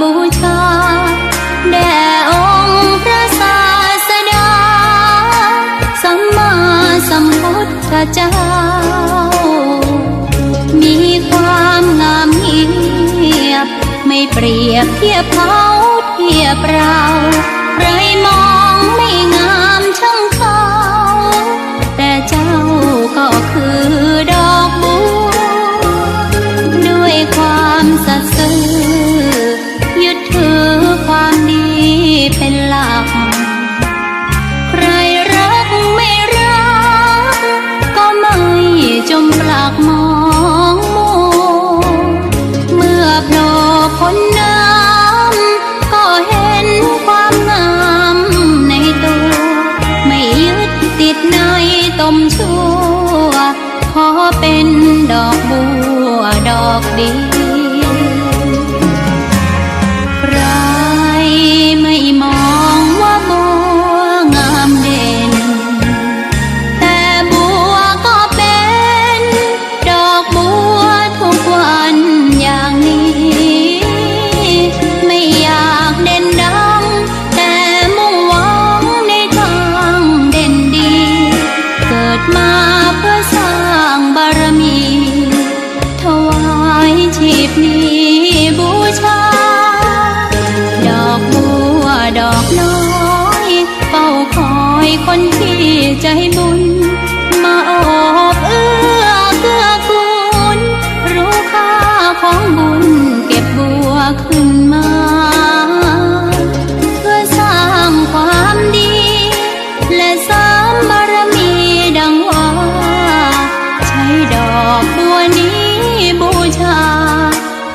บูชาแด่องค์พระศาสดาสัมมาสัมพุทธเจ้ามีความงามเงียบไม่เปรียบเทียบเขาเทียบเราใครมองไม่งามช่างเขาแต่เจ้าก็คือดอกบัวด้วยความสัตย์ซื่อยึดถือความดีเป็นหลักใครรักไม่รักก็ไม่จมปลักมองมัวเมื่อโผล่พ้นน้ำก็เห็นความงามในตัวไม่ยึดติดในตมชั่วขอเป็นดอกบัวดอกดีใครไม่มองว่าบัวงามเด่นแต่บัวก็เป็นดอกบัวทุกวันอย่างนี้ไม่อยากเด่นดังแต่มุ่งหวังในทางเด่นดีเกิดมาเพื่อสร้างบารมีถวายชีพนี้บูชาดอกบัวดอกน้อยเฝ้าคอยคนที่ใจบุญมาโอบเอื้อเกื้อกูลรู้ค่าของบุญเก็บบัวขึ้นมาเพื่อสร้างความดีและสร้างบารมีดังว่าใช้ดอกบัวนี้บูชา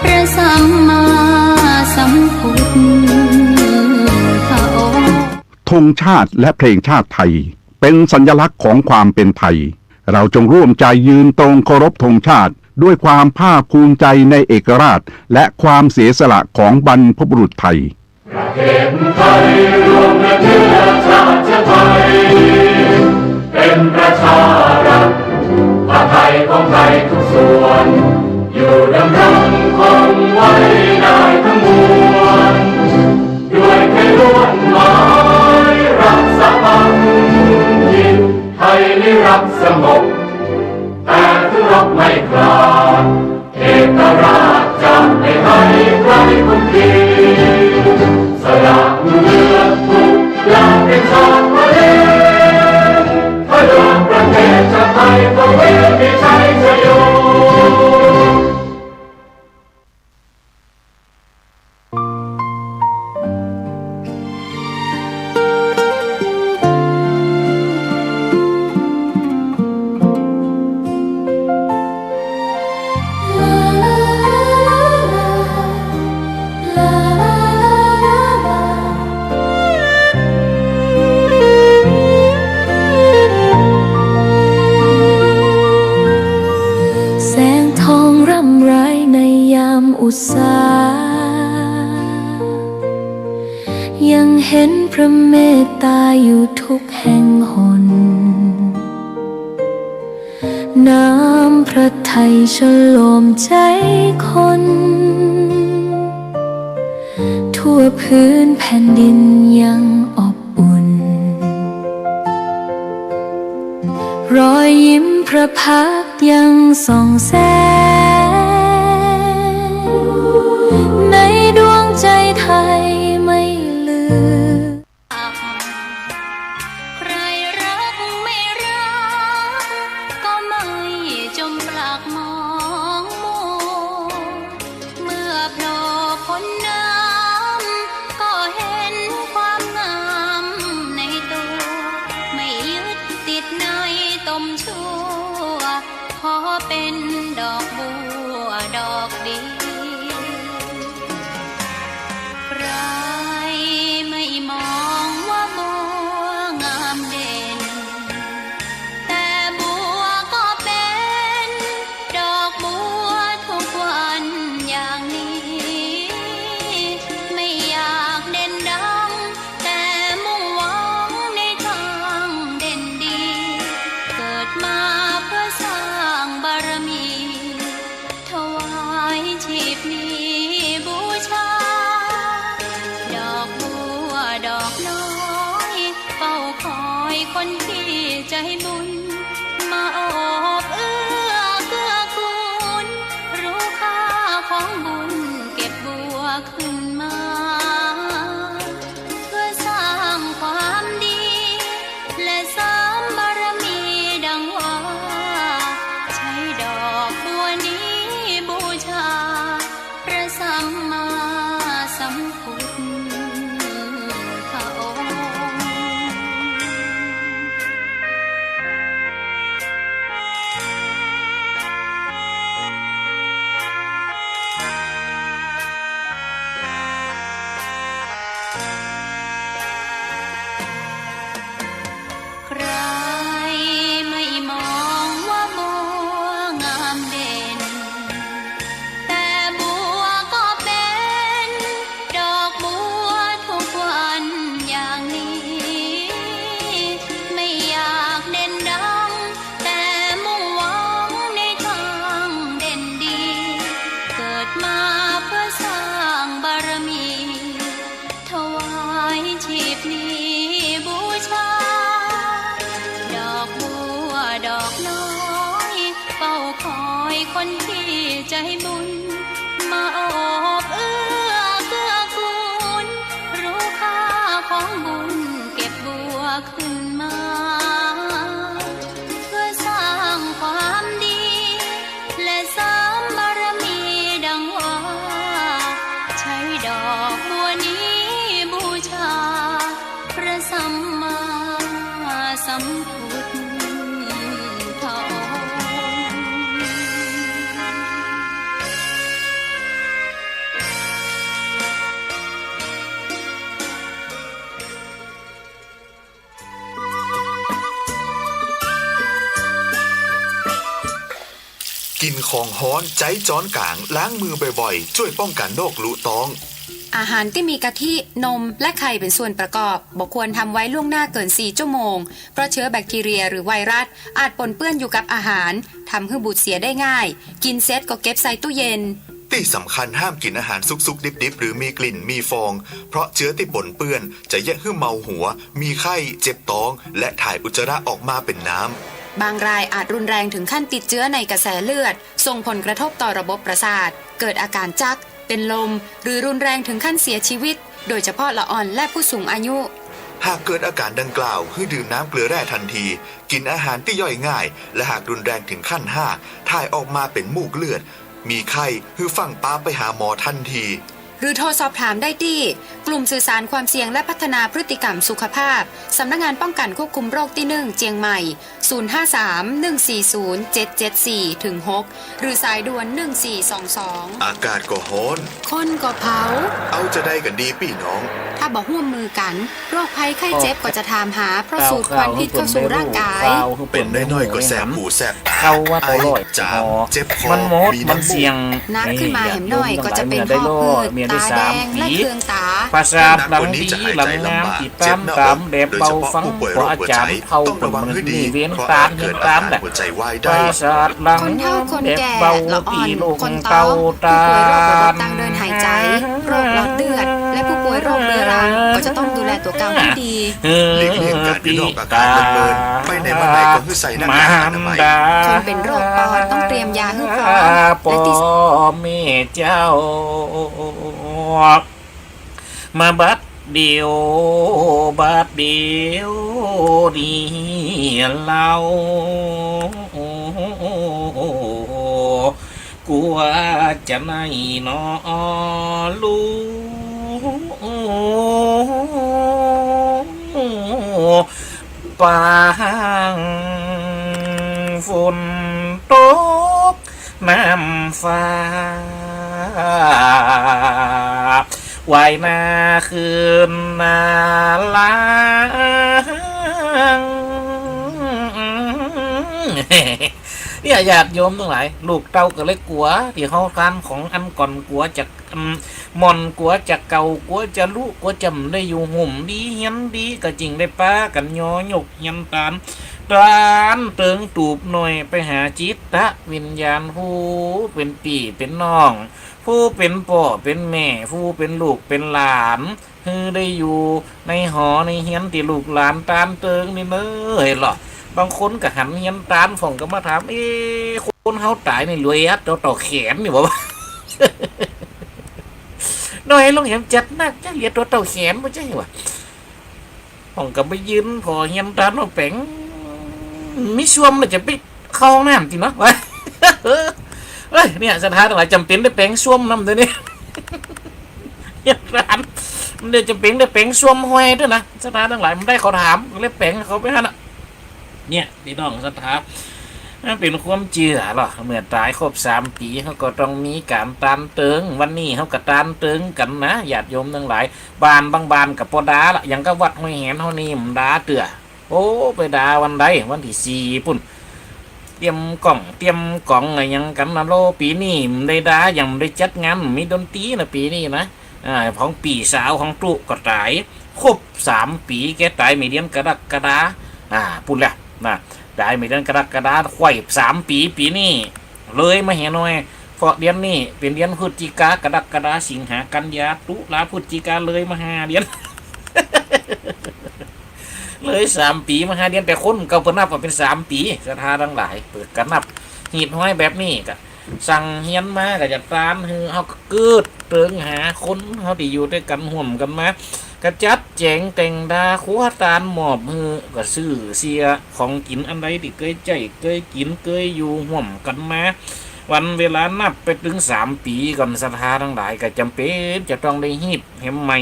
พระสัมมาสัมพุทธองค์ธงชาติและเพลงชาติไทยเป็นสัญลักษณ์ของความเป็นไทยเราจงร่วมใจยืนตรงเคารพธงชาติด้วยความภาคภูมิใจในเอกราชและความเสียสละของบรรพบุรุษไทยประเทศไทยรวมและเชื้อชาติไทยเป็นประชารัฐผ้าไทยของไทยทุกส่วนอยู่ดำรงคงไว้ได้ทั้งมวลด้วยแค่ล้วนหมายรักษาพันยินไทยนิรักสงบแต่ถึงรบไม่กล้าเอกราชจะไม่ให้ใครคนดีสละเลือดทุกอย่างเป็นชาติมาเองพระดวงประเทศชาติไทยก็เวทีชัยชโยอุตสายังเห็นพระเมตตาอยู่ทุกแห่งหนน้ำพระทัยฉโลมใจคนทั่วพื้นแผ่นดินยังอบอุ่นรอยยิ้มพระพักตร์ยังส่องแสงในดวงใจไทยไม่ลืมใครรักไม่รักก็ไม่จมปลักมองมัวเมื่อโผล่พ้นน้ำก็เห็นความงามในตัวไม่ยึดติดในตมชั่วขอเป็นดอกบัว คนที่ใจบุญมาโอบเอื้อเกื้อกูลรู้ค่าของบุญเก็บบัวขึ้นมาเพื่อสร้างความดีและเสริมบารมีดังว่าใช้ดอกบัวนี้บูชาพระสัมมาสัมพุทธองค์ ใครไม่มองว่าบัวงามเด่นแต่บัวก็เป็นดอกบัวทุกวันอย่างนี้ไม่อยากเด่นดังแต่มุ่งหวังในทางเด่นดีเกิดมาเพื่อสร้างบารมีถวายชีพนี้บูชา ดอกบัวดอกน้อยเฝ้าคอยคนที่ใจบุญมาโอบเอื้อเกื้อกูลรู้ค่าของบุญเก็บบัวขึ้นมาเพื่อสร้างความดีและเสริมบารมีดังว่าใช้ดอกบัวนี้บูชาพระสัมมาสัมพุทธองค์ กินของฮ้อนใจจ้อนกลางล้างมือบ่อยๆช่วยป้องกันโรคลุท้อง อาหารที่มีกะทินมและไข่เป็นส่วนประกอบบ่ควรทำไว้ล่วงหน้าเกิน4ชั่วโมงเพราะเชื้อแบคทีเรียหรือไวรัสอาจปนเปื้อนอยู่กับอาหารทำให้บูดเสียได้ง่ายกินเสร็จก็เก็บใส่ตู้เย็นที่สำคัญห้ามกินอาหารสุกๆดิบๆหรือมีกลิ่นมีฟองเพราะเชื้อที่ปนเปื้อนจะแยกให้เมาหัวมีไข้เจ็บท้องและถ่ายอุจจาระออกมาเป็นน้ำบางรายอาจรุนแรงถึงขั้นติดเชื้อในกระแสเลือดส่งผลกระทบต่อระบบประสาทเกิดอาการจักเป็นลมหรือรุนแรงถึงขั้นเสียชีวิตโดยเฉพาะละอ่อนและผู้สูงอายุหากเกิดอาการดังกล่าวให้ดื่มน้ำเกลือแร่ทันทีกินอาหารที่ย่อยง่ายและหากรุนแรงถึงขั้น5ถ่ายออกมาเป็นมูกเลือดมีไข้ให้ฟังป้าไปหาหมอทันทีหรือโทรสอบถามได้ที่กลุ่มสื่อสารความเสี่ยงและพัฒนาพฤติกรรมสุขภาพสำนักงานป้องกันควบคุมโรคที่1เจียงใหม่053-140-774-6หรือสายด่วน1422อากาศก็ร้อนคนก็เผาเอาจะได้กันดีพี่น้องถ้าบอกร่วมมือกันโรคภัยไข้เจ็บก็จะถามหาเพราะสูดควันพิษเข้าสู่ร่างกายเป็นน้อยๆก็แสบหูแสบเข้าว่าตัวลอยจามเจ็บคอมันเสี่ยงนักขึ้นมาเห็นน้อยก็จะเป็นหอบหืดตาแดงและเคืองตาประสาทหลังดีหลังงามติดตามตามแดบเบาฟังเพราะอาจารย์เขาเป็นมือดีเว้นตามเห็นตามแหละประสาทหลังคนเฒ่าคนแก่ เบา ละอ่อน คนเตาตาผู้ป่วยโรคระบบทางเดินหายใจโรคหลอดเลือดและผู้ป่วยโรคเรื้อรังก็จะต้องดูแลตัวเก่าให้ดีหลีกเลี่ยงการอยู่นอกอาการเบินไปไหนมาไหนก็คือใส่หน้ากากอนามัยคนเป็นโรคปอดต้องเตรียมยาให้พร้อมและที่แม่เจ้ามาบัดเดียวดีเรากลัวจะไม่นอลูปางฝนตกน้ำฟ้าว่ายนาคืนนาล้างเนี่ยญาติโยมทั้งหลายลูกเต้าก็เลยกลัวที่เขาทานของอันก่อนกลัวจะมอนกลัวจะเก่ากลัวจะลุกลัวจำได้อยู่หุ่มดีเฮียนดีก็จริงได้ป้ากันยอหยกเฮียนตาม ตานเติงตูบหน่อยไปหาจิตตะวิญญาณผู้เป็นปี่เป็นน้อง ผู้เป็นพ่อเป็นแม่ผู้เป็นลูกเป็นหลานฮือได้อยู่ในหอในเฮียนที่ลูกหลานตานเติงนี่เนอะเห็นหรอบางคนก็หันเฮียนตานฝ่องก็มาถามคนเฮาตายในรวยอัดเราต่อแขนนี่บอกว่า หน่อยลงเห็นจัดนักจะเหลียตัวต่อแขนไม่ใช่หรอฝ่องก็ไปยืนพอเฮียนตานเราแป๋งมิชวมเลยจะไปเข้าห้องน้ำจริงเนาะ เฮ้ยเนี่ยสถานอะไรจำเป็นได้แปลงช่วมน้ำด้วยนี่ เนี่ยร้านมันเดี๋ยวจำเป็นได้แปลงช่วมห้อยด้วยนะสถานทั้งหลายมันได้เขาถามก็เลยแปลงเขาไปฮะน่ะเนี่ยพี่น้องสถานเป็นความเชื่อหรอเมื่อตายครบ3 ปีเขาก็ต้องมีการตานเติงวันนี้เขาก็ตานเติงกันนะญาติโยมทั้งหลายบานบางบานกับปอดาละอย่างก็วัดห้วยแหนเท่านี้มันดาเตือโอ้ไปดาวันใดวันที่4ปุ่นเตรียมกล่องอะไรยังกันนะโลปีนี้ได้ดายังได้จัดงานมีดนตรีนะปีนี้นะของปีสาวของตุก็ตายครบ3 ปีแกตายไม่เดือนกรกฎาพูดแล้วนะได้ไม่เดือนกรกฎาควย3 ปีปีนี้เลยมาเห็นหน่อยเพราะเดือนนี้เป็นเดือนพฤศจิกากรกฎาสิงหากันยาตุลาพฤศจิกาเลยมา5 เดือน เลย3 ปีมา5 เดือนแต่คนเก่าเปิดนับว่าเป็น3 ปีสถานทั้งหลายเปิดกันนับหีดห้อยแบบนี้ก็สั่งเฮียนมาก็จะตามคือเฮาก็เกิดเติงหาคนเฮาที่อยู่ด้วยกันห่วมกันมากระจัดแจงแต่งดาขัวตานหมอบมือก็ซื้อเสียของกินอันใดที่เคยใจเคยกินเคยอยู่ห่วมกันมาวันเวลานับไปถึง3 ปีก่อนสถานทั้งหลายก็จำเป็นจะต้องได้ฮีบเห็มใหม่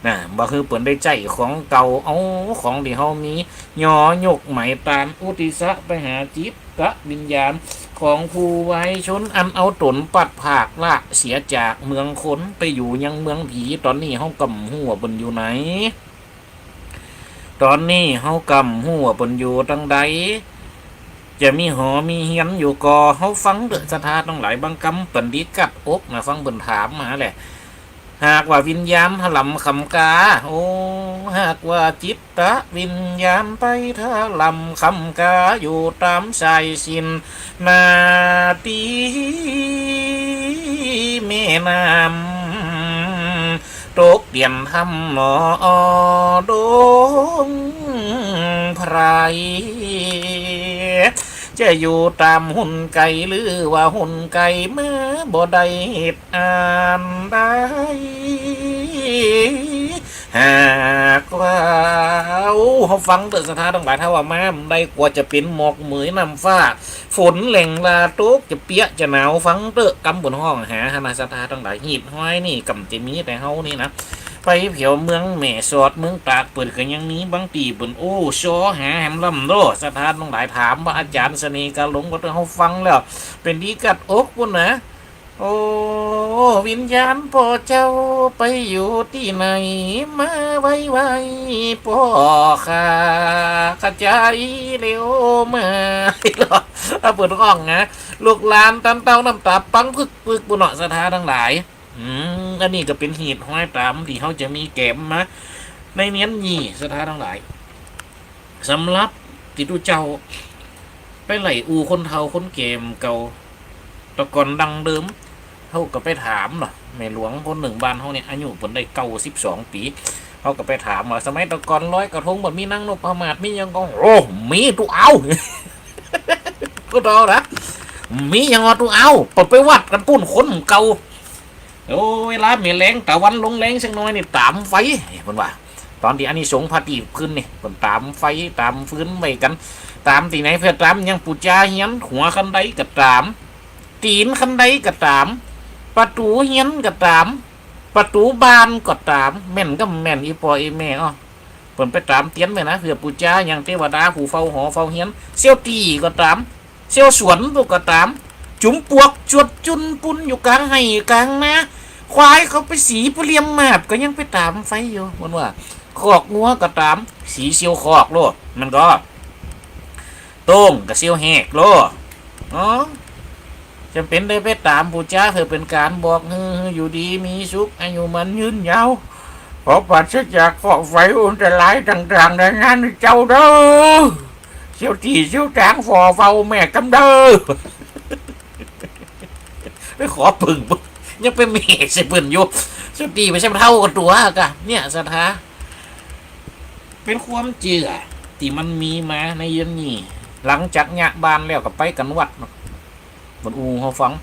นะบ่คือเปิ่นได้ใจของเก่าเอาของที่เฮามีย่อยกไหมตามอุติสะไปหาจิตตะวิญญาณของผู้ไว้ชนอันเอาตนปัดผากละเสียจากเมืองคนไปอยู่ยังเมืองผีตอนนี้เฮากำหัวบนอยู่ไหนตอนนี้เฮากำหัวบนอยู่ตั้งใดจะมีหอมีเฮียนอยู่ก่อเฮาฟังเด้อสถานทั้งหลายบางกำเปิ่นดีกัดอกนะฟังเปิ่นถามมาแหละหากว่าวิญญาณถลำคำกาโอ้หากว่าจิตตะวิญญาณไปถลำคำกาอยู่ตามสายสินนาตีแม่น้ำตกเดียนทำหมอดงไพรจะอยู่ตามหุ่นไก่หรือว่าหุ่นไก่เมื่อบ่ได้เหตุอ่านได้หากว่าเขาฟังเดือดสถานทั้งหลายถ้าว่ามาได้กว่าจะเป็นหมอกเหมยนำฟ้าฝนแหล่งลาตุกจะเปียจะหนาวฟังเดือดกำบนห้องหานาสถานทั้งหลายหีบห้อยนี่กำจะมีแต่เฮานี่นะไปเผียวเมืองแม่สอดเมืองตากเปิดกันยังนี้บางตีเปิดโอ้ชอหาแหมลำโลสถานต้องหลายถามว่าอาจารย์เสน่ห์กาหลงก็ต้องเขาฟังแล้วเป็นดีกัดอกปุ่นนะโอ้วิญญาณพ่อเจ้าไปอยู่ที่ไหนมาไว้พ่อข้ากระจายเร็วมาเปิดห้องนะลูกหลานตันเต้าน้ำตาปังพึกบุญเนาะสถานทั้งหลายอันนี้ก็เป็นหีดห้อยตามที่เขาจะมีแก้มมาในเนี้ยนี่สถานทั้งหลายสำหรับติตุเจ้าไปไหลอูคนเฒ่าคนเกมเก่าตะกอนดังเดิมเขาก็ไปถามเนาะแม่หลวงคนหนึ่งบ้านเขาเนี่ยอายุเพิ่นได้92 ปีเขาก็ไปถามว่าสมัยตะกอนร้อยกระทงแบบมีนั่งนพมาศมียังก็โอ้มีตุเอา ก็ต่อนะมียังตุเอาไปวัดกันปุ้นคนเก่าโอ้เวลามีแรงตะวันลงแรงสักน้อยนี่ตามไฟเพิ่นว่าตอนที่อันนี้สงพาตีขึ้นนี่เพิ่นตามไฟตามฟื้นไว้กันตามที่ไหนเพื่อตามยังปูจาเฮียนหัวคันใดก็ตามตีนคันใดก็ตามประตูเฮียนก็ตามประตูบ้านก็ตามแม่นก็แม่นอีปออีแม่อ้อเพิ่นไปตามเตียนไว้นะเพื่อปูจายังเทวดาผู้เฝ้าหอเฝ้าเฮียนเซี่ยวตีก็ตามเซี่ยวสวนก็ตามจุ๋มปวกจวดจุนปุนอยู่กลางไห้กลางนาควายเขาไปสีเปลี่ยมมาบก็ยังไปตามไฟอยู่มันว่าคอกงัวก็ตามสีเซียวคอกโลดมันก็โต้งกับเซียวแหกโลจำเป็นได้ไปตามปู่จ้าเพื่อเป็นการบอกอยู่ดีมีสุขอายุมันยืนยาวขอปราศจากเคราะห์ไฟอุนตรายต่างๆในงานเจ้าเด้อ เชี่ยวจีเชี่ยวจางฟอเฝ้าแม่กำเดอไปขอปึ่งยังเป็นเมฆใส่ปืนอยู่สุดดีไม่ใช่เท่ากับตัวกะเนี่ยสถาเป็นความเจือที่มันมีมาในเย็นนี้หลังจากญะบานแล้วก็ไปกันวัดบนอูเขาฟัง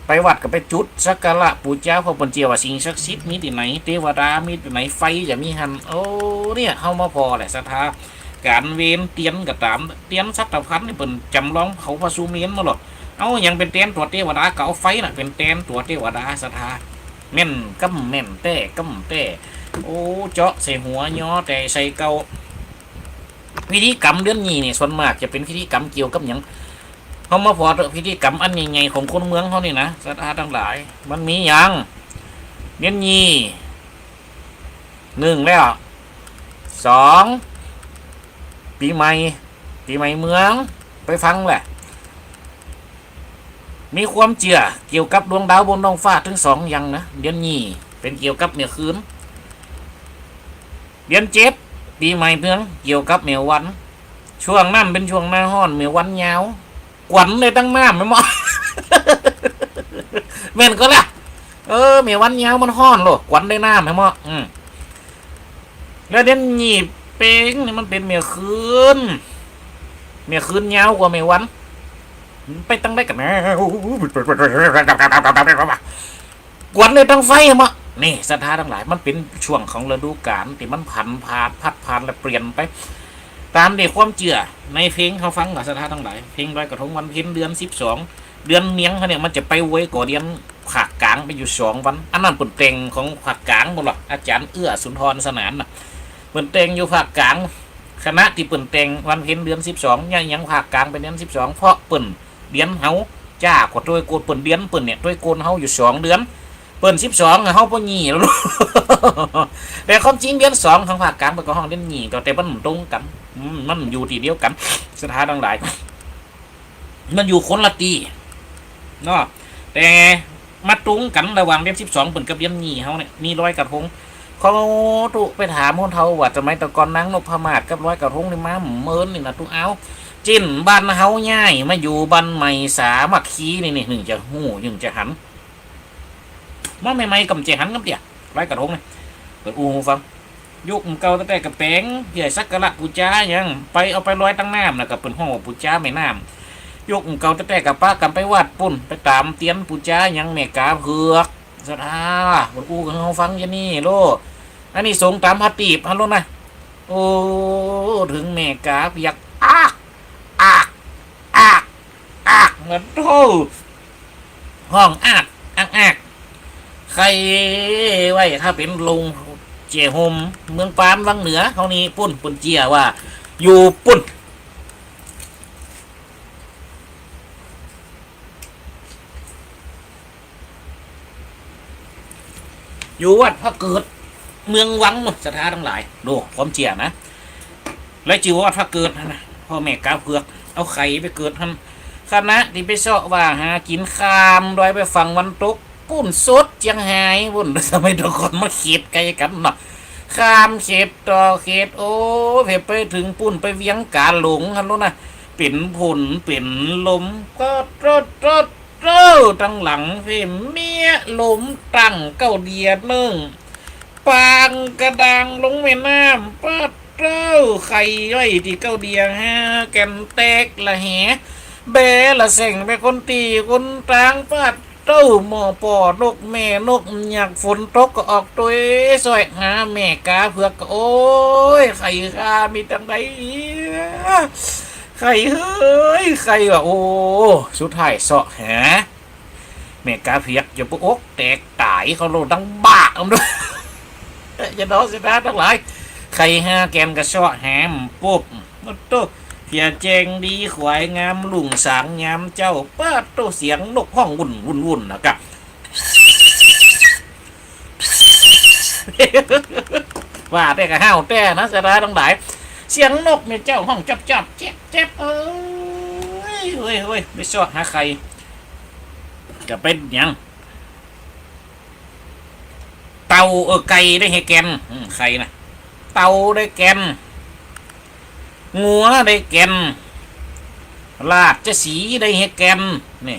ไปวัดก็ไปจุดสักการะปู่เจ้าพระบรรเจียวว่าสิ่งศักดิ์สิทธิ์มีที่ไหนเทวดามีที่ไหนไฟจะมีหันโอ้เนี่ยเข้ามาพอแหละสถาการเวนเตียนกับตามเตียนสัตว์พันนี่เป็นจำลองเขาพระสุเมนมาหรอกเอาอย่างเป็นเตียนตัวเทวดาก็เอาไฟน่ะเป็นเตียนตัวเทวดาสถาแม่นกำแม่นแต่กำแต่โอ้เจาะใส่หัวย่อแต่ใส่เกาพิธีกรรมเดือนนี้นี่ส่วนมากจะเป็นพิธีกรรมเกี่ยวกับอย่างเขามาพอพิธีกรรมอันใหญ่ๆของคนเมืองเขานี่นะสถาทั้งหลายมันมีอย่างเดือนนี้1แล้ว2ปีใหม่เมืองไปฟังแหละมีความเชื่อเกี่ยวกับดวงดาวบนท้องฟ้าถึง2อย่างนะเดือนนี้เป็นเกี่ยวกับเมื่อคืนเดือน7ปีใหม่เมืองเกี่ยวกับเมื่อวันช่วงนั้นเป็นช่วงหน้าร้อนเมื่อวันยาวกวนเลยตั้งหน้าไม่หมด แม่นก็ละเมื่อวันยาวมันร้อนโลกกวนได้หน้าไม่หมดแล้วเดือนนี้เป็งนี่มันเป็นเมื่อคืนยาวกว่าเมื่อวันไปตั้งได้กันนะกวนเลยตั้งไฟมานี่สถานทั้งหลายมันเป็นช่วงของฤดูกาลที่มันพัดผ่านและเปลี่ยนไปตามเด็กความเจือในเพลงเขาฟังกับสถานทั้งหลายเพลงลอยกระทงวันเพ็ญเดือน12เดือนเนียงเขาเนี่ยมันจะไปไว้ก่อเดือนภาคกลางไปอยู่2 วันอันนั้นเป็นเพลงของภาคกลางหมดหรอกอาจารย์เอื้อสุนทรสนานน่ะเป็นเพลงอยู่ภาคกลางคณะที่เปิ่นแต่งวันเพ็ญเดือน12ยังภาคกลางเป็นเดือน12เพราะเปิ่นเดือนเฮาจ้ากว่าด้วยโกนเปิ่นเดือนเปิ่นเนี่ยด้วยโกนเฮาอยู่2 เดือนเปิ่น12เฮาบ่หยี่แล้วแต่ความจริงเดือน2ของภาคกลางเป็นของเดือนหยี่แต่มันตรงกันมันอยู่ที่เดียวกันสถานทั้งหลายมันอยู่คนละตีเนาะแต่มาตรงกันระหว่างเดือน12เปิ่นกับเดือนหยี่เฮาเนี่ยมีลอยกระทงเขาตุไปถามคนเฒ่าว่าสมัยตะกอนนางนพมาศกับลอยกระทงนี่มาเมินนี่นะตุเอาจิ้นบ้านเฮาย่ายมาอยู่บ้านใหม่สามัคคีนี่หนึ่งจะหูยังจะหันมาใหม่ๆกำเจหันกับเดียลอยกระทงนี่เปิดอูฟังยุคเก่าตั้งแต่กับแป้งใหญ่สักกะละปูจ้ายังไปเอาไปลอยตั้งน้ำนะกับเป็นห้องปูจ้าไม่น้ำยุคเก่าตั้งแต่กับป้ากันไปวัดปุ่นไปตามเตียนปูจ้ายังแม่กาเผือกสถาเปิดอูกันเขาฟังยันนี่โลอันนี้ส่งตามพัดตีบฮัลโหลนะโอ้ถึงแม่กาเปียกเหมือนโธ่ห้องอักใครไว้ถ้าเป็นลุงเจียโฮมเมืองปานวังเหนือเขานี้ปุ่นเจียว่าอยู่ปุ่นอยู่วัดพระเกิดเมืองวังสถานทั้งหลายดูความเจียนะแล้วจิววัดพระเกิดนะพ่อแม่กาเผือกเอาไข่ไปเกิดท่านคณะที่ไปเสาะว่าหากินคามโดยไปฟังวันตกปุ่นสดเจียงไฮ้ปุ่นทำไมทุกคนมาเขียดไกลกันเนาะข้ามเขตต่อเขตโอ้เพไปถึงปุ่นไปเวียงกาหลงกันรู้นะเป็นผลเป็นลมก็โตตั้งหลังเพมเมียลมตั้งเก้าเดียนึงปางกระดังลงแม่น้ำปัดเต้าไข่ย่อยที่เก้าเดียฮะแกนแตกละแหเบละเส่งไปคนตีคนตางปัดเต้าหมอปอนกแม่นกอยากฝนตกก็ออกตัวสวยหาแม่กาเผือกโอ้ยไข่ข้ามีตั้งใดไข่เฮ้ยไข่ว่ะโอ้สุดท้ายเสาะหาแม่กาเผือกอย่าปุ๊กแตกตายเขาโลดังบ้าเอาด้วยจะน้องเสียดายทั้งหลายไข่ห้าแกมกระเสาะแหมปุ๊บมันโตเพียเจงดีขวายงามลุงสางงามเจ้าป้าโตเสียงนกห้องวุ่นนะครับว่าแต่กะห้าวแต่นะเสียดายทั้งหลายเสียงนกเนี่ยเจ้าห้องจับเจ็บเฮ้ยไม่ชอบหาใครจะเป็นยังเตาไก่ได้ให้แกนใครนะเตาได้แกน งัวได้แกนลาดจะสีได้เฮแกนนี่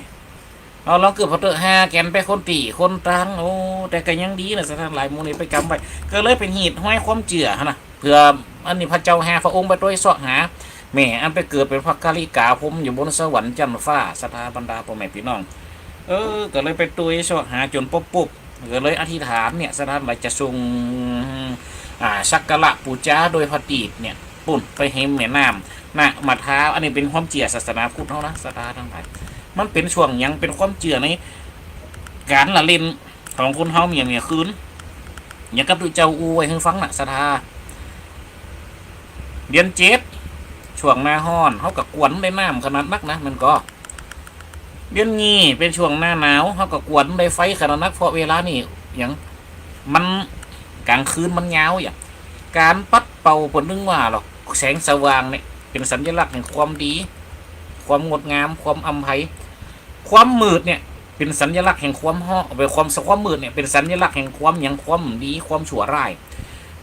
เอาลองเกือบพอเตอ5 แกนไปคนตีคนตังโอ้แต่ก็ยังดีนะสถานหลายมูลนี่ไปกำไปก็เลยเป็นหีดห้อยความเจือนะเพื่ออันนี้พระเจ้า5 พระองค์ไปด้วยเสาะหาแม่อันไปเกิดเป็นพระกาลิกาผมอยู่บนสวรรค์จันทร์ฟ้าสถาบรรดาพ่อแม่พี่น้องก็เลยไปตุยเสาะหาจนปุ๊บก็เลยอธิษฐานเนี่ยสถานหลายจะทรงสักการะปูชาโดยพระตีดเนี่ยปุ่นไปให้แม่น้ำนะมาท้าอันนี้เป็นความเจือศาสนาพุทธเท่านะสถานทั้งหลายมันเป็นช่วงยังเป็นความเจือในการละเล่นของคนเฮาเมียคืนอย่างกับดูเจ้าอูไว้ให้ฟังนะสถาเดือน7ช่วงหน้าฮ้อนเขากับกวนได้น้ำขนาดนักนะมันก็เดือนนี้เป็นช่วงหน้าหนาวเขากับกวนได้ไฟขนาดนักเพราะเวลานี่อย่างมันกลางคืนมันยาวอย่างการปัดเป่าผลนึงว่าหรอกแสงสว่างเนี่ยเป็นสัญลักษณ์แห่งความดีความงดงามความอำไพความมืดเนี่ยเป็นสัญลักษณ์แห่งความห่อไปความมืดเนี่ยเป็นสัญลักษณ์แห่งความอย่างความดีความชั่วร้าย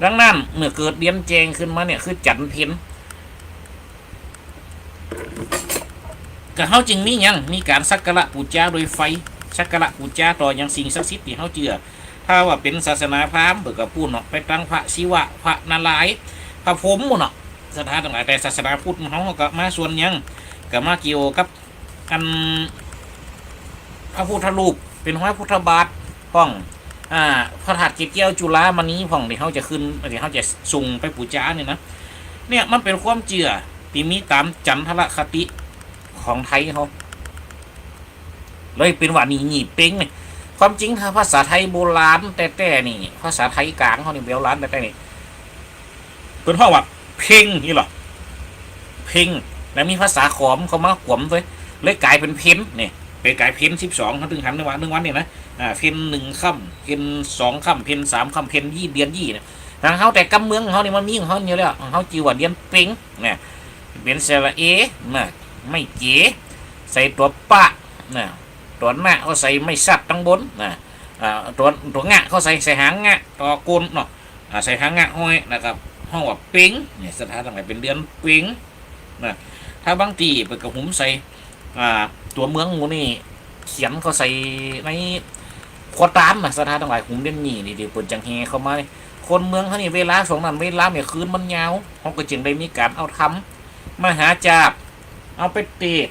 ดังนั้นเมื่อเกิดเดือนแจงขึ้นมาเนี่ยคือจันทร์เพ็ญก็เฮาจึงมียังมีการสักการะบูชาโดยไฟสักการะบูชาต่อยังสิ่งศักดิ์สิทธิ์ที่เฮาเชื่อถ้าว่าเป็นศาสนาพราหมณ์เบิกกับพูดเนาะไปตั้งพระศิวะพระนารายณ์พระพรหมเนาะสถานต่างๆแต่ศาสนาพุทธเฮาก็มาส่วนยังก็มาเกี่ยวกับอันพระพุทธรูปเป็นห้อยพุทธบาทป้องพระธาตุเกศแก้วจุฬามณีพ่องที่เขาจะขึ้นที่เขาจะส่งไปปูชาเนี่ยนะเนี่ยมันเป็นความเชื่อที่มีตามจันทรคติของไทยเขาเลยเป็นว่านี่เป้งเนี่ยความจริงถ้าภาษาไทยโบราณแต่นี่ภาษาไทยกลางเขาเนี่ยโบราณแต่นี่เป็นห้องว่าเพ่งนี่หรอเพ่งแล้วมีภาษาขอมเขามาขวมเลยกลายเป็นเพ้นเนี่ยเป็นกลายเพ้น12เขาถึงหัน1 วันเนี่ยนะเพ้น1 ค่ำเพ้น2 ค่ำเพ้น3 ค่ำเพ้น20 เดือน20เนี่ยทางเขาแต่กำเมืองเขาเนี่ยมันมีของเขาเนี่ยแล้วเขาจีว่าเดือนเป้งเนี่ยเป็นสระเอนะไม่เก๋ใส่ตัวปะนะตัวหน้าเขาใส่ไม่สัตว์ตั้งบนนะตัวงะเขาใส่หางงะตัวโกนเนาะใส่หางงะห้อยนะครับห้องว่าเป้งเนี่ยสถานต่างๆเป็นเดือนเป้งนะถ้าบางทีเปิดกระหุ่มใส่ตัวเมืองงูนี่เขียนเขาใส่ในขวดตามนะสถานต่างๆหุ่มเดือนนี่เดี๋ยวเปิดจังเฮเข้ามาคนเมืองเขานี่เวลาสองนั้นเวลาเนี่ยคืนมันยาวเขาก็จึงได้มีการเอาทำมหาจาบเอาไปเตะ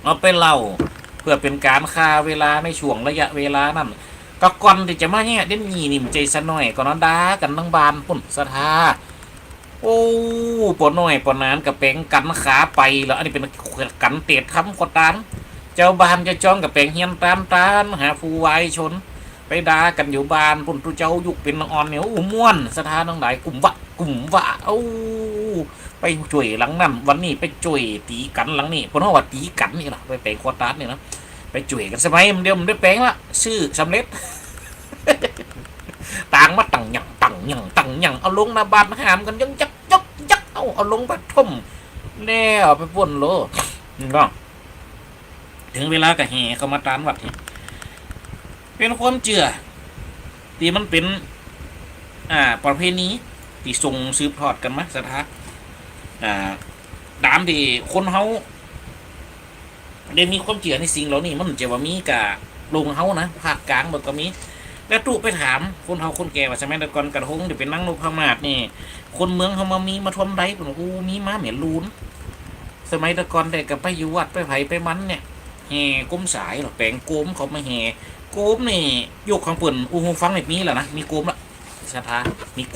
เอาไปเล่าเพื่อเป็นการฆ่าเวลาในช่วงระยะเวลานั้นก็ก่อนที่จะมาเนี่ยเด่นยี่นี่มันใจสะหน่อยก่อนนั้นด่ากันทั้งบานปุ่นสถาโอ้ปนหน่อยปนนานกับแปงกันขาไปแล้วอันนี้เป็นกันเตะทำกดตานเจ้าบานจะจ้องกับแปงเฮียนตานหาผู้วายชนไปด่ากันอยู่บานปุ่นตุเจ้ายุกเป็นอ่อนเหนียวม้วนสถานทั้งหลายกลุ่มวะโอ้ไปจ่วยหลังนั่นวันนี้ไปจ่วยตีกันหลังนี่เพราะว่าตีกันนี่แหละไปแปลงควอตาร์เนี่ยนะไปจ่วยกันสมัยมันเดียวมันได้แปลงละชื่อสำเร็จ ต่างมาตั้งหยังเอาลงนาบานหามกันยังยักเอาลงไปทุ่มแล้วไปป่วนโลก็ถึงเวลาก็แห่เข้ามาตามวัดเป็นความเชื่อที่มันเป็นประเพณีที่ส่งสืบทอดกันมาสถาตามที่คนเฮาได้มีความเชื่อในสิ่งเหล่านี้มันจะว่ามีกับลงเฮานะภาคกลางมันก็มีแล้วตู้ไปถามคนเฮาคนแก่ว่าสมัยตะก่อนกระทงที่เป็นนั่งนพมาศนี่คนเมืองเฮามามีมาทวมได้ปุ่นอู้มีม้าเหม็นลูนสมัยตะก่อนแต่กับไปอยู่วัดไปไผไปมันเนี่ยแห่ก้มสายหรอแปลงโกมเขามาแห่โกมนี่ยกของปุ่นอู้ฟังแบบนี้แหละนะมีโกมละสถามีโ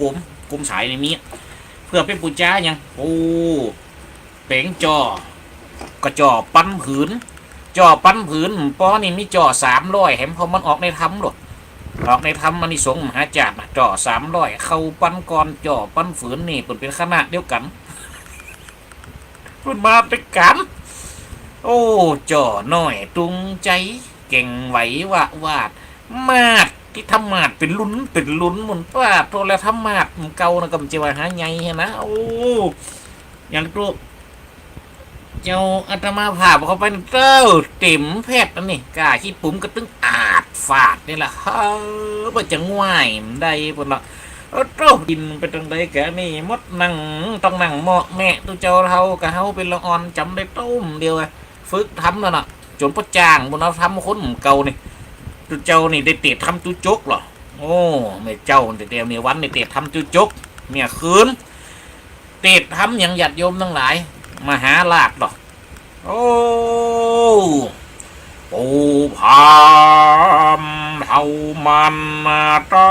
กมสายในนี้เพื่อเป็นปูจ้ายังโอ้เป่งก็จ่อปั้นผืนป้อนี่มีจ่อ300แหมพอมันออกในธรรมหรอออกในธรรมมันนี่สงมหาจารย์จ่อ300เข้าปั้นก่อนจ่อปั้นฝืนนี่เป็นคณะเดียวกันพุ่นมาเป็นกันโอ้จ่อหน่อยตุงใจเก่งไหววาดมาดที่ทำมาดเป็นลุ้นมุนป้าโทรแล้วทำมาดเก่านะกำเจวหาใหญ่นะโอ้อย่างตัวเจ้าอาตมาผ่าเขาไปเต้าเต็มแพทย์นี่กล้าขี้ปุ่มกระตึงอาดฝาดนี่แหละเฮ้ยมันจะง่ายได้ปนละ โตดินไปตรงใดแกนี่มดนั่งต้องนั่งเหมาะแม่ตัวเจ้าเฮากะเฮาเป็นละอ่อนจำได้ต้มเดียวฝึกทำนั่นน่ะจนพ่อจ้างบนเราทำคนเก่านี่ตัวเจ้านี่ได้เตะทำจุจกเหรอโอ้ไม่เจ้าแต่เดียวเนี่ยวันนี่เตะทำจุจกเนี่ยคืนเตะทำอย่างหยัดโยมทั้งหลายมาหาลาดหรอโอ้ปูพามเท่ามันมาตา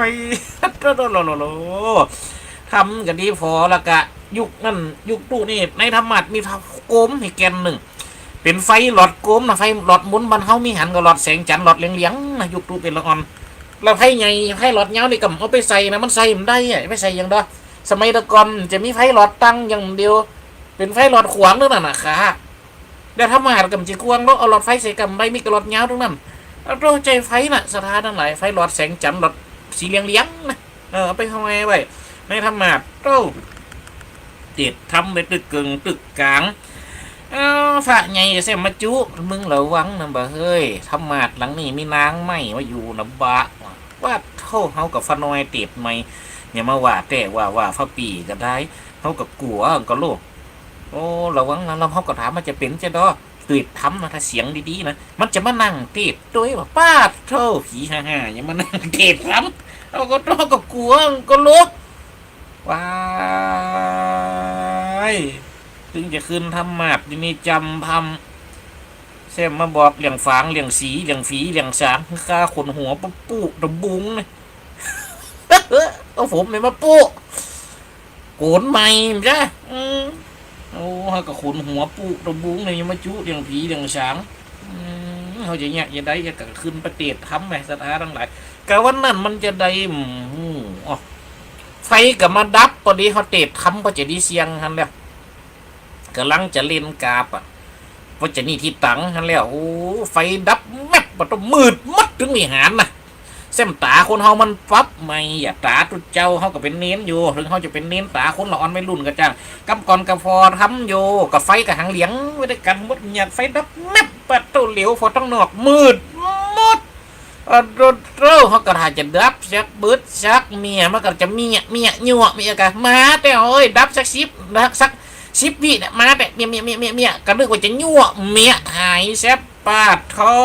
ยทำกันดีพอละกะยุคนั่นยุคตู้นี่ในธรรมะมีโกมให้แกนหนึ่งเป็นไฟหลอดโกมนะไฟหลอดหมุนบันเขามีหันกับหลอดแสงจันทร์หลอดเลี้ยงๆนะยุคตู้เป็นละอ่อนแล้วไฟใหญ่ไฟหลอดเงานี่กับเอาไปใส่นะมันใส่มันได้ไม่ใส่อย่างเดียวสมัยตะกอนจะมีไฟหลอดตั้งอย่างเดียวเป็นไฟหลอดขวางนั่นน่ะค่ะแล้วถ้ามาหากำจีกวางแล้วเอาหลอดไฟใส่กำได้มีกระหลอดเงาตรงนั้นเราใจไฟน่ะสถานทั้งหลายไฟหลอดแสงจันทร์หลอดสีเลี้ยงนะเอาไปทำไมไว้ในธรรมะเราติดทำในตึกกึ่งตึกกลางฝ่าไงเสียมาจุมึงระวังนะบ่เฮ้ยธรรมะหลังนี้มีนางไม่มาอยู่นะบะว่าเท่าเขากับฟนอยติดไหมอย่ามาว่าแต่ว่าฟ้าปีก็ได้เขากับกลัวก็โลกโอ้ระวังนะเราเขาก็ถามมันจะเป็นจะดอติดทำนะถ้าเสียงดีๆนะมันจะมานั่งติดด้วยว่าป้าเท่าผีฮ่าอย่ามานั่งติดทำเราก็ต้องกับกลัวก็โลกว้ายถึงจะขึ้นทำมาดนี่จำทำเส้นมาบอกเลี้ยงฟางเลี้ยงสีเลี้ยงฝีเลี้ยงสางข้าขนหัวปุ๊บตะบุงเลยเอาผมเลยมาปุ๊โกนใหม่จ้ะโอ้ฮะก็ขนหัวปุ๊ตะบุงเลยยังมาจุเลี้ยงผีเลี้ยงสางเขาจะเนี่ยจะได้จะขึ้นประเทศทำไหมสถานทั้งหลายกะวันนั้นมันจะได้ไฟกับมาดับพอดีเขาเตะทำพอจะดีเสียงฮันแล้วกำลังจะเล่นกาบพอจะนี่ที่ตังฮันแล้วโอ้ไฟดับแมบมันต้องมืดมัดถึงวิหารนะเส้นตาคนเฮามันปั๊บไม่อย่าตาตุเจ้าเฮาก็เป็นเน้นอยู่ถึงเฮาจะเป็นเน้นตาคนละอ่อนไม่รุ่นกันจังกำก่อนกำฟอทำอยู่กับไฟกับหางเหลียงไว้ด้วยกันมดอยากไฟดับแมบประตูเหลียวฟอต้องนอกมืดมดเขาก็ถ้าจะดับสักบึดสักเมียมันก็จะเมียยั่วเมียกันมาแต่เอ้ยดับสัก10 วิเนี่ยมาแต่เมียก็นึกว่าจะยั่วเมียหายแซ่บปาดทอ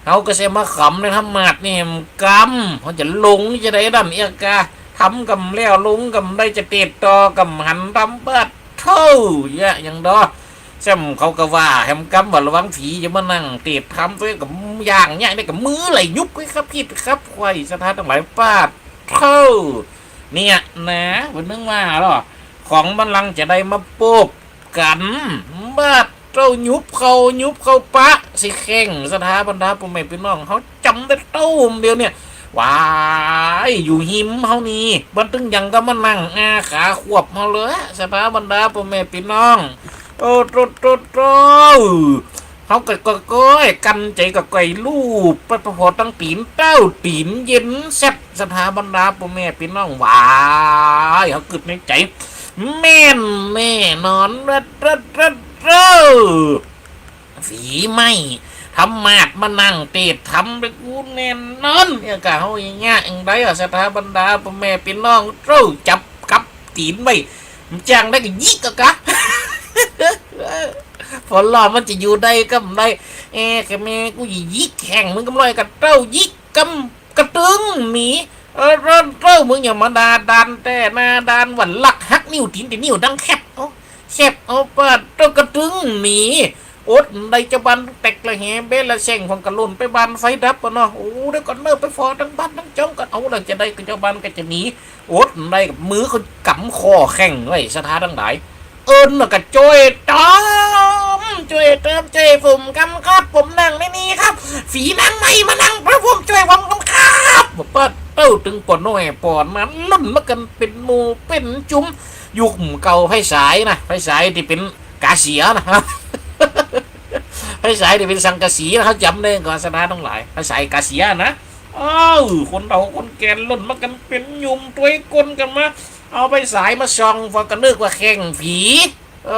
เขาก็เสมาขำในธรรมะนี่กำเขาจะลงจะได้ดันเอียกาทำกำแล้วลงกำได้จะติดต่อกำหันทำปาดเท่าอย่างดอแซมเขาก็ว่าแฮมกำว่าระวังผีจะมานั่งติดทำด้วยกับอย่างเนี้ยได้กับมือไหลยุบไว้ครับพี่ครับไว้สถานทั้งหลายปาดเท่าเนี่ยนะวันนึงว่าหรอของบัลลังก์จะได้มาปุ๊บกันบาดเจ้ายุบเขาปะสิเข่งสถาบรรดาปุ่มแม่พี่น้องเขาจำได้ตู้มเดียวเนี่ยว้ายอยู่หิมเขานี่บันตึงยังก็มานั่งขาขวบมาเลยสถาบรรดาปุ่มแม่พี่น้องโอ้โตเขาก็ก้อยกันใจก็ไก่ลูบปะพอตั้งตีนเต้าตีนเย็นแซ่บสถาบรรดาปุ่มแม่พี่น้องว้ายเขากึดในใจแม่นอนฝีไม่ทำมาดมานั่งเตะทำไปกูแน่นอนเนี่ยกะเขาอย่างเงี้ยอย่างไรสถาบรรดาพ่อแม่พี่น้องเราจับกับตีนไปจางได้ก็ยิกกะพอหลอดมันจะอยู่ได้ก็ไม่แกแม่กูยิกแข่งมึงกำลังกับเรายิกกำกระตึงหนีมึงอย่ามาดานแต่หน้าดานวันหลักฮักนิ้วตีนแต่นิ้วดังแคบเอาปาดเจ้ากระตึงหนีอดได้จะบันแตกละแหเบลละเช่งของกระลุนไปบันไฟดับปะเนาะโอ้เดี๋ยวก่อนเนอไปฟอทั้งบ้านทั้งจ้องกันเอาแล้วจะได้กับเจ้าบันก็จะหนีอดได้กับมือเขากำคอแข่งไว้สถานทั้งหลายแล้วก็ช่วยเติมช่วยผมกำครับผมนั่งไม่นี่ครับฝีนั่งไม่มานั่งพระผมช่วยผมกำครับบอกว่าเต้าถึงปอดน้อยปอดมันลุ่นมากันเป็นหมูเป็นจุ้มยุคเก่าไฟสายนะไฟสายที่เป็นกาเสียนะครับไฟสายที่เป็นสังกะสีนะเขาจำได้ก่อนสถานทั้งหลายไฟสายกาเสียนะคนเราคนแก่นลุ่นมากันเป็นยุมตัวก้นกันมาเอาไปสายมาส่องพอกันนึกว่าแข่งผีเ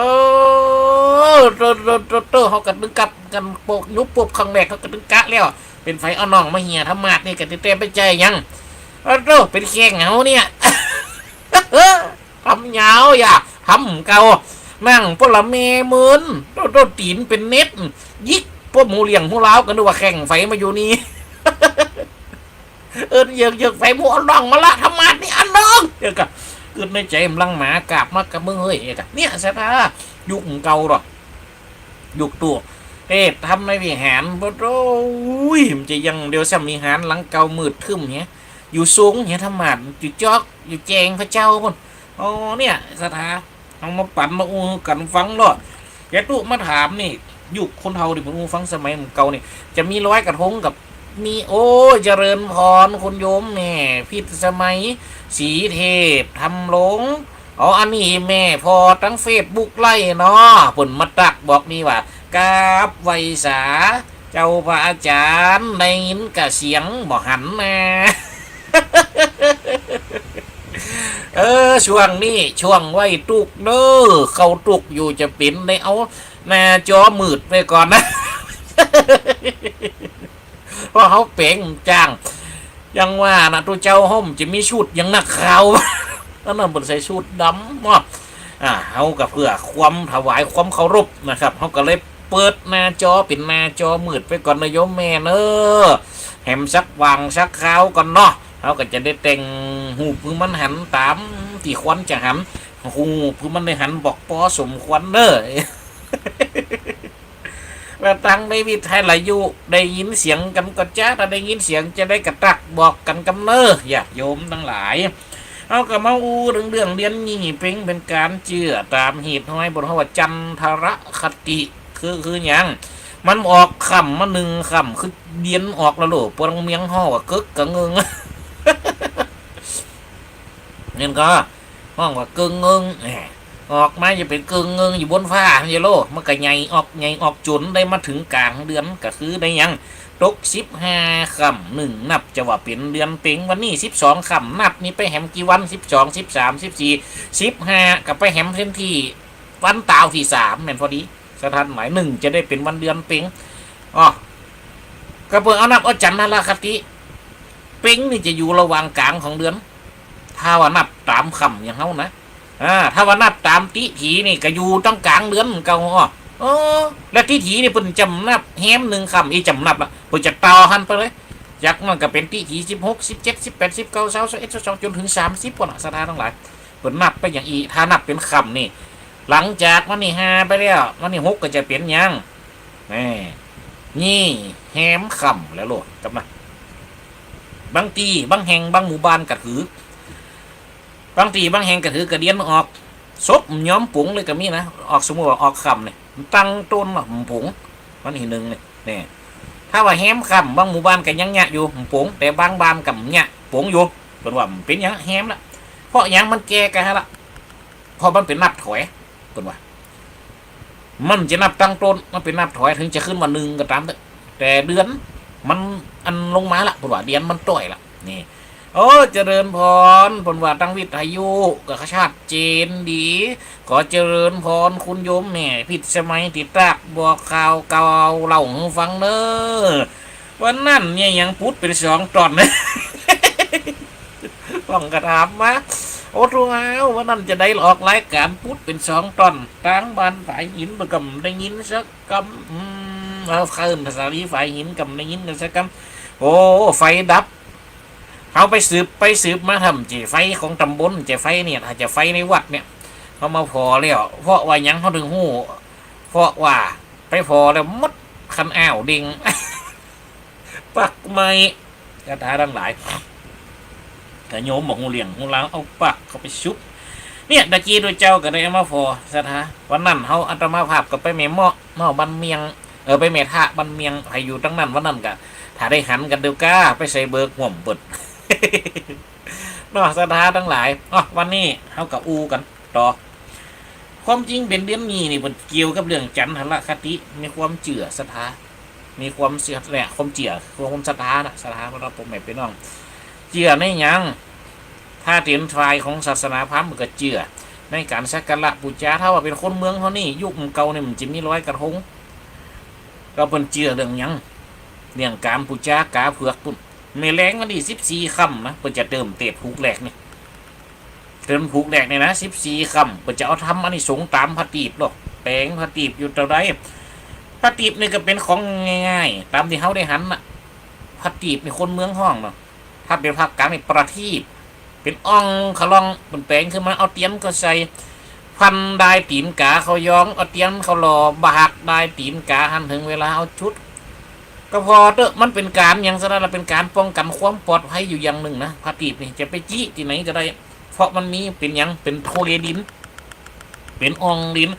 ขากันดึงกับกันโปกยุบปบครั้งแรกเขากันดึงกะแล้วไป เป็นไฟเอาน้องมาเหียธรรมาดนี่กันเต้ไปใจยังโตเป็นแข้งเหงาเนี่ย ทำเหงาอย่าทำเก่านั่งพละเมมืนโตตีนเป็นเน็ตยิกพวกหมูเลี้ยงหมูเล้ากันดูว่าแข่งไฟมาอยู่นี่ เยอะไฟหมูเอาน้องมาละธรรมาดนี่อันน้องเดี๋ยวกันเกิดในใจมลังหมากราบมากกับมือเฮ้ยเนี่ยสถายุคเก่าหรอยุคตัวทำในวิหารบ่โอ้ยมันจะยังเดี๋ยวซ้ำวิหารหลังเก่ามืดทึมเนี่ยอยู่สูงเนี่ยธรรมาดอยู่จอกอยู่แจงพระเจ้าพุ่นอ๋อเนี่ยสถาเอามาปั่นมาอูกันฟังหรอแกตู้มาถามนี่ยุคคนเฒ่าดิผมอูฟังสมัยเก่านี่จะมีร้อยกระทงกับมีโอ้เจริญพรคุณโยมแม่พิษสมัยสีเทพทำหลงอ๋ออันนี้แม่พอทั้งเฟซบุ๊กไล่เนาะผลมาตักบอกนี่ว่ากราบไวสาเจ้าพระอาจารย์ได้ยินกะเสียงบอกหันมา ช่วงนี้ช่วงไว้ตุกเด้อเขาตุกอยู่จะเป็นได้เอาหน้าจอมืดไปก่อนนะ เพราะเขาเป่งจ้างยังว่านะตัวเจ้าห้อมจะมีชุดยังนักข่าว แล้วนั่นเป็นใส่ชุดดำว่าเขากับเพื่อความถวายความเคารพนะครับเขาก็เลยเปิดหน้าจอเป็นหน้าจอมืดไปก่อนนะโยมแม่เนอะแหมสักวางสักข้าวก่อนเนาะเขาก็จะได้แต่งหูพื้นมันหันตามที่ควันจะหันหูพื้นมันได้หันบอกปอสมควรเนอะ แล้วตั้งในวิทยาลัยอยู่ได้ยินเสียงกันก็จ้าถ้าได้ยินเสียงจะได้กระตักบอกกันกำเนอญาติโยมทั้งหลายเอากับมาอูเรื่องเรียนนี่เป็นการเชื่อตามเหตุห้อยบนหัวจันทรคติคืออย่างมันออกคำมาหนึ่งคำคือเดียนออกแล้วโหลปวงเมียงห่อกกึกกะเงง เนี่ยก็ห้องว่ากึ่งเงงออกมาจะเป็นกึ่งเงงอยู่บนฟ้าเนี่ยโลมันก็ใหญ่ออกจุนได้มาถึงกลางเดือนก็คือได้ยังตก15ค่ำหนึ่งนับจะว่าเป็นเดือนเป็งวันนี้12ค่ำนับนี่ไปแหมกี่วัน12 13 14 15กับไปแหมเส้นที่วันตาวที่3แม่นพอดีสถานหมาย1จะได้เป็นวันเดือนเป็งอ๋อกระเพื่อเอานับเอาจันทรคติเป็งนี่จะอยู่ระหว่างกลางของเดือนถ้าว่านับตามค่ำอย่างเฮานะถ้าว่านับตามติถีนี่ก็อยู่ตั้งกลางเดือนเก่าแล้วติถีนี่เพิ่นจำนับแฮมหนึ่งคำอีจำนับเพิ่นจะต่อหันไปเลยจากมันก็เป็นติถี16 17 18 19 20 21 22จนถึง30กว่าสถานทั้งหลายเพิ่นนับไปอย่างอีถ้านับเป็นคำนี่หลังจากวันที่5ไปแล้ววันที่6ก็จะเป็นยังนี่แฮมคำแล้วโลดกลับมาบางทีบางแห่งบางหมู่บ้านก็ถือบางทีบางแห่งก็ถือกระเดียนออกซบย้อมปุ๋งเลยก็มีนะออกสมมติว่าออกคำเนี่ยตั้งต้นปุ๋งวันที่1เนี่ยถ้าว่าแฮมคำบางหมู่บ้านก็ยังเนี่ยอยู่ปุ๋งแต่บางบ้านกับเนี่ยปุ๋งอยู่เป็นว่าเป็นยังแฮมละเพราะยังมันแก่กันละพอมันเป็นนับถอยเป็นว่ามันจะนับตั้งต้นมันเป็นนับถอยถึงจะขึ้นวันหนึ่งก็ตามแต่เดือนมันอันลงมาละเป็นว่าเดือนมันต่อยละนี่โอ้เจริญพรผลว่าตั้งวิทยุกับชาติเจนดีขอเจริญพรคุณโยมแม่ผิดสมัยติดตักบอกข่าวเก่าเล่าให้ฟังเนอะวันนั้นเนี่ยยังพูดเป็น2 ตอนนะ ต้องกระถามมาโอ้ทุกเอาวันนั้นจะได้ออกรายการพูดเป็น2 ตอนตั้งบ้านฝ่ายหินประกำได้ยินสักคำเอาคืนภาษาลีฝ่ายหินกำได้ยินกันสักคำโอ้ไฟดับเขาไปสืบมาทำเจไฟของตำบลเจไฟเนี่ยอาจจะไฟในวัดเนี่ยเขามาพอแล้วเพราะว่ายังเขาถึงหู้เพราะว่าไปพอแล้วมดคันอ้าวดิ่ง ปักไม้กระถาดังหลายแต่โยมบอกหูเลี้ยงหูล้างเอาปักเขาไปชุบเนี่ยตะกี้ด้วยเจ้าก็ได้มาพอสถาวันนั้นเขาอัตมาภาพก็ไปเมหม้อบันเมียงไปเมท่าบันเมียงให้อยู่ตั้งนั้นวันนั้นก็ถ้าได้หันกันเดียวก้าไปใส่เบิกห่วมเปิด นอกสถาทั้งหลายวันนี้เขากับอูกันต่อความจริงเป็นเรื่องนี้นี่มันเกี่ยวกับเรื่องจันทรคติมีความเจือสถามีความเสียแหละความเจือความสถานะสถาเราผมไม่ไปน้องเจือในยังถ้าเตียนทรายของศาสนาพราหมณ์มันก็เจือในการสักการะบูชาถ้าว่าเป็นคนเมืองเขานี่ยุคเก่าเนี่ยมันจะมีร้อยกระทงก็เป็นเจือเรื่องยัง เรื่องการปูจ้ากาเผือกปุ่นเมแรงวันที่14 ค่ำนะเพิ่นจะเติมเตะผูกแหลกนี่เติมผูกแหลกเนี่ยนะ14 ค่ำเพิ่นจะเอาทำอันนี้สงตามพระตีบหรอกแปลงพระตีบอยู่เท่าไรพระตีบนี่ก็เป็นของง่ายๆตามที่เขาได้หันน่ะพระตีบนี่คนเมืองห้องเนาะถ้าเป็นภาคกลางนี่ประทีปเป็นอ่องขลองเป็นแปลงขึ้นมาเอาเตียนก็ใส่พันได้ตีนกาเขาย้องเอาเตียนเขาหล่อบาหักได้ตีนกาหันถึงเวลาเอาชุดก็พอเถอะมันเป็นการอย่างสนั้นเป็นการป้องกันความปลอดภัยอยู่อย่างหนึ่งนะพระตีบนี่จะไปจี้ที่ไหนก็ได้เพราะมันมีเป็นอย่างเป็นโทเลดินเป็นอ่องดิน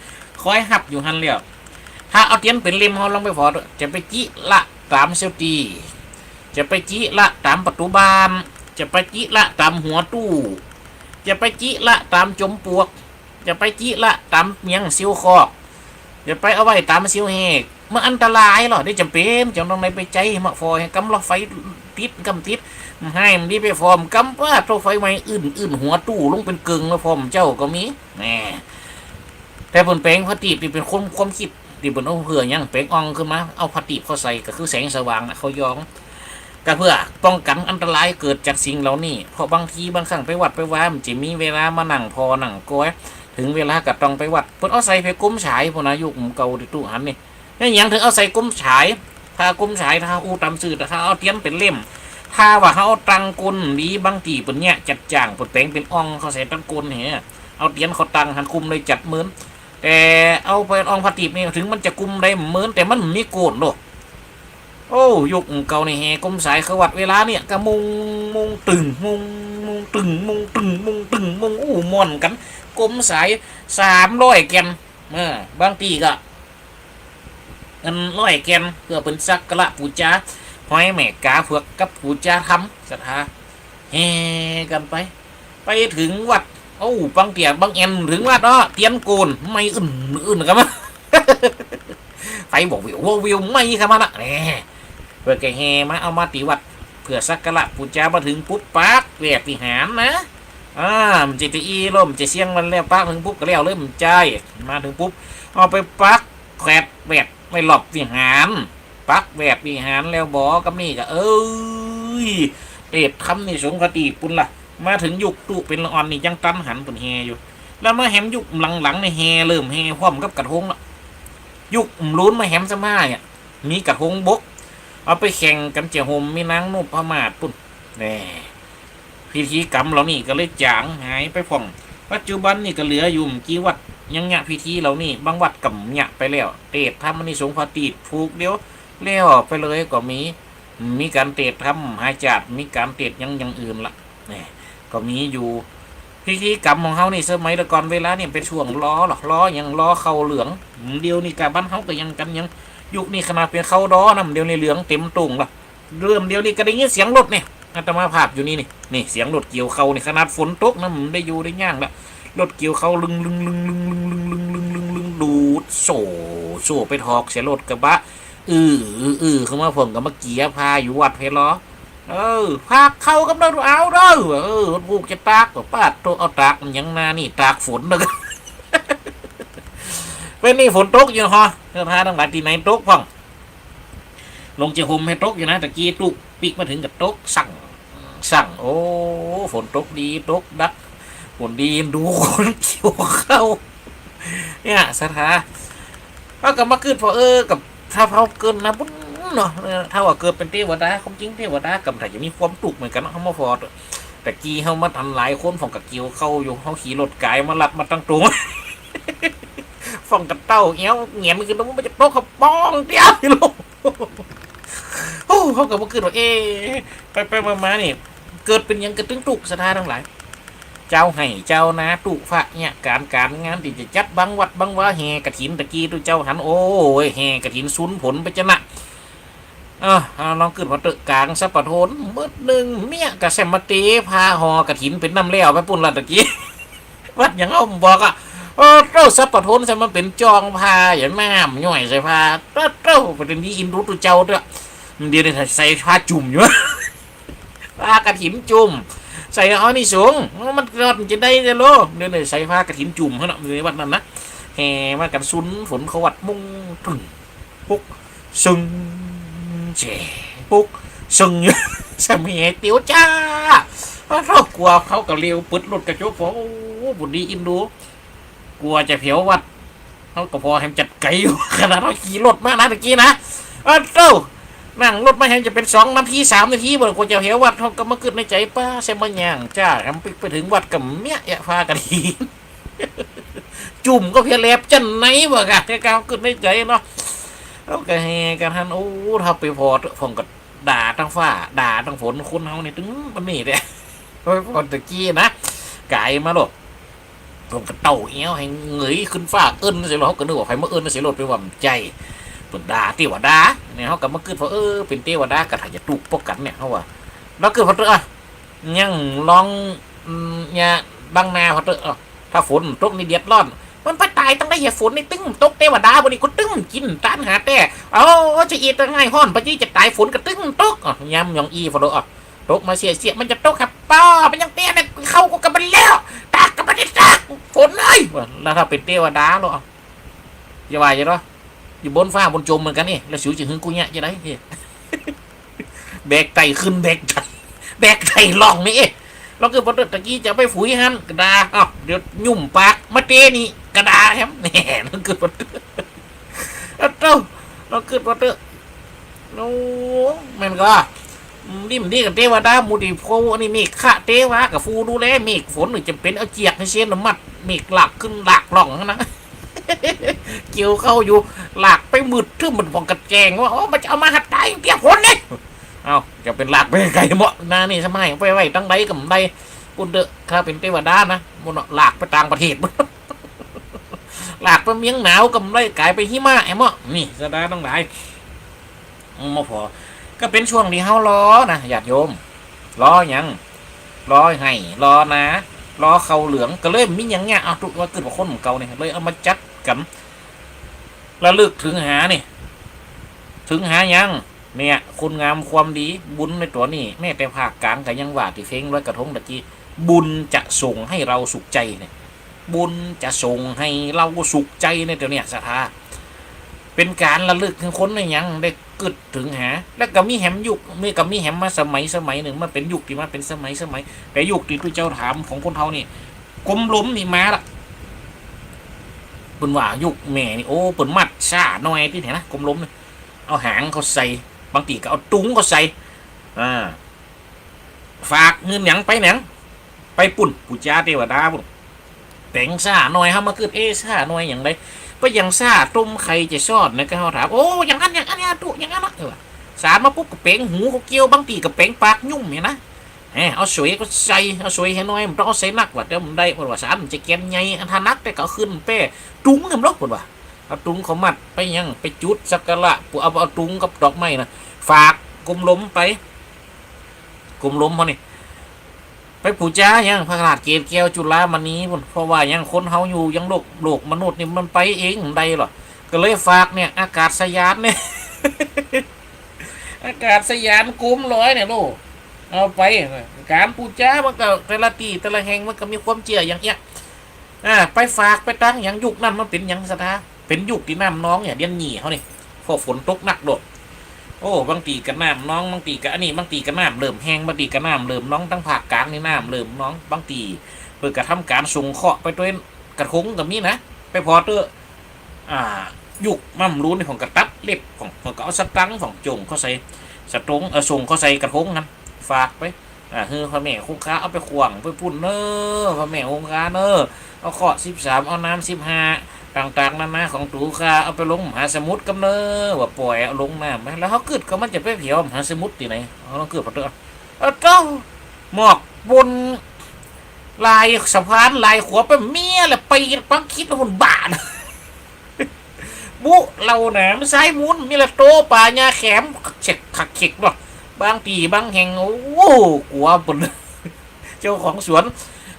คอยหับอยู่หันเลี้ยวถ้าเอาเตียนเป็นเล่มเขาลองไปพอเถอะจะไปจี้ละตามเซลตีจะไปจี้ละตามประตูบ้านจะไปจี้ละตามหัวตู้จะไปจี้ละตามจมปวกจะไปจี้ละตามเมียงซิวคอกจะไปเอาไว้ตามซิวเฮกมันอันตรายหรอได้จำเป็นจำต้องในไปใจมาฟอยกำลังไฟติดกำติดให้มันดีไปฟอมกำว่าโตไฟไหมอื่นหัวตู้ลงเป็นกึ่งแล้วฟอมเจ้าก็มีแน่แต่ผลแปลงพระตีบนี่เป็นความคิดที่บนเอาเผื่อยังแปลงอ่องขึ้นมาเอาพระตีบเขาใส่ก็คือแสงสว่างนะเขาย้องก็เพื่อป้องกันอันตรายเกิดจากสิ่งเหล่านี้เพราะบางทีบางครั้งไปวัดไปว่ามันจะมีเวลามานั่งพอนั่งก้อยถึงเวลาก็ต้องไปวัดเพิ่นเอาใส่ไปกุ้มฉายพวกนายุคเก่าที่ตู้หันนี่นี่ยังถึงเอาใส่กุ้มฉายถ้ากุ้มฉายถ้าอูตำซื่อแต่ถ้าเอาเทียนเป็นเล่มถ้าว่าเขาเอาตังกุลดีบางทีเพิ่นเนี่ยจัดจ้างเพิ่นแปลงเป็นอ่องเขาใส่ตังกุลเนี่ยเอาเทียนเขาตังหันคุมเลยจัดเหมือนแต่เอาไปอ่องพระตีบนี่ถึงมันจะกุมได้เหมือนแต่มันมีโกนโลกโอ้ยุคเก่าในแห่กุมสายเขาวัดเวลาเนี่ยก็มุงตึงมุงตึงอู้ม่อนกันกุมสาย300 แกนบางทีก็100 แกนเพื่อเป็นสักกะละปูจาห้อยแม่กาเผือกกับปูจาทำศรัทธาแห่กันไปถึงวัดโอ้บางเตียบางแอนถึงวัดเตียนโกนไม่อื่นกันมั้ยไฟบอกวิวไม่ครับมันแหน่เพื่อแกแห่มาเอามาตีวัดเพื่อสักกะละปูจามาถึงปุ๊บปักแหวกวิหารนะมันจะตีล่มจะเสียงมันแล้วปักถึงปุ๊บก็แล้วเริ่มใจมาถึงปุ๊บเอาไปปักแขวดแหวกไม่หลบวิหารปักแหวกวิหารแล้วบอกกับนี่ก็เด็ดทำในสงคติปุ่นล่ะมาถึงยุคตุเป็นละอ่อนนี่ยังตันหันปุ่นแฮอยู่แล้วมาแหมยุคหลังในแฮเริ่มแฮพร้อมกับกระทงละยุคลุ้นมาแหมสมาเนี่ยมีกระทงบกเอาไปแข่งกันเจียหมมีนางนุพมาศปุ่นแน่พิธีกรรมเหล่านี้ก็เลยจางหายไปพ่องปัจจุบันนี่ก็เหลืออยู่กี่วัดยังเนี่ยพิธีเหล่านี้บางวัดกับเนี่ยไปแล้วเตะทำมันนี่สงฆ์พระตีบผูกเดียวเลี้ยวไปเลยก็มีการเตะทำหายจัดมีการเตะยังอื่นละนี่ก็มีอยู่พิธีกรรมของเขานี่สมัยแต่ก่อนเวลาเนี่ยเป็นช่วงล้อยังล้อเข่าเหลืองเดียวนี่กับบ้านเขาก็ยังกันยังยุคนี้ขนาดเป็นเข่าล้อนะเดียวในเหลืองเต็มตุ่งละเริ่มเดียวนี่ก็ได้ยินเสียงรถเนี่ยอาตมาภาพอยู่นี่เสียงรถเกี่ยวเข่านี่ขนาดฝนตกนะมันได้อยู่ได้ย่างละรถเกี่ยวเข่าลึงดูดโซ่ไปทอกเสียรถกระบะเข้ามาผมกับมาเกียพาอยู่วัดเพลอพาเข้ากับเราเอาเด้อผูกจะตากกับป้าโตเอาตากมันยังนานี่ตากฝนเลยเป็นนี่ฝนตกอยู่ฮะเนื้อผ้าทั้งหลายที่ไหนตกพ่องลงจะห่มให้ตกอยู่นะตะกี้ตุกปีกมาถึงกับตกสั่งโอ้ฝนตกดีตกดักฝนดีดูคนเกี่ยวเข้าเนี่ยสถาเขากับมาขึ้นพอกับถ้าเขาเกินนะปุ๊บเนาะถ้าว่าเกิดเป็นเทวดาความจริงเทวดากับแต่จะมีความตุกเหมือนกันเขามาฟอดแต่กี้เขามาทันหลายคนฝั่งกับเกี่ยวเข้าอยู่เขาขี่รถไกมาลัดมาตั้งตรงฝั่งกับเต้าเงี้ยเงี้ยมันคือมันจะโต๊ะเขาป้องเดียวลูกโอ้เขากับมาขึ้นว่าไปมานี่เกิดเป็นยังกระตึ้งตุกสถานทั้งหลายเจ้าให้เจ้านะตุฝะเนี่ยการงานที่จะจัดบางวัดบางว่าแห่กระถินตะกี้ตัวเจ้าหันโอ้ยแห่กระถินซุนผลไปจะนะลองขึ้นมาตึกกลางสัปปะโทนมืดหนึ่งเมียกระเซมมาเตพาหอกระถินเป็นน้ำเลี้ยวไปปุ่นละตะกี้วัดอย่างเอาบอกเต้าสัปปะโทนใช่มันเป็นจองพาอย่างน้ำย่อยใส่พาเต้าเป็นที่อินรู้ตัวเจ้าด้วยเดี๋ยวใส่ผ้าจุ่มอยู่ผ้ากระถินจุ่มใส่เอานี่สูงมันรอดจะได้จะโลเดี๋ยวใส่ผ้ากระถินจุ่มเขาเนาะในวัดนั้นนะแห่มากันซุนฝนเขาวัดมุ่งถึงปุ๊กซึง เจ๋ปุ๊กซึ่งสมัยเตียวจ้าเรากลัวเขากับเร็วปึดรถกระจกโอ้บุญดีอินดูกลัวจะเผียววัดเขาก็พอแฮมจัดไก่อยู่ขนาดเราขี่รถมานะตะกี้นะเจ้านั่งรถมาแฮมจะเป็น2 นาที 3 นาทีบ่กว่าจะเผียววัดเขาก็มาขึ้นในใจป้าเซมมันย่างจ้าแฮมไปถึงวัดกับเมียพากันทีจุ่มก็เพียแลบจันไหนบ่กะแค่ก้าวขึ้นในใจเนาะเขาก็แห่กันทันโอ้ถ้าไปพอผมก็ด่าทั้งฟ้าด่าทั้งฝนคุณเฮานี่ถึงมันนี่เด้พอตะกี้นะไก่มาหรอกผมก็เต่าเอี้ยวให้เงยขึ้นฟ้าเอิ้นสิหรอเขาก็นึกว่าใครมาเอิ้นสิรถไปว่าใจเปิดด่าเทวดาเนี่ยเขาก็มาขึ้นเพราะเป็นเทวดากระถายจะตุกปกกันเนี่ยเขาว่าแล้วคือพอเตอะยังลองเนี่ยบางนาพอเตอะถ้าฝนตกนี่เดือดร้อนมันไปตายตั้งได้เหตุฝนนี่ตึ้งตกเทวดาบริก็ตึ้งกินตานหาแต่จะอีตั้งไงห้อนปะจี้จะตายฝนก็ตึ้งตกยำยองอีพอเตอะตกมาเสียมันจะตกครับป้ามันยังเตี้ยเนี่ยเข้าก็กระมันแล้วตากก็ไม่ได้ตากฝนเลยแล้วถ้าเป็นเทวดาหรออย่าว่าอย่าหรออยู่บนฟ้าบนจมเหมือนกันนี่แล้วสิวจะหึงกูเนี่ยจะได้แบกไตขึ้นแบกไตล่องนี่เราคือพอตะกี้จะไปฝุ่ยหันกระดาเดี๋ยวยุ่มปากมาเตนี่กระดาแฮมแหน่เราคือพอเราคือพอโน้มันก็ดิมดีกับเทวดามูดีโพนี่มีข้าเทวะกับฟูดูแลมีฝนหรือจะเป็นเอาเจียกให้เส้นน้ำมัดมีหลักขึ้นหลักหล่องนะเกี่ยวเข้าอยู่หลักไปมืดทึ่มมันพองกระแจงว่ามันจะเอามาหัดตายเปียกฝนเนี่ยเอาจะเป็นหลักไปไกลหมดนานี่ทำไมไปไว้ตั้งใดกับใดปุ่นเด้อข้าเป็นเทวดานะมันหลักไปต่างประเทศหลักไปเมียงหนาวกับใดกลายไปหิมะไอ้หมอนี่สดาต้องได้มาพอก็เป็นช่วงที่เฮารอนะญาติโยมรอยังรอให้รอนะรอเขาเหลืองก็เลยมีอย่างเงี้ยเอาทุกว่าเกิดว่าคนของเก่าเนี่ยเลยเอามาจัดกันระลึกถึงหานี่ถึงหายังเนี่ยคุณงามความดีบุญในตัวนี้แม่แต่ภาคกลางกับยังว่าที่เฟ้งร้อยกระทงตะกี้บุญจะส่งให้เราสุขใจเนี่ยบุญจะส่งให้เราสุขใจในตัวเนี้ยศรัทธาเป็นการระลึกถึงคนในยังได้กึดถึงหาแล้วก็มีแหมยุคมีกับมีแหมมาสมัยหนึ่งมาเป็นยุคที่มาเป็นสมัยแต่ยุคที่พระเจ้าถามของคนเท่านี่กลมล้มนี่มาละเปิ่นว่ายุคแม่นี่โอ้เปิ่นมัดชาหน่อยที่ไหนนะกลมล้มเนี่ยเอาหางเขาใส่บางทีก็เอาตุ้งเขาใส่ฝากเงินหยังไปหนังไปปุ่นปุจจาเทวดาปุ่นแต่งชาหน่อยฮะมาเกิดชาหน่อยอย่างไรก็ยังซาต้มไข่จะชอดนะก็เขาถามโอ้อย่างนั้นตุอย่างนั้นนะสารมาปุ๊บกับเป่งหูเขาเกี่ยวบางทีกับเป่งปากยุ่มเนี่ยนะเอาสวยก็ใส่เอาสวยให้น้อยมันต้องเอาใส่นักว่าเดี๋ยวมันได้เพราะว่าสารมันจะแกนใหญ่อันทานักแต่ก็ขึ้นเป้ตุ้งเนี่ยมันล็อกหมดว่าเอาตุ้งเขามัดไปยังไปจุดสักการะปูเอาตุ้งกับดอกไม้นะฝากกลมล้มไปกลมล้มเขานี่ไปปู่จ้ายังพระราชเกศแก้วจุฬามณีเพราะว่ายังคนเฮาอยู่ยังโลกมนุษย์นี่มันไปเองได้หรอก็เลยฝากเนี่ยอากาศสยานเนี่ย อากาศสยานกุ้มร้อยเนี่ยลูกเอาไปการปู่จ้ามันก็แต่ละตีแต่ละแห่งมันก็มีความเจียอย่างเงี้ยไปฝากไปตั้งอย่างยุคนั้นมันเป็นอย่างสถาเป็นยุคที่น้ำน้องเนี่ยเดียนหนีเขานี่พอฝนตกหนักโดดโอ้บางตีกับน้ำน้องบางตีกับอันนี้บางตีกับน้ำเริ่มแห้งบางตีกับน้ำเริ่มน้องตั้งภาคกลางนี่น้ำเริ่มน้องบางตีเพื่อกระทำการส่งเคาะไปด้วยกระทงกับนี้นะไปพอเตอยุคมั่มรู้ในของกระตัดเล็บของก็เอาสตังของจงเขาใส่สตงส่งเขาใส่กระทงนั้นฝากไปพระแม่คงค้าเอาไปขวางไปปุ่นเนอพระแม่คงค้าเนอเอาเคาะ13เอาน้ำ15ต่างๆนานาของตูคาเอาไปลงมหาสมุทรกำเนิดว่าปล่อยเอาลงน้ำไปแล้วเขาเกิดก็มันจะไปเผียวมหาสมุทรที่ไหนเขาต้องเกิดพอเตอเจ้าหมอกบนลายสะพานลายขวบไปเมียแหละไปปังคิดว่าคนบ้าบุเราหนามซ้ายมุนมีละโตป่าหญ้าแขมเช็คขักเข็กหรอบางตีบางแห่งโอ้กลัวปุ่นเจ้าของสวน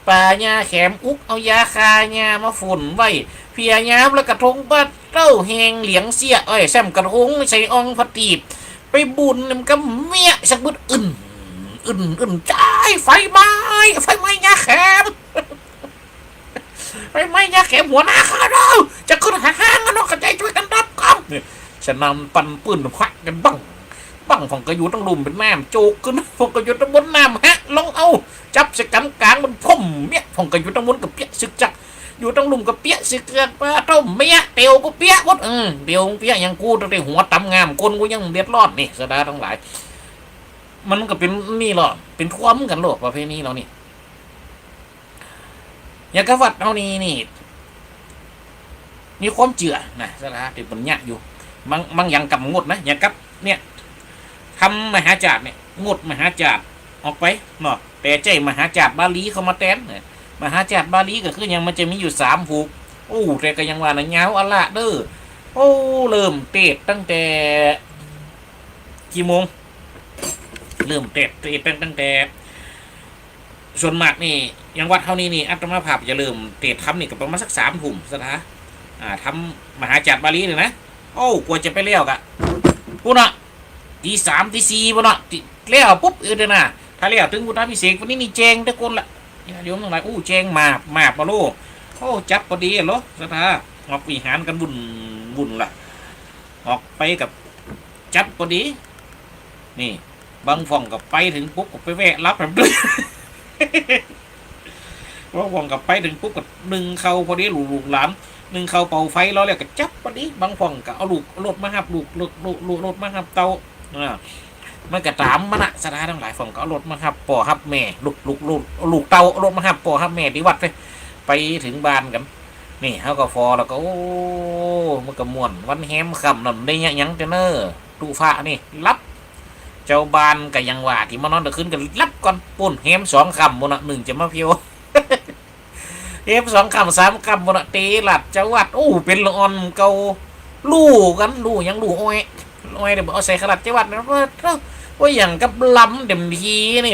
ป่าหญ้าแขมอุกเอายาคาหญ้ามาฝุ่นไว้เพียหญ้าแล้วกระทงบ้านเต้าแหงเหลียงเสียแซมกระทงใส่อองพัดตีบไปบุญมันก็เมียสักบึดอึนใจไฟไหม้หญ้าแขมไฟไหม้หญ้าแขมหัวหน้าข้าเราจะขึ้นหางกันนอกกระจายช่วยกันดับกองฉันนำปั่นปืนควักกันบัง ปังของกระยูต้องลุมเป็นน้ำโจกขึ้นของกระยูต้องบนน้ำฮะลองเอาจับสกันกลางมันพ่มเมียของกระยูต้องบนกับเปียสึกจักอยู่ต้องลุมกับเปียสึกจักปลาต้มเมียเตียวก็เปียหมดเตียวเปียยังกูตั้งแต่หัวตำงามคนกูยังเดือดร้อนนี่สดาทั้งหลายมันก็เป็นนี่หรอเป็นท่วมกันโลกประเภทนี้เรานี่อย่างกวัดเอานี่มีความเจือนะสดาที่เป็นยะอยู่บางอย่างกับงดนะอย่างกับเนี่ยทำมหาจารย์เนี่ยงดมหาจารย์ออกไปเนาะแต่ใจมหาจารย์บาลีเขามาแทนมหาจารย์บาลีก็คือยังมันจะมีอยู่3ผูกโอ้แต่ก็ยังว่านะเงาอะละเด้อโอ้เริ่มเตะตั้งแต่กี่โมงเริ่มเตะตั้งแต่ส่วนมากนี่ยังวัดเท่านี้นี่อัตมาภาพจะเริ่มเตะทำนี่ก็ประมาณสัก3 ทุ่มซะนะทำมหาจารย์บาลีเลยนะโอ้กว่าจะไปเลี้ยวกะปุ๊บนะตี3ตี4ปุ๊บนะเลี้ยวปุ๊บเดี๋ยวนะถ้าเลี้ยวถึงพุทธพิเศษวันนี้นี่แจงตะกนละโยมทั้งหลายแจงมาปะโลโอ้จับพอดีเหรอสถาออกวิหารกันบุญละออกไปกับจับพอดีนี่บางฝั่งกับไปถึงปุ๊บก็ไปแวะรับแบบด้วยบางฝั่งกับไปถึงปุ๊บก็ดึงเข้าพอดีลูกหลานหนึ่งเขาเป่าไฟแล้วก็จับพอดีบางฝั่งก็เอาลูกรถมาหับลูกรถมาหับเตามันก็ตามมันอะสถานทั้งหลายฝั่งก็เอารถมาหับป่อหับแม่ลูกเตารถมาหับป่อหับแม่ที่วัดเลยไปถึงบ้านกันนี่เขาก็ฟอแล้วก็โอ้มันก็ม่วนวันแฮมคำนั่นได้ยังจะเนอตู้ฟ้านี่รับเจ้าบ้านก็ยังว่าที่มานอนตะคืนกันรับก่อนปุ่นแฮม2 คำบน1จะมาเพียวเอฟ2 คำ3 คำบนตีหลัดจังหวัดโอ้เป็นละอ่อนเกาลู่กันลู่ยังลู่อ้อยเดี๋ยวเอาใส่ขลัดจังหวัดนะว่าอย่างกับลำเต็มทีนี่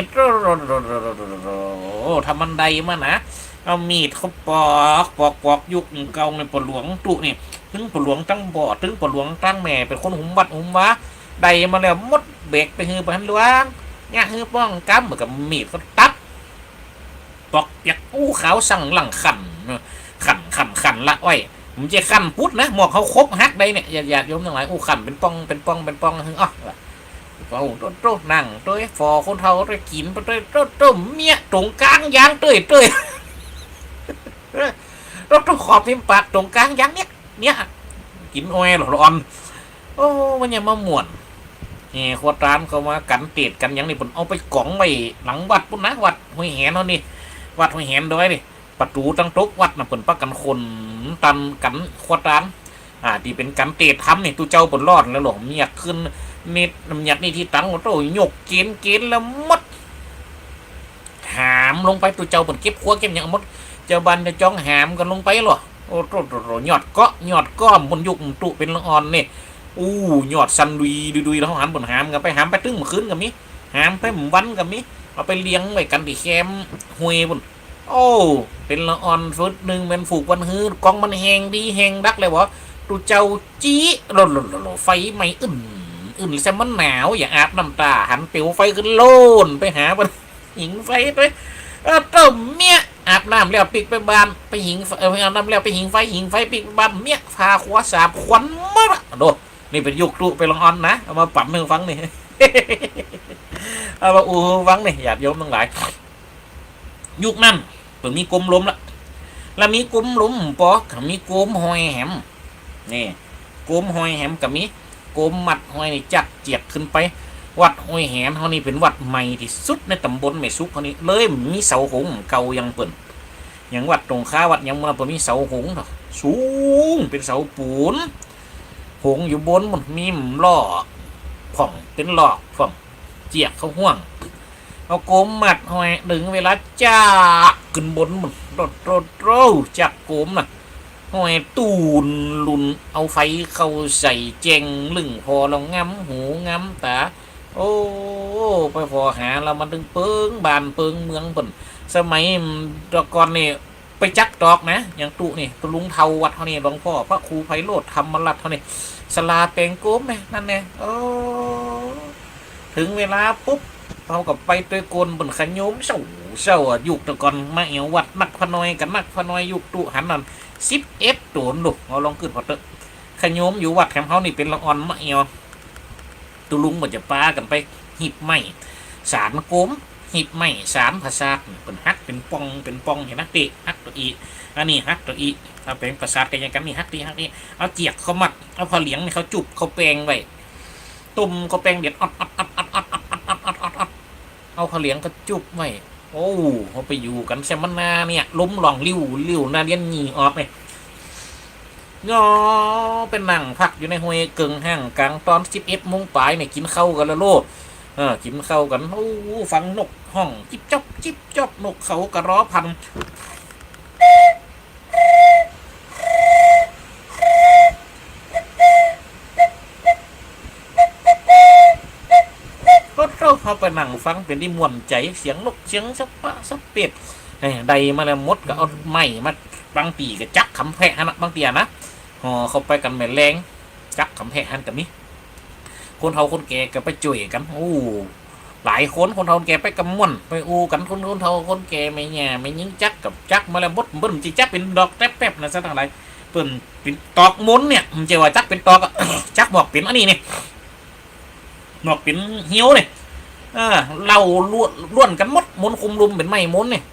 ทำมันใดมานะเอามีดเขาปอกยุกเกาในปหลวงตุนี่ถึงปหลวงตั้งบ่อถึงปหลวงตั้งแม่เป็นคนหุมวัดหุมวะใดมาแล้วมดเบรกไปฮือไปหันหลวงเนี่ยฮือป้องกำเหมือนกับมีดเขาตัดปอกเปียกอู้ขาวสั่งหลังขันละไว้ผมจะขันพุทธนะหมวกเขาครบฮักได้เนี่ยอย่าโยมทั้งหลายอู้ขันเป็นป้องฮึอ๋อเขาโต๊ะนั่งโต๊ะฟอคนเท่าโต๊ะกินโต๊ะเมียตรงกลางยางเต้ยรถต้องขอบทิมปากตรงกลางยางเนี่ยกินอ้อยหลอนโอ้มันยังมาหม่วนขวดร้านเขามากันเตีดกันยังนี่ผมเอาไปกล่องไว้หลังวัดปุ๊บนะวัดห้วยแหนเขานี่วัดห้วยแหนด้วยนี่ประตูตั้งโต๊ะวัดนะเปิ่นปักกันคนตันกันขวดร้านที่เป็นกันเตีดทำนี่ตู้เจ้าเปิ่นรอดแล้วหรอเมียขึ้นนิดน้ำหยัดนี่ที่ตั้งโต้ยกเกณฑ์แล้วมดหามลงไปตู้เจ้าเปิ่นเก็บขั้วเก็บอย่างมดเจ้าบันจะจ้องหามกันลงไปหรอโอ้โหหยอดก้อมบนยุกตุเป็นละอ่อนนี่หยอดซันดุยแล้วหามบนหามกันไปหามไปตึ้งมาคืนกันมิหามไปหมู่วันกันมิเอาไปเลี้ยงไว้กันที่แคมหวยบนโอ้เป็นละอ่อนฟุตหนึ่งเป็นฝูกวันฮือกองมันแหงดีแหงดักเลยวะตูเจ้าจี้หล่นไฟไม่อึนแซมมันหนาวอย่าอาบน้ำตาหันเปียวไฟขึ้นโลนไปหาบนหิงไฟไปต้มเมียอาบน้ำแล้วปิกไปบ้านไปหิงอาบน้ำแล้วไปหิงไฟปิกบ้านเมียพาขวาสาบควันมากโดนี่เป็นยุกตุไปลองอ่อนนะเอามาปั่นมือฟังนี่ เอามาฟังนี่อยากโยมทั้งหลายยุคนั้นเปิดมีกลมล้มละแล้วมีกลมล้มปอกับมีกลมหอยแหมนี่กลมหอยแหมกับมีกลมมัดหอยนี่จัดเจียดขึ้นไปวัดห้วยแหนเขานี่เป็นวัดใหม่ที่สุดในตำบลแม่ซุกเขานี่เลยมีเสาหงเก่ายังเปิ่นอย่างวัดตรงข้าวัดยังมันมีเสาหงสูงเป็นเสาปูนหงอยู่บนมันมีล่อผ่องเป็นหลอกผ่องเจียกเขาห่วงเอาโกมมัดหอยดึงเวลาจ้าขึ้นบนมันโดจับโกมน่ะหอยตูนลุนเอาไฟเข้าใส่เจงลึงพอเราง้ำหูง้ำตาโอ้ไปพอหาเรามันดึงเปิงบานเปิงเมืองเปิ่นสมัยตะกอนนี่ไปจักดอกนะอย่างตุนี่ตุลุงเทาวัดเท่านี้หลวงพ่อพระครูไพโรธธรรมรัตน์เท่านี้สลาเปงโก้มไหมนั่นไงโอ้ถึงเวลาปุ๊บเขากับไปตัวโกนบนขยมเศร้ายุกตะกอนมาเอววัดนักพนอยกันนักพนอยยุกตุหันนั่น11 ตัวลูกเอาลองขึ้นพอเตอะขยมอยู่วัดแถมเขานี่เป็นละอ่อนมาเอว ตุลุงมันจะปากันไปหิบไม้สารโกมหิบไม้สารภาษาเป็นฮักเป็นปองเห็นไหมติฮักตัวอีอันนี้ฮักตัวอีเอาเป็นภาษากันอย่างกันนี่ฮักนี่เอาเจียกเขามัดเอาพอเหลียงนี่เขาจุบเขาแปลงไว้ตุ่มเขาแปลงเด็ดเอาพอเหลียงก็จุบไว้โอ้เขาไปอยู่กันแซมนาเนี่ยล้มหลองลิ้วนาเลียนหนีออกเลยงอเป็นนั่งพักอยู่ในห้วยเกิงห้างกลางตอน11 โมงปลายเนี่ยกินข้าวกันแล้วโลดกินข้าวกันโอ้ฟังนกห้องจิบจบนกเขากระร้อพันก็เราไปนั่งฟังเป็นที่ม่วนใจเสียงนกเสียงสับปะสับเป็ดใดมาแล้วมดก็เอาไม้มาบางปีก็จักขำแพะนะบางเตียนะเขาไปกันแม่แรงจักขำแพะหันกันนี่คนเฒ่าคนแก่ก็ไปจ่วยกันโอ้หลายคนเฒ่าคนแก่ไปกำม่วนไปอูกันคนเฒ่าคนแก่ไม่แง่ไม่ยิงจักกับจักมาแล้วมดเบิ่มจีจักเป็นดอกแป๊บๆนะซะทั้งหลายเปิ้นเป็นตอกมุนเนี่ยมันจะว่าจักเป็นตอกจักบอกเป็นอันนี้นี่บอกเป็นเหี้ยวเนี่ยเราล้วนกันมดมุนคุมลุมเป็นไม้มุนเนี่ย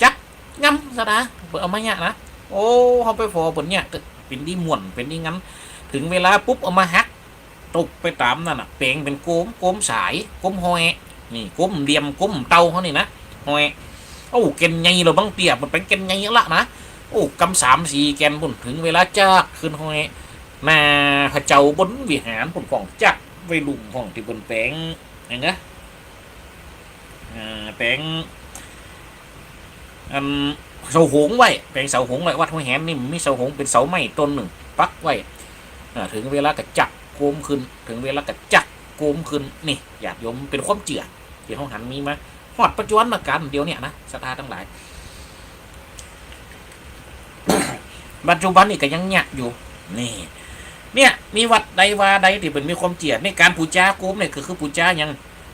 จักงั้มซะนะเปิดเอามาเนี่ยนะโอ้เขาไปฟอเปิดเนี่ยเป็นที่ม่วนเป็นที่งั้นถึงเวลาปุ๊บเอามาฮักตกไปตามนั่นน่ะเปลงเป็นโกมสายโกมหอยนี่โกมเหลี่ยมโกมเตาเขานี่นะหอยโอ้เกนไงเราบางเตียมันเป็นเกนไงละนะโอ้กำ3-4 แกนบุญถึงเวลาจักขึ้นหอยมาพระเจ้าบนวิหารผลของจักไว้ลุมของที่บนแปลงอย่างเงี้ยแปลงเสาหงไว้แปลงเสาหงไว้วัดห้วยแหนนี่มีเสาหงเป็นเสาไม้ต้นหนึ่งปักไว้ถึงเวลากระจักโกมขึ้นถึงเวลากระจักโกมขึ้นนี่ญาติโยมเป็นความเจือที่ห้องหันมีมาหอดปัจจุบันมาการเดียวเนี่ยนะศรัทธาทั้งหลาย ปัจจุบันนี่ก็ยังยากอยู่นี่เนี่ยมีวัดใดว่าใดที่เป็นมีความเจือในการปูจาโกมเนี่ยคือปูจายัง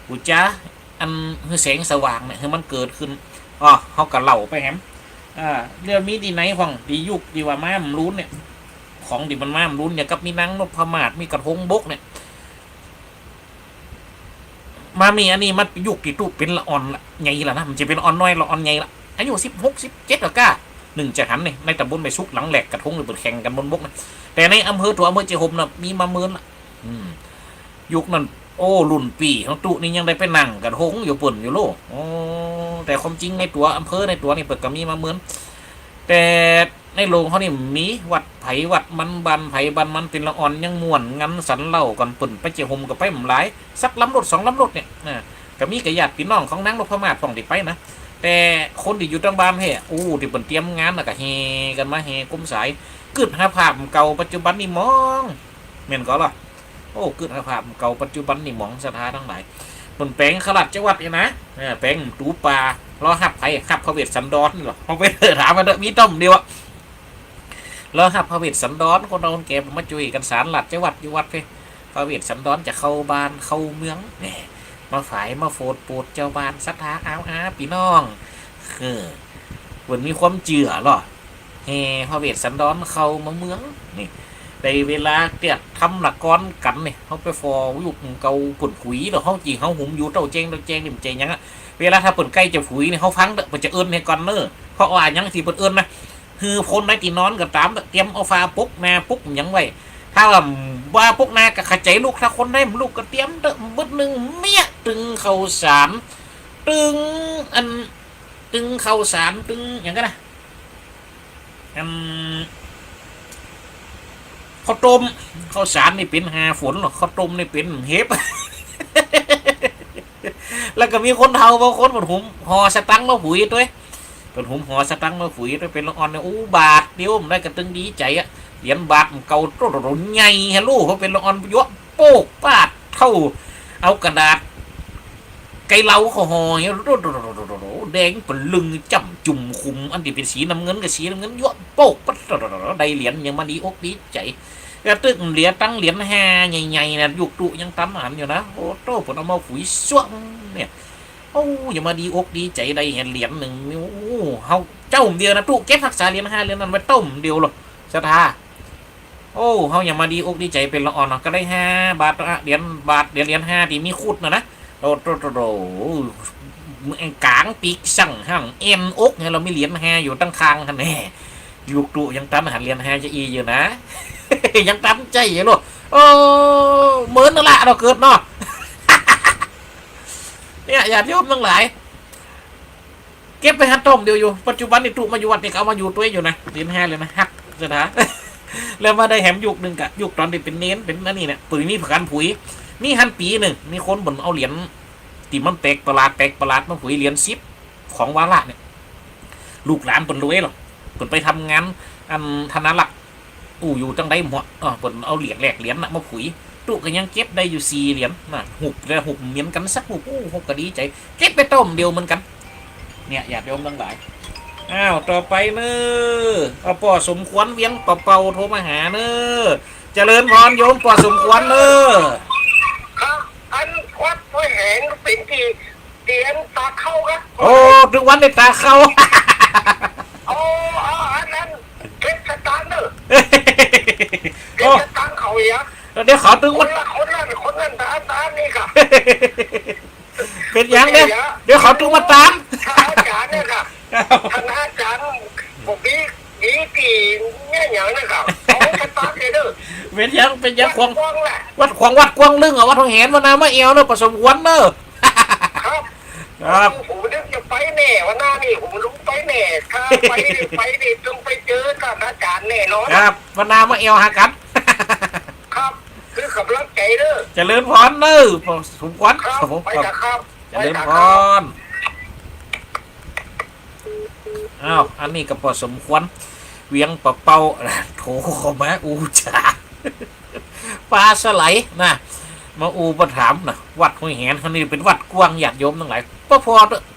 ปูจาอันคือแสงสว่างเนี่ยคือมันเกิดขึ้นเขากระเหล่าไปแฮมเรื่องมีดีไหนของดียุคดีว่าม้ามรุ้นเนี่ยของดีมันม้ามรุ้นเนี่ยกับมีนางนพมาศมีกระทงบกเนี่ยมามีอันนี้มันยุคที่ตู้เป็นละอ่อนไงล่ะนะมันจะเป็นอ่อนน้อยละอ่อนไงล่ะอายุ16-17 หรอก้า1จะหันเนี่ยในตำบลไปซุกหลังแหลกกระทงหรือเปิดแข่งกันบนบกนะแต่ในอำเภอเจโฮมน่ะมีมาเมินละยุคนั้นโอ้รุ่นปีของตุนี่ยังได้ไปนั่งกันหงอยู่เปิ่นอยู่โลแต่ความจริงในตัวอำเภอในตัวนี่เปิดก็มีมาเหมือนแต่ในโรงเขานี่มีวัดไผวัดมันบันไผบันมันเป็นละอ่อนยังม่วนงั้นสันเล่ากันเปิ่นไปเจียหมกับไปหมหลายสักลำรถ2 ลำรถเนี่ยก็มีกระยาดพี่น้องของนางนพมาศของที่ไปนะแต่คนที่อยู่ตรงบ้านเฮ้ที่เปิ่นเตรียมงานน่ะก็เฮกันมาเฮกุ้มสายกึดหาภาพเก่าปัจจุบันนี่มองเม่นก็ล่ะโอ้กึดภาพเก่าปัจจุบันนี่หมองศรัทธาทั้งหลายบนแปลงขลัดจังหวัดนี่นะแปลงตูปลารอหับไผ่หับพระเวทสันดรหรอเขาไปถามมาเด้อมีต้มเดียวรอหับพระเวทสันดรคนเราคนแก่มาจุยกันสารหลัดจังหวัดอยู่วัดเพพระเวทสันดรจะเข้าบ้านเข้าเมืองเนี่ยมาฝ่ายมาโฟดปูดเจ้าบ้านศรัทธาอาพี่น้องวันมีความเจือหรอเฮ้พระเวทสันดรเข้ามาเมืองนี่ในเวลาเตียทำหลักก้อนกันเนี่ยเขาไปฟอยุกเกาปุ่นขุยหรือเขาจีเขาหุมอยู่เต้าเจงนี่มันเจงยังอะเวลาถ้าปุ่นใกล้จะขุยเนี่ยเขาฟังเด้อมันจะเอิญในก้อนเนอร์เพราะว่ายังที่ปุ่นเอิญนะคือคนในตีนอนกับตามเตรียมเอาฟ้าปุ๊กนาปุ๊กยังไว้ถ้าว่าปุ๊กนากับขจายลูกถ้าคนได้ลูกก็เตรียมเด้อบึ้ดหนึ่งเมียตึงเข่าสารตึงเข่าสารตึงอย่างกันนะข้าวต้มข้าวสารนี่เป็นหาฝนหรอข้าวต้มนี่เป็นเห็บ แล้วก็มีคนเฒ่าบางคนเป็นหุมห่อสตังมาหุยด้วยเป็นหุมห่อสตังมาหุยด้วยเป็นละอ่อนเนี่ยอู้บาทเดียวได้กระตึงดีใจอะเหรียญบาทเก่าโตโตใหญ่ฮะลูกเขาเป็นละอ่อนเยอะโป๊กปาดเท่าเอากระดาษไก่เหลาเขาห่อเนี่ยแดงเป็นลึงจ่ำจุ่มคุมอันที่เป็นสีน้ำเงินกับสีน้ำเงินเยอะโป๊กปัดได้เหรียญยังมาดีอกดีใจกระตึกเหรียญตั้งเหรียญ5ใหญ่ๆนะยุกตุยังตั้มหันอยู่นะโอ้โตผมเอามาฝุ่ยส่วงเนี่ยโอ้อย่ามาดีอกดีใจได้เห็นเหรียญหนึ่งโอ้เฮาเจ้าเดียวนะตุเก็บรักษาเหรียญ5 เหรียญนั้นไว้ต้มเดียวหรอศรัทธา โอ้เฮาอย่ามาดีอกดีใจเป็นละอ่อนเนาะก็ได้5 บาทเหรียญ5ที่มีคุดนะโตมึงเองกลางปีกสั่งหั่งเอ็นอกเนี่ยเรามีเหรียญ5อยู่ตั้งคางกันแน่ยุกตุยังตามหันเหรียญ5จะอีอยู่นะ ยังตามใจอยู่ลูกโอ้เหมือนนั่นแหละเราเกิดเนาะ เนี่ยอย่าที่ผมทั้งหลายเก็บไปหัดต้มเดียวอยู่ปัจจุบันนี่ตุมาอยู่วัดนี่เอามาอยู่ตัวอยู่นะเหรียญ5เลยนะฮักจะท้า แล้วมาได้แหมยุคหนึ่งกะยุคตอนที่เป็นเน้นเป็นนั่นนี่เนี่ยปุ๋ยมีผักกันผุยมีหันปีหนึ่งมีคนบ่นเอาเหรียญตีมันแปลกประหลาดมันผุยเหรียญ10ของวาระเนี่ยลูกหลานเปิ่นรวยหรอเปิ่นไปทำงานอันธนาลักษณ์อยู่ตั้งได้หมดเปิ่นเอาเหรียญแหลกเหรียญน่ะมาผุยตุก็ยังเก็บได้อยู่4 เหรียญน่ะหุบเหมือนกันสักหุบก็ดีใจเก็บไปต้มเดียวเหมือนกันเนี่ยอย่าโยมทั้งหลายอ้าวต่อไปเนอเอาป่อสมควรเวียงเป่าโทรมาหาเนอเจริญพรโยมป่อสมควรเนอ ครับอันวัดห้วยแหงเป็นที่เตียนตาเข้าครับ โอ้ถึงวันได้ตาเข้า โอ้อันนั้นเก็บสตางค์เนอะเก็ โอ้ บสตางค์เขาอีก เดี๋ยวขอถึง ค วัน นนั้นตานี่ครับ เป็นยังเนี่ยเดี๋ยวขอถึงมาตาม ถ้าอาจารย์เนี่ยครับท่านอาจารย์บอกนี้ตีเนี่ยอย่างนะครับเอาสตางค์เลยเด้อ เป็นยังควง กว้างแหละ วัดกวางลึงวัดทองแหนวันนามาเอวเนอะป่อสมควรเนอ ครับ ครับ ผมนึกจะไปแน่วันหน้านี่ผมรู้ไปแน่ถ้าไปดิต้องไปเจอกับอาจารย์แน่นอน ครับวันนามาเอวหากัน ครับคือขับรถใจเด้อ เจริญพรเนอป่อสมควร ครับ ผม ไป ครับ นะครับ เจริญพรอ้าวอันนี้ก็ป่อสมควรเวียงปะเป่าโถมาจ่าปลาสไลด์นะมาประถามนะวัดห้วยแหนอันนี้เป็นวัดกวางญาติโยมทั้งหลายพอ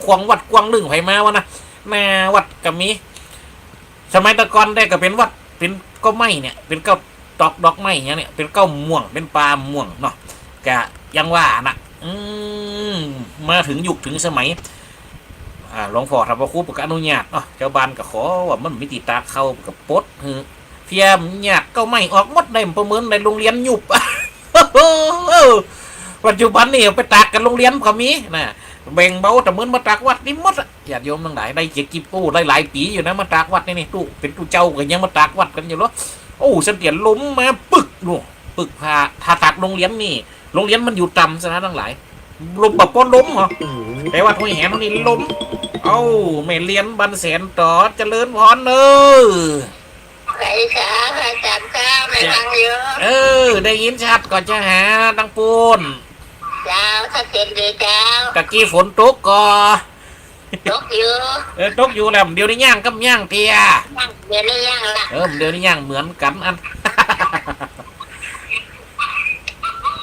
ควงวัดกวางลึงไผมาวะนะแม่วัดก็มีสมัยตะกอนได้ก็เป็นวัดเป็นก็ไม้เนี่ยเป็นเก้าดอกไม้เนี่ยเป็นเก้าม่วงเป็นปลาม่วงเนาะกะยังว่านะมาถึงยุคถึงสมัยหลวงพ่อทำพระครูประกาศอนุญาตเจ้าบ้านก็ขอว่ามันไม่ติดตาเข้ากับปดเพียมญาติก็ไม่ออกมดได้ประเมินในโรงเรียนหยุบ ปัจจุบันนี่ไปตากกันโรงเรียนก็มีนะแบ่งเบาแต่เหมือนมาตากวัดนี่มดญาติโยมทั้งหลายได้เจ็ดกิบได้หลายปีอยู่นะมาตากวัดนี่ตู้เป็นตู้เจ้ากันยังมาตากวัดกันอยู่หรอเสถียรล้มมาปึกลูกปึกพาถ้าตากโรงเรียนนี่โรงเรียนมันอยู่ต่ำซะนะทั้งหลายล้มแบบป้อนล้มเหรอแต่ว่าทุ่งแหนนี่ล้มไม่เรียนบันแสนต่อเจริญพรเนอ ใครครับอาจารย์ครับไม่ฟังเยอะ ได้ยินชัดก่อนจะหาตังปูน เจ้าถ้าเสร็จเลยเจ้า ตะกี้ฝนตกก่อ ตกอยู่ ตกอยู่แล้วเดี๋ยวนี้ย่างกับย่างเตีย นั่งเดี๋ยวนี้ยังละ เดี๋ยวนี้ย่างเหมือนกันอัน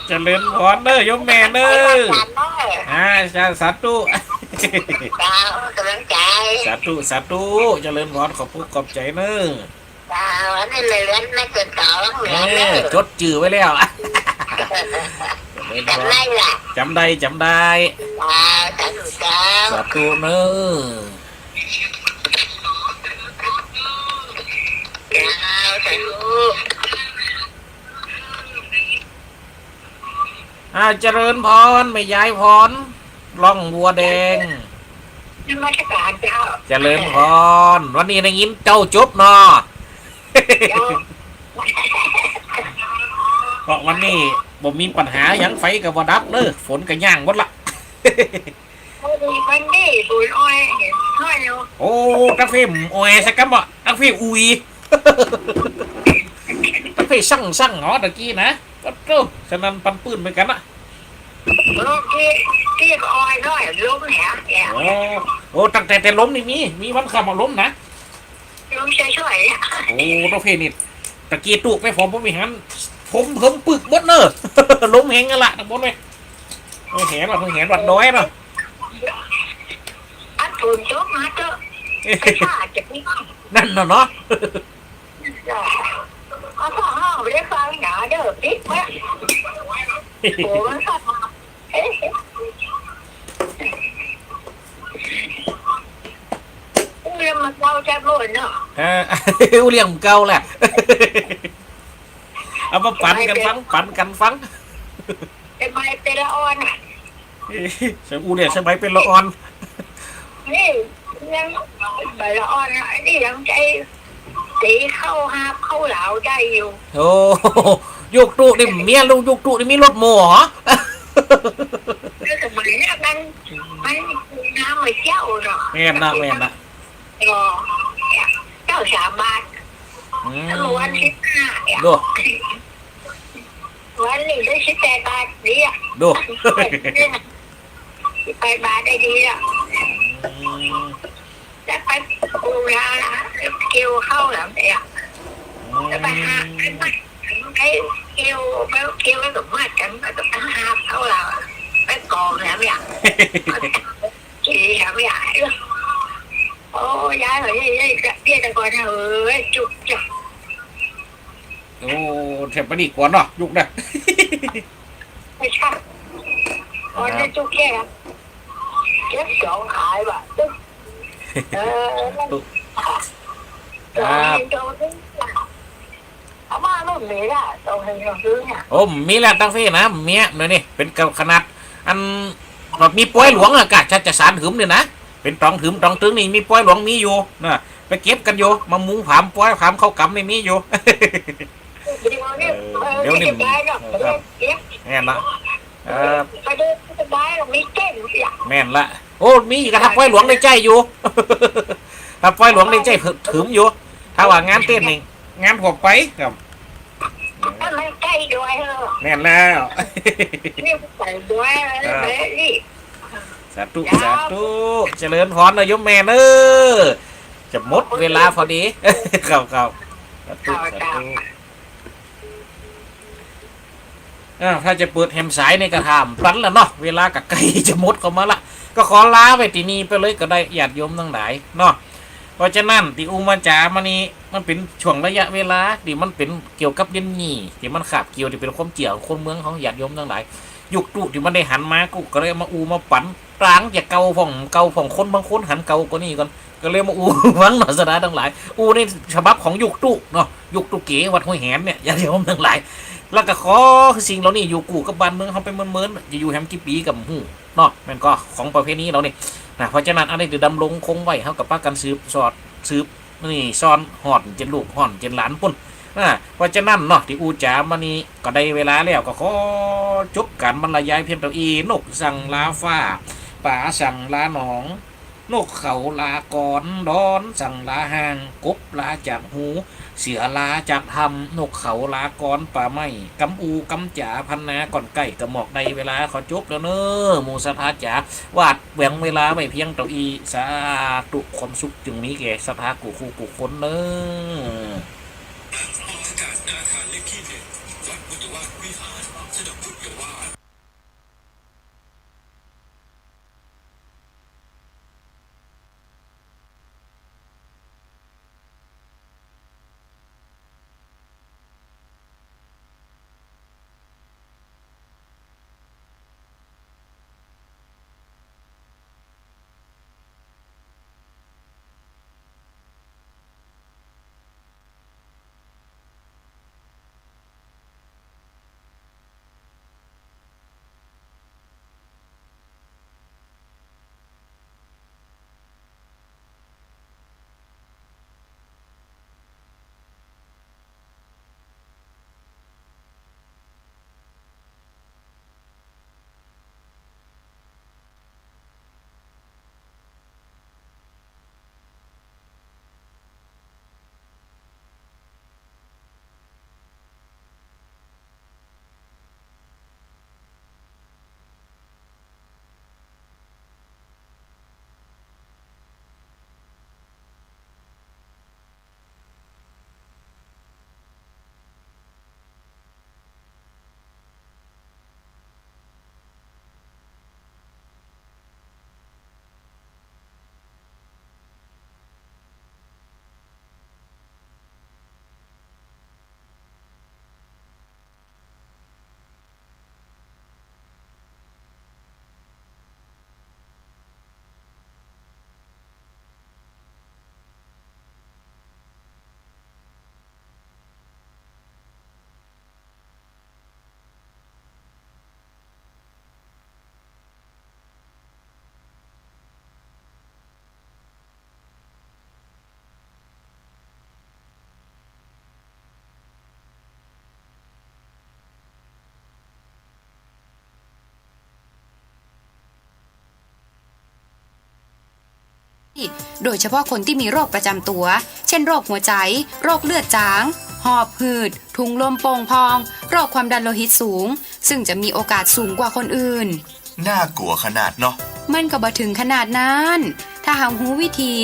เจริญพรเนอโยมแม่เนอ อาจารย์น้อย สาธุ เจ้ากำลังใจ สาธุเจริญพรขอบคุณขอบใจเนอ เจ้าอันนี้เลยเล่นไม่เกินต่อเหมือนเลย จดจื่อไว้แล้ว จำได้ละ จำได้ เจ้าสาธุเจ้าสาธุเนอ เจ้าสาธุ เจริญพรไม่ย้ายพรล่องบัวแดง นมัสการเจ้า เจริญพรวันนี้ได้ยินเจ้าจบเนาะ เจ้า เพราะวันนี้บ่มีปัญหาหยังไฟกับบ่ดับเด้อฝนก็ย่างหมดละ มันนี่บุญอ้อยอ้อยอยู่ โอ้ตั้งเฟมโอ้ยสักกำบ่ตั้งเฟมอุย ตั้งเฟมสั่งเหรอตะกี้นะก็โตฉะนั้นปันปื้นเหมือนกันนะ โลกที่อ้อยน้อยล้มแหงแก โอ้ตั้งแต่ล้มนี่มีวันขับมาล้มนะ ล้มช่วยๆ โอ้ตั้งเฟมนี่ตะกี้ตุกไปผมมีหันผมปึกหมดเนอะ ล้มแหงกันละทั้งหมดเลยแหงวัดน้อยเนาะ อันฝนตกมาเถอะข้าจะไม่ นั่นเนาะ เอาข้าวไปได้ฟังหนาเด้อปิ๊กวะโอ้มันข้าเอ๊ะเรื่องมันเก่าจะบ่นเนาะ เลี้ยงเก่าแหละ เอามาปั่นกันฟังปั่นกันฟัง เป็นไม้เป็นละอ่อนอ่ะ เสียงอูเนี่ยใช่ไหมเป็นละออน นี่ยังใบละอ่อนอ่ะนี่ยังใจตีเข้าหาเข้าเหลาได้อยู่ โอ้ยุกตุนี่เมียลุงยุกตุนี่มีรถโม่เหรอ แล้วสมัยนี้มันน้ำไม่เจ้าหรอก แม่นนะแม่นนะ ก็เจ้า3 บาทวัน15เนี่ย ดู วันนี้ได้18 บาทนี่อ่ะ ดู 18 บาทได้ดีอ่ะแล้วไปปูนาเกี่ยวเข้าหลังเนี่ยแล้วไปหาไปเกี่ยวแล้วก็มากันแล้วก็หาเข้าเราไปกองแล้วเนี่ยกี่แล้วเนี่ยโอ้ย้ายเลยเรียกตะกอนเอ้ยจุกจับ โอ้เทปนี่กวนเนาะยุกนะ ไม่ใช่ตอนนี้จุกแค่เก็บสองขายว่ะตึ๊กเอามาลูกนี้ละตรงนี้เราซื้อเนี่ย โอ้มีแหละตั้งซี่นะเมียเนี่ยนี่เป็นขนาดอันแบบมีป้อยหลวงอากาศจะสารถึมเนี่ยนะเป็นตองถึมตองตึงนี่มีป้อยหลวงมีอยู่นะไปเก็บกันอยู่มามุงผามป้อยผามเข้ากำนี่มีอยู่ เดี๋ยวนี่ได้หรอกเก็บ แม่นละ ไปดูสบายหรอกมีเต้นอย่าง แม่นละโอ้มีกระทับป้อยหลวงในใจอยู่ ถ้าป้อยหลวงในใจถึมอยู่ถ้าว่างานเต้นนี่งานพวกไปครับ ถ้าไม่ใกล้ด้วยเหรอ แม่นแล้ว นี่ใส่ด้วยเลยนี่ สาธุสาธุเจริญพรนะโยมแม่เนอจะหมดเวลาพอดี ครับครับสาธุสาธุถ้าจะเปิดแฮมสายในกระทำตันแล้วเนาะเวลากับไก่จะหมดเข้ามาละก็ขอลาไปที่นี่ไปเลยก็ได้ญาติโยมทั้งหลายเนาะเพราะฉะนั้นที่อุมาจามานี่มันเป็นช่วงระยะเวลาที่มันเป็นเกี่ยวกับเย็นนี่ที่มันขาบเกี่ยวที่เป็นความเจียวคนเมืองของญาติโยมทั้งหลายยุคตุที่มันได้หันมากูก็เลยมาอูมาปั่นกลางจากเก่าของคนบางคนหันเก่ากว่านี้ก่อนก็เลยมาอูฟังหน่อยสดาทั้งหลายอูในฉบับของยุคตุเนาะยุคตุเก๋วัดห้วยแหนเนี่ยญาติโยมทั้งหลายแล้วก็ขอสิ่งเหล่านี้อยู่กูกับบ้านเมืองเขาไปเมินจะอยู่แฮมกี่ปีกับหูเนาะมันก็ของประเภทนี้เราเนี่ยนะเพราะฉะนั้นอะไรจะดำรงคงไว้เขากับป้ากันสืบนี่ซ่อนหอดเจนลูกหอดเจนหลานปุ่นเพราะฉะนั้นเนาะที่อูจ๋ามานี่ก็ได้เวลาแล้วก็ขอจบการบรรยายเพียงเท่านี้นกสั่งลาฟ้าป่าสั่งลาหนองนกเขาลากรดอนสั่งลาหางกบลาจากหูเสือลาจากทำนกเขาลากรป่าไม้กำอูกำจ๋าพันนาก่อนไก่กระหมอกในเวลาขอจบแล้วเนอะหมูสถาจ๋าวาดแหวงเวลาไม่เพียงเท่าอีสาธุความสุขจึงมีแก่สถากูคู่กูคนเนอะ โดยเฉพาะคนที่มีโรคประจำตัว เช่นโรคหัวใจ โรคเลือดจาง หอบหืด ถุงลมโป่งพอง โรคความดันโลหิตสูง ซึ่งจะมีโอกาสสูงกว่าคนอื่น น่ากลัวขนาดเนาะ มันก็บ่ถึงขนาดนั้น ถ้าหากรู้วิธี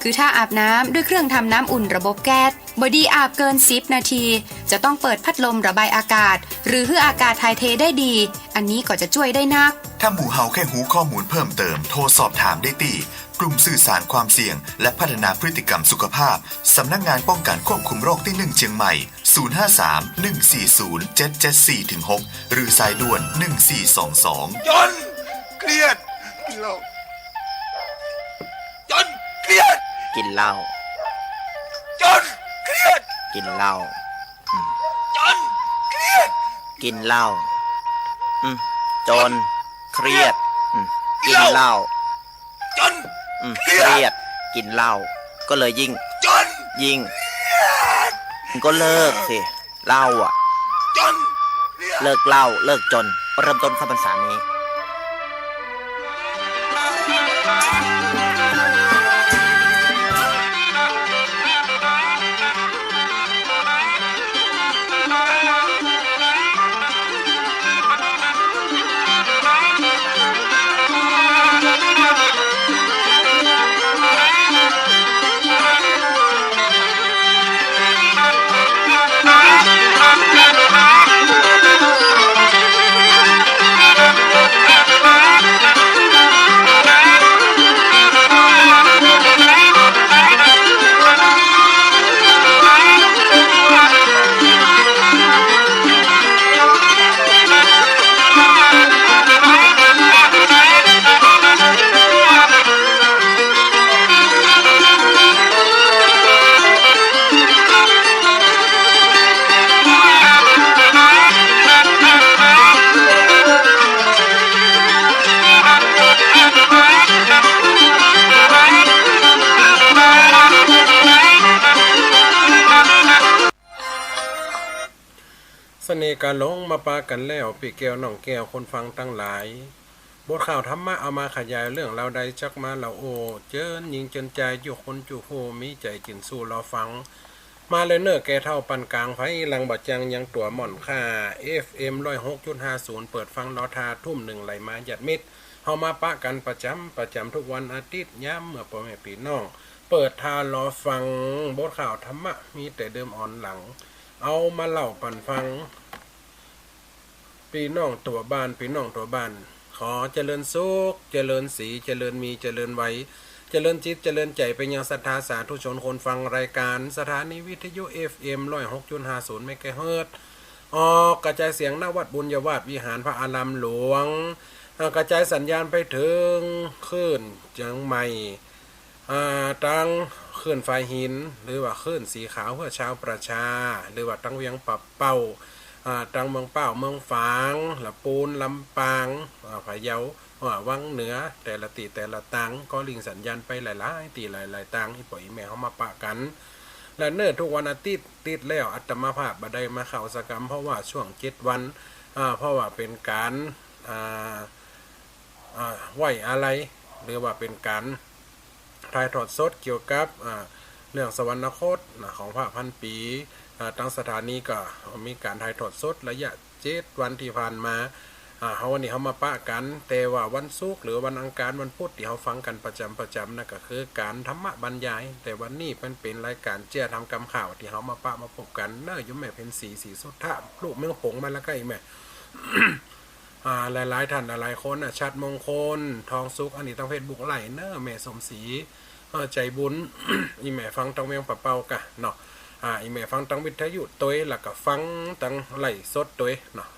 คือถ้าอาบน้ำด้วยเครื่องทำน้ำอุ่นระบบแก๊สบดีอาบเกิน10 นาที จะต้องเปิดพัดลมระบายอากาศ หรือให้อากาศถ่ายเทได้ดี อันนี้ก็จะช่วยได้นัก ถ้าหมู่เฮาแค่หูข้อมูลเพิ่มเติมโทรสอบถามได้ที่กลุ่มสื่อสารความเสี่ยงและพัฒนาพฤติกรรมสุขภาพสำนักงานป้องกันควบคุมโรคที่1เชียงใหม่ 053-140-774-6 หรือสายด่วน 1422 จนเครียดกินเหล้าจนเครียด กินเหล้า จนเครียด กินเหล้า จนเครียด กินเหล้าจนเครียดกินเหล้า จน เครียดกินเหล้าก็เลยยิ่ง จน ก็เลิกสิเหล้าอ่ะ จนเครียด เลิกเหล้าเลิกจนเริ่มต้นเข้าพรรษานี้ เสน่ห์การหลงมาปากันแล้วปีแก้วน้องแก้วคนฟังตั้งหลายบทข่าวธรรมะเอามาขยายเรื่องเราใดจักมาเราโอเจิ้นยิงจนใจอยู่คนจู่โหมีใจกินสู้เราฟังมาเลยเนอแกเท่าปันกลางไฟลังบัดจังยังตัวหม่อนค่า FM 106.50 เปิดฟังรอทาทุ่มหนึ่งไหลมาหยัดมิดเฮามาปะกันประจำทุกวันอาทิตย์ย้ำเมื่อพ่อแม่พี่น้องเปิดทารอฟังบทข่าวธรรมะมีแต่เดิมอ่อนหลังเอามาเล่าปันฟังพี่น้องตัวบ้านพี่น้องตัวบ้านขอเจริญสุขเจริญสีเจริญมีเจริญไว้เจริญจิตเจริญใจไปยังศรัทธาสาธุชนคนฟังรายการสถานีวิทยุ FM 106.50 เมกะเฮิรตซ์ออกกระจายเสียงณวัดบุญยวาสวิหารพระอารามหลวงกระจายสัญญาณไปถึงคลื่นเชียงใหม่ตั้งคลื่นไฟหินหรือว่าคลื่นสีขาวเพื่อชาวประชาหรือว่าตั้งเวียงปับเป้าตั้งเมืองเป้าเมืองฝางละปูนลำปางพะเยาวังเหนือแต่ละตีแต่ละตังก็ลิงสัญญาณไปหลายๆตีหลายๆตังอีปล่อยแม่เขามาปะกันและเนื่อทุกวันอาทิตย์ติดแล้วอัตมาภาพบัดได้มาเข้าสกรรมเพราะว่าช่วง7 วันเพราะว่าเป็นการไหวอะไรหรือว่าเป็นการถ่ายทอดสดเกี่ยวกับเรื่องสวรรคตของพระพันปีตั้งสถานีก็มีการถ่ายทอดสดระยะ7 วันที่ผ่านมาวันนี้เขามาปะกันแต่ว่าวันศุกร์หรือวันอังคารวันพุธที่เขาฟังกันประจำนะก็คือการธรรมะบรรยายแต่วันนี้เป็นรายการเจ้าทำกำข่าวที่เขามาปะมาพบกันเนอะยุ่มแม่เป็นสีสุดท่าลูกเมืองผงมาแล้วก็อีแม่ หลายๆท่านหลายคนชัดมงคลทองสุกอันนี้ต้องเฟซบุ๊กไหลเนอะแม่สมศรีใจบุญ อีแม่ฟังต้องเวียงปะเป่ากะเนาะอีแม่ฟังตั้งวิทยุตัวแล้วก็ฟังตั้งไหลสดตัวเนาะ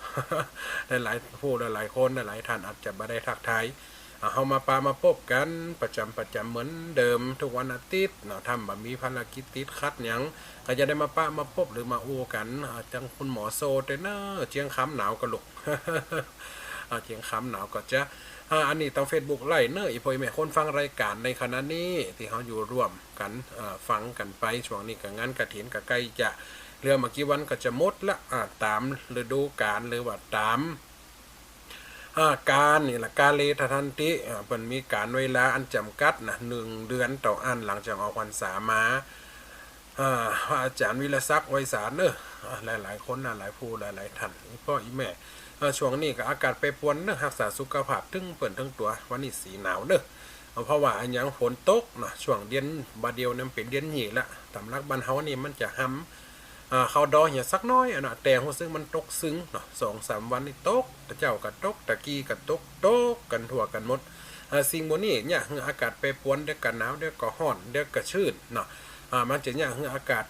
หลายผู้หลายคนหลายท่านอาจจะไม่ได้ทักทายเอามาปามาพบกันประจำเหมือนเดิมทุกวันอาทิตย์เนาะทำแบบมีภารกิจติดคัดอย่างก็จะได้มาปะมาพบหรือมาอู้กันจังคุณหมอโซเตเนอร์เชียงคำหนาวกระลุก เชียงคำหนาวก็จะอันนี้ต้องเฟซบุ๊กไล่เนอะอีพอยแม่คนฟังรายการในขณะนี้ที่เขาอยู่ร่วมกันฟังกันไปช่วงนี้กับงานกฐินกับใกล้จะเรือมากี่วันก็จะหมดละตามฤดูกาลหรือว่าตาม การนี่ละการเลททันติเพิ่นมีการเวลาอันจำกัดนะ1 เดือนต่ออันหลังจากออกพรรษามาพระอาจารย์วิรศักดิ์ไวยสารเนอะหลายๆคนนะหลายผู้หลายๆท่านอีพ่ออีแม่ช่วงนี้ก็อากาศไปปวนเนอะรักษาสุขภาพถึงเปิ่นทั้งตัววันนี้สีหนาวเนอะเพราะว่าอันยังฝนตกนะช่วงเดือนบาเดียวนั้นเป็นเดือนหยีละตำรักบ้านเฮานี่มันจะห้ำเขาดออย่าสักน้อยนะแต่หัวซึ่งมันตกซึ้งเนาะ2-3 วันนี่ตกตะเจ้าก็ตกตะกี้ก็ตกกันทั่วกันหมดสิ่งพวกนี้เนี่ยอากาศไปปวนเดี๋ยวก็หนาวเดี๋ยวก็ร้อนเดี๋ยวก็ชื้นเนาะมันจะเนี่ยอากาศ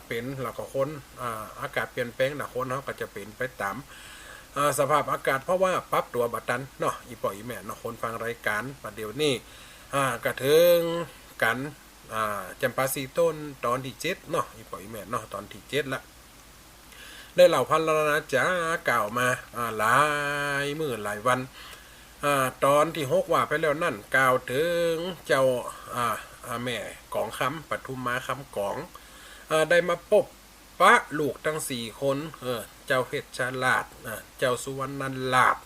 เป็นแล้วก็คนอากาศเปลี่ยนแปลงนะคนเขาก็จะเป็นไปตามสภาพอากาศเพราะว่าปรับตัวบัดตันเนาะอีป่ออีแม่เนาะคนฟังรายการประเดี๋ยวนี้กระเทิงกันจำปาสีต้นตอนที่7เนาะอีป่ออีแม่เนาะตอนที่7ละได้เหล่าพันละนะจ๊ะกล่าวมาหลายมื้อหลายวันตอนที่6ว่าไปแล้วนั่นกล่าวถึงเจ้าแม่กองคำปทุมมาคำกองได้มาพบปะลูกทั้ง4 คนเจ้าเพชรฉลาดเจ้าสุวรรณันลาบ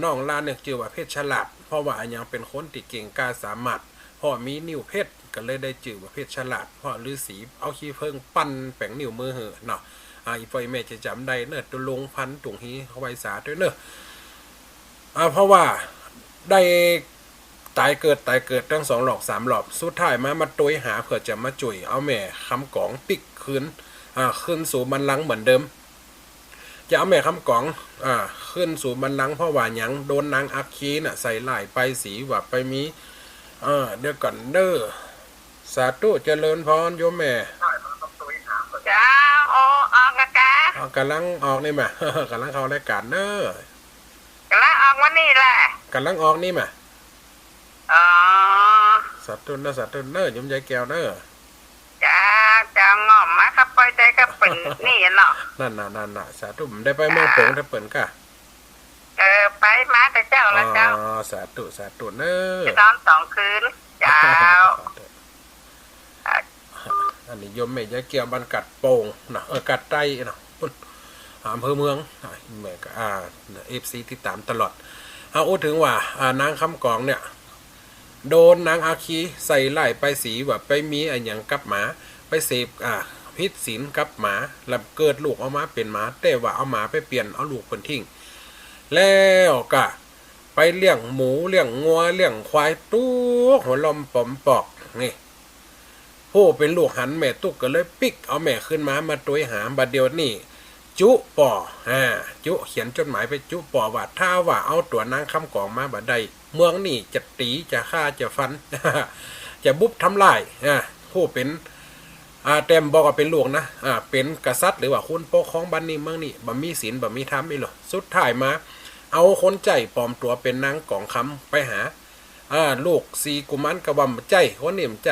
น้องลานเนี่ยชื่อว่าเพชรฉลาดเพราะว่ายังเป็นคนที่เก่งกล้าสามารถพ่อมีนิ้วเพชรก็เลยได้ชื่อว่าเพชรฉลาดเพราะฤาษีเอาขี้เพิ่งปั้นแป่งนิ้วมือเนาะอีฟอยแม่จะจำได้เนอะตุลงพันตุงฮีเขาไว้สาด้วยเนอะเพราะว่าได้ตายเกิดทั้ง2 หลอก 3 หลอกสุดท้ายมาตัวหาเพื่อจะมาจุยเอาแม่คำกองปิกขึ้นสู่บัลลังก์เหมือนเดิมจะเอาแม่คำกองขึ้นสู่บัลลังก์เพราะว่าหยังโดนนางอัคคีน่ะใส่หลายไปสีว่าไปมีเดี๋ยวก่อนเด้อสาธุเจริญพรโยมแม่จ้าออกกะกะกำลังออกนี่แม่ กำลังเข้ารายการเด้อกำลังออกวันนี้แหละกำลังออกนี่แม่สาธุเด้อโยมยายแก้วเด้อจะงอมมาครับไปใจก็เปิ่นนี่เนาะนั่นสาธุผมได้ไปเมืองโป่งได้เปิ่นกะไปมาแต่เจ้าละเจ้าสาธุเด้อจะนอน2 คืนเจ้าอันนี้โยมแม่ยายแก้วบ้านกัดโป่งนะกัดไต้เนาะอำเภอเมืองแม่ก็FC ติดตามตลอดพูดถึงว่านางคำกองเนี่ยโดนนางอาคีใส่ไล่ไปสีว่าไปมีอะไรอย่างกับหมาไปเสพพิษศีลกับหมาแล้วเกิดลูกออกมาเป็นหมาแต่ว่าเอาหมาไปเปลี่ยนเอาลูกคนทิ้งแล้วก็ไปเลี้ยงหมูเลี้ยงงัวเลี้ยงควายตุ๊กหัวลมปอมปอกนี่ผู้เป็นลูกหันแม่ตุ๊กก็เลยปิกเอาแม่ขึ้นมาตัวหาบัดเดียวนี่จุปอจุเขียนจดหมายไปจุปอว่าถ้าว่าเอาตัวนางคำกองมาบัดใดเมืองนี่จะตีจะฆ่าจะฟัน จะบุบทำลายผู้เป็นเต็มบอกว่าเป็นหลวงนะเป็นกษัตริย์หรือว่าคุณปกครองบ้านนี้เมืองนี่บ่มีศีลบ่มีธรรมอีหรอสุดท้ายมาเอาคนใจปลอมตัวเป็นนางกองคำไปหาลูก4 กุมารกระบำใจคนนี่มใจ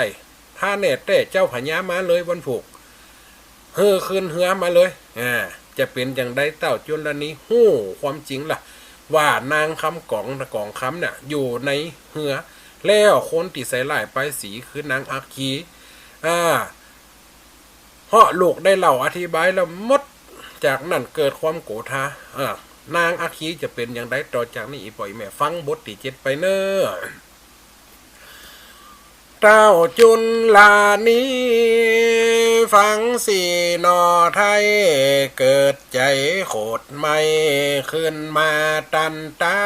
ถ้าแน่แต่เจ้าพญามาเลยวันผูกขึ้นเหือมาเลยจะเป็นอย่างใดเต้าจุลนี้หู้ความจริงล่ะว่านางคำกองคำเนี่ยอยู่ในเหือแล้วคนที่ใส่ลายไปสีคือนางอัคคีเพราะลูกได้เล่าอธิบายแล้วมดจากนั้นเกิดความโกรธนางอัคคีจะเป็นอย่างไรต่อจากนี้อีปล่อยแม่ฟังบทที่7ไปเนอะเต้าจุนลานี้ฟังสีนอไทยเกิดใจโขดไม่ขึ้นมาตันตา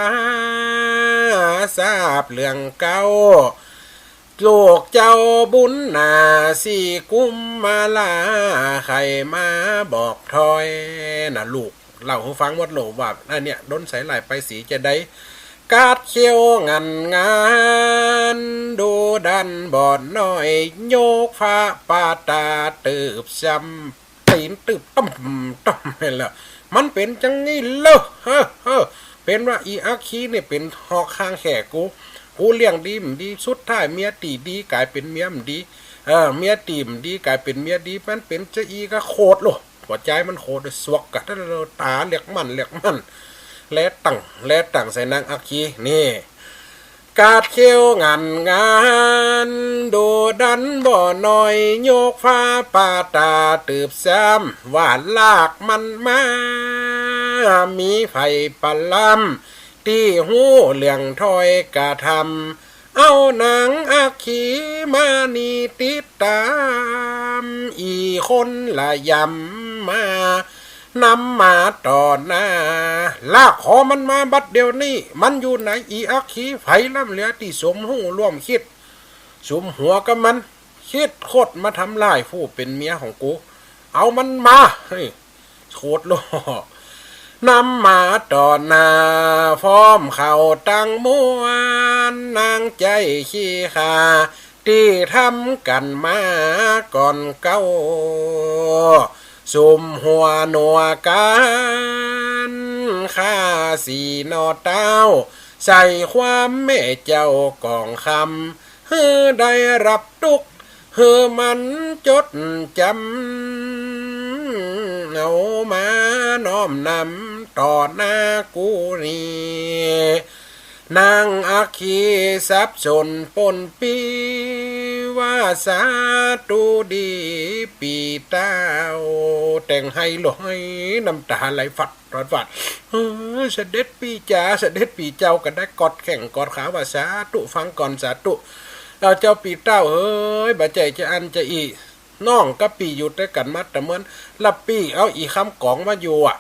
ทราบเรื่องเก่าลูกเจ้าบุญนา4 กุมมาลาใครมาบอกทอยน่ะลูกเล่าให้ฟังวัดโหลว่าอันเนี้ยโดนใส่ไหลไปสีจะได้กาดเขียวงานดูดันบอดน้อยโยกฟ้าปาตาตืบซ้ำตีนตืบต้มเห็นแล้วมันเป็นจังนี้เลยเป็นว่าอีอาคีเนี่ยเป็นหอกข้างแขกกูเลี้ยงดีมดีสุดท้ายเมียตีดีกลายเป็นเมียมดีเมียตีมดีกลายเป็นเมียดีมันเป็นเจ้าอีก็โคตรโลหัวใจมันโคตรสวกกะถ้าเราตาเรียกมันและตั้งใส่นางอัคคีนี่กาดเขียวงานดูดันบ่อน้อยโยกฟ้าปาตาตืบซ้ำหวานลากมันมามีไฟปลำ ตีหูเหลืองถอยกะทำเอาหนังอักขีมานีติดตามอีคนละยำมานำมาต่อหน้าลากขอมันมาบัดเดียวนี้มันอยู่ไหนอีอักขีไฟล่ำเหลือที่สมหูร่วมคิดสมหัวกับมันคิดโคตรมาทำลายผู้เป็นเมียของกูเอามันมาเฮ้ยโคตรโลนำมาต่อหน้าพร้อมเข่าตั้งมวนนางใจขี้ขาที่ทำกันมาก่อนเก้าสุมหัวหนัวกันข้าสีนอเต้าใส่ความแม่เจ้ากองคำเฮือได้รับทุกเฮือมันจดจำเอามาน้อมนำต่อหน้ากูนี่นางอาคีสับสนปนปีว่าสาตูดีปีเต้าแต่งให้ลอยน้ำตาไหลฝัดรอดฝัดเสด็จปีจ๋าเสด็จปีเจ้าก็ได้กอดแข่งกอดขาว่าสาตุฟังก่อนสาตุเราเจ้าปีเต้าเฮ้ยบาใจจะอันจะอีน้องกับปีอยู่ด้วยกันมาแต่เหมือนลับปีเอาอีคำกองมาอยู่อ่ะ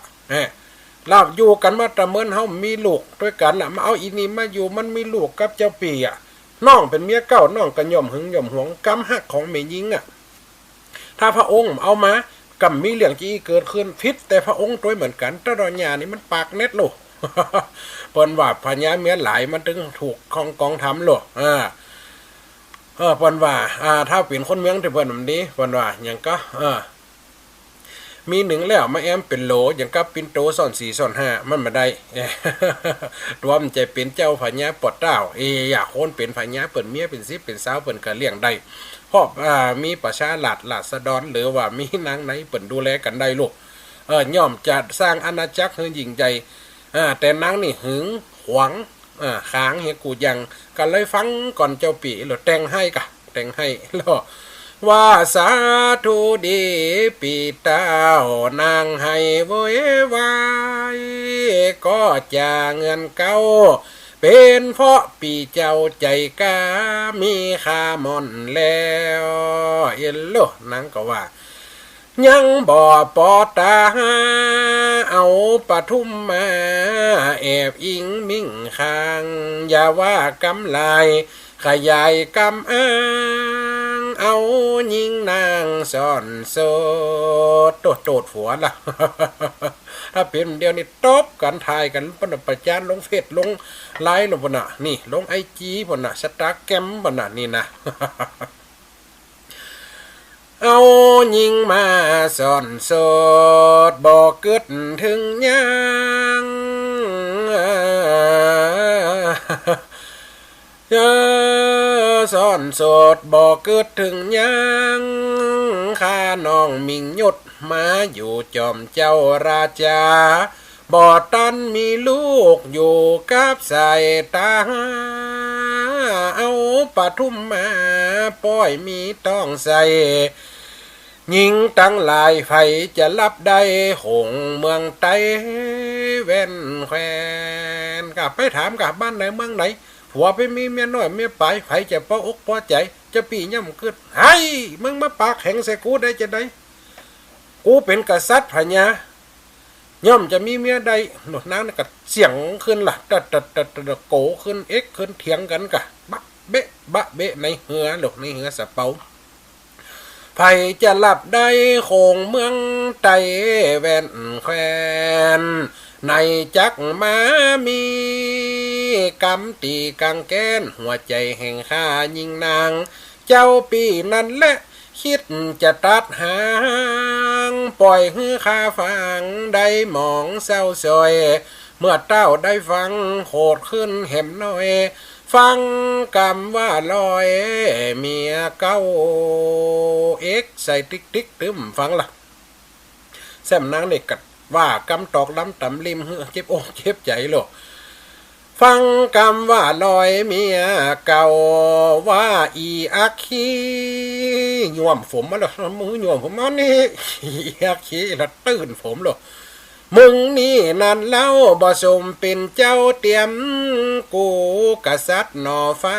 เราอยู่กันมาแต่เหมือนเฮามีลูกด้วยกันอ่ะมาเอาอีนี่มาอยู่มันมีลูกกับเจ้าปีอ่ะน้องเป็นเมียเก่าน้องกันย่อมหึงย่อมหวงกำหักของเมียยิงอ่ะถ้าพระองค์เอามากับมีเรื่องจีเกิดขึ้นพิษแต่พระองค์ตัวเหมือนกันตะดอนยานี่มันปากเน็ตโลเปิ้นว่าพญาเมียหลายมันถึงถูกของกองทำโลเปิ้นว่าถ้าเป็นคนเมืองที่เปิ้นแบบนี้เปิ้นว่าอย่างก็มีหนึ่งแล้วมาแอมเป็นโหลอย่างกับปินโตซ่อน4ซ่อน5มันมาได้ตัวมันจะเป็นเจ้าพญาปอดเต้าอยากคนเป็นพญาเปิ่นเมียเป็น10เป็นสาวเปิ่นก็เลี้ยงได้เพราะมีประชาราษฎรหรือว่ามีนางไหนเปิ่นดูแลกันได้ลูกย่อมจะสร้างอาณาจักรให้ยิ่งใหญ่แต่นางนี่หึงหวงขางเฮกูยังก็เลยฟังก่อนเจ้าปีหรือแต่งให้กะแต่งให้แล้วว่าสาธุดีปีเต้านางให้โวยวายก็จะเงินเก้าเป็นเพราะปีเจ้าใจกล้ามีค่ามอนแล้วเอ็นโลนางก็ว่ายังบ่ปอตาเอาปทุมมาแอบอิงมิ่งข้างอย่าว่ากำลายขยายกำอ้างเอายิงนางซ่อนโซโตดหัวล่ะ ถ้าเป็นเดียวนี่ตบกันทายกันปนประจานลงเฟซลงไลน์ลงปนนี่ลงIGปนสตาร์แกรมปนนี่นะ เอายิงมาซ่อนโสดบอกเกิดถึงยังซ่อนโสดบอกเกิดถึงยังข้าน้องมิงยศมาอยู่จอมเจ้าราชาบ่ตันมีลูกอยู่กับสายตาเอาปทุมมาป้อยมีต้องใส่ยิงตั้งหลายไฟจะรับได้หงเมืองไต้แว่นแควนกลับไปถามกับบ้านไหนเมืองไหนผัวไปมีเมียน้อยเมียไปไฟจะป้ออกป้อใจจะปีย่ำขึ้นไอ้มึงมาปากแข็งใส่กูได้จะได้กูเป็นกษัตริย์พญาย่อมจะมีเมียใดหนวดน้ำก็เสียงขึ้นล่ะตะโกขึ้นเอ็กขึ้นเถียงกันกะบะเบะในเหือหลกในเหือสะเปาไผจะหลับได้โคงเมืองไต้แว่นแควนในจักมามีกำตีกังแก้นหัวใจแห่งข้ายิงนางเจ้าปีนั้นแหละคิดจะตัดหางปล่อยให้ข้าฟังได้มองเศร้าซอยเมื่อเต้าได้ฟังโหดขึ้นเห็มน้อยฟังกำว่าลอยเมียเก้าเอ็กใส่ติ๊กตึมฟังล่ะแซมนางเด็กกัดว่ากำตอกล้ำตำริมเจ็บอกเจ็บใจโลฟังกำว่าลอยเมียเก่าว่าอีอักขีย่วมผมมาแล้วมือย่วมผมมานี่อีอักขีแล้วตื่นผมโล มึงนี่นั่นเล่าบ่สมเป็นเจ้าเตรียมกูกษัตริย์นอฟ้า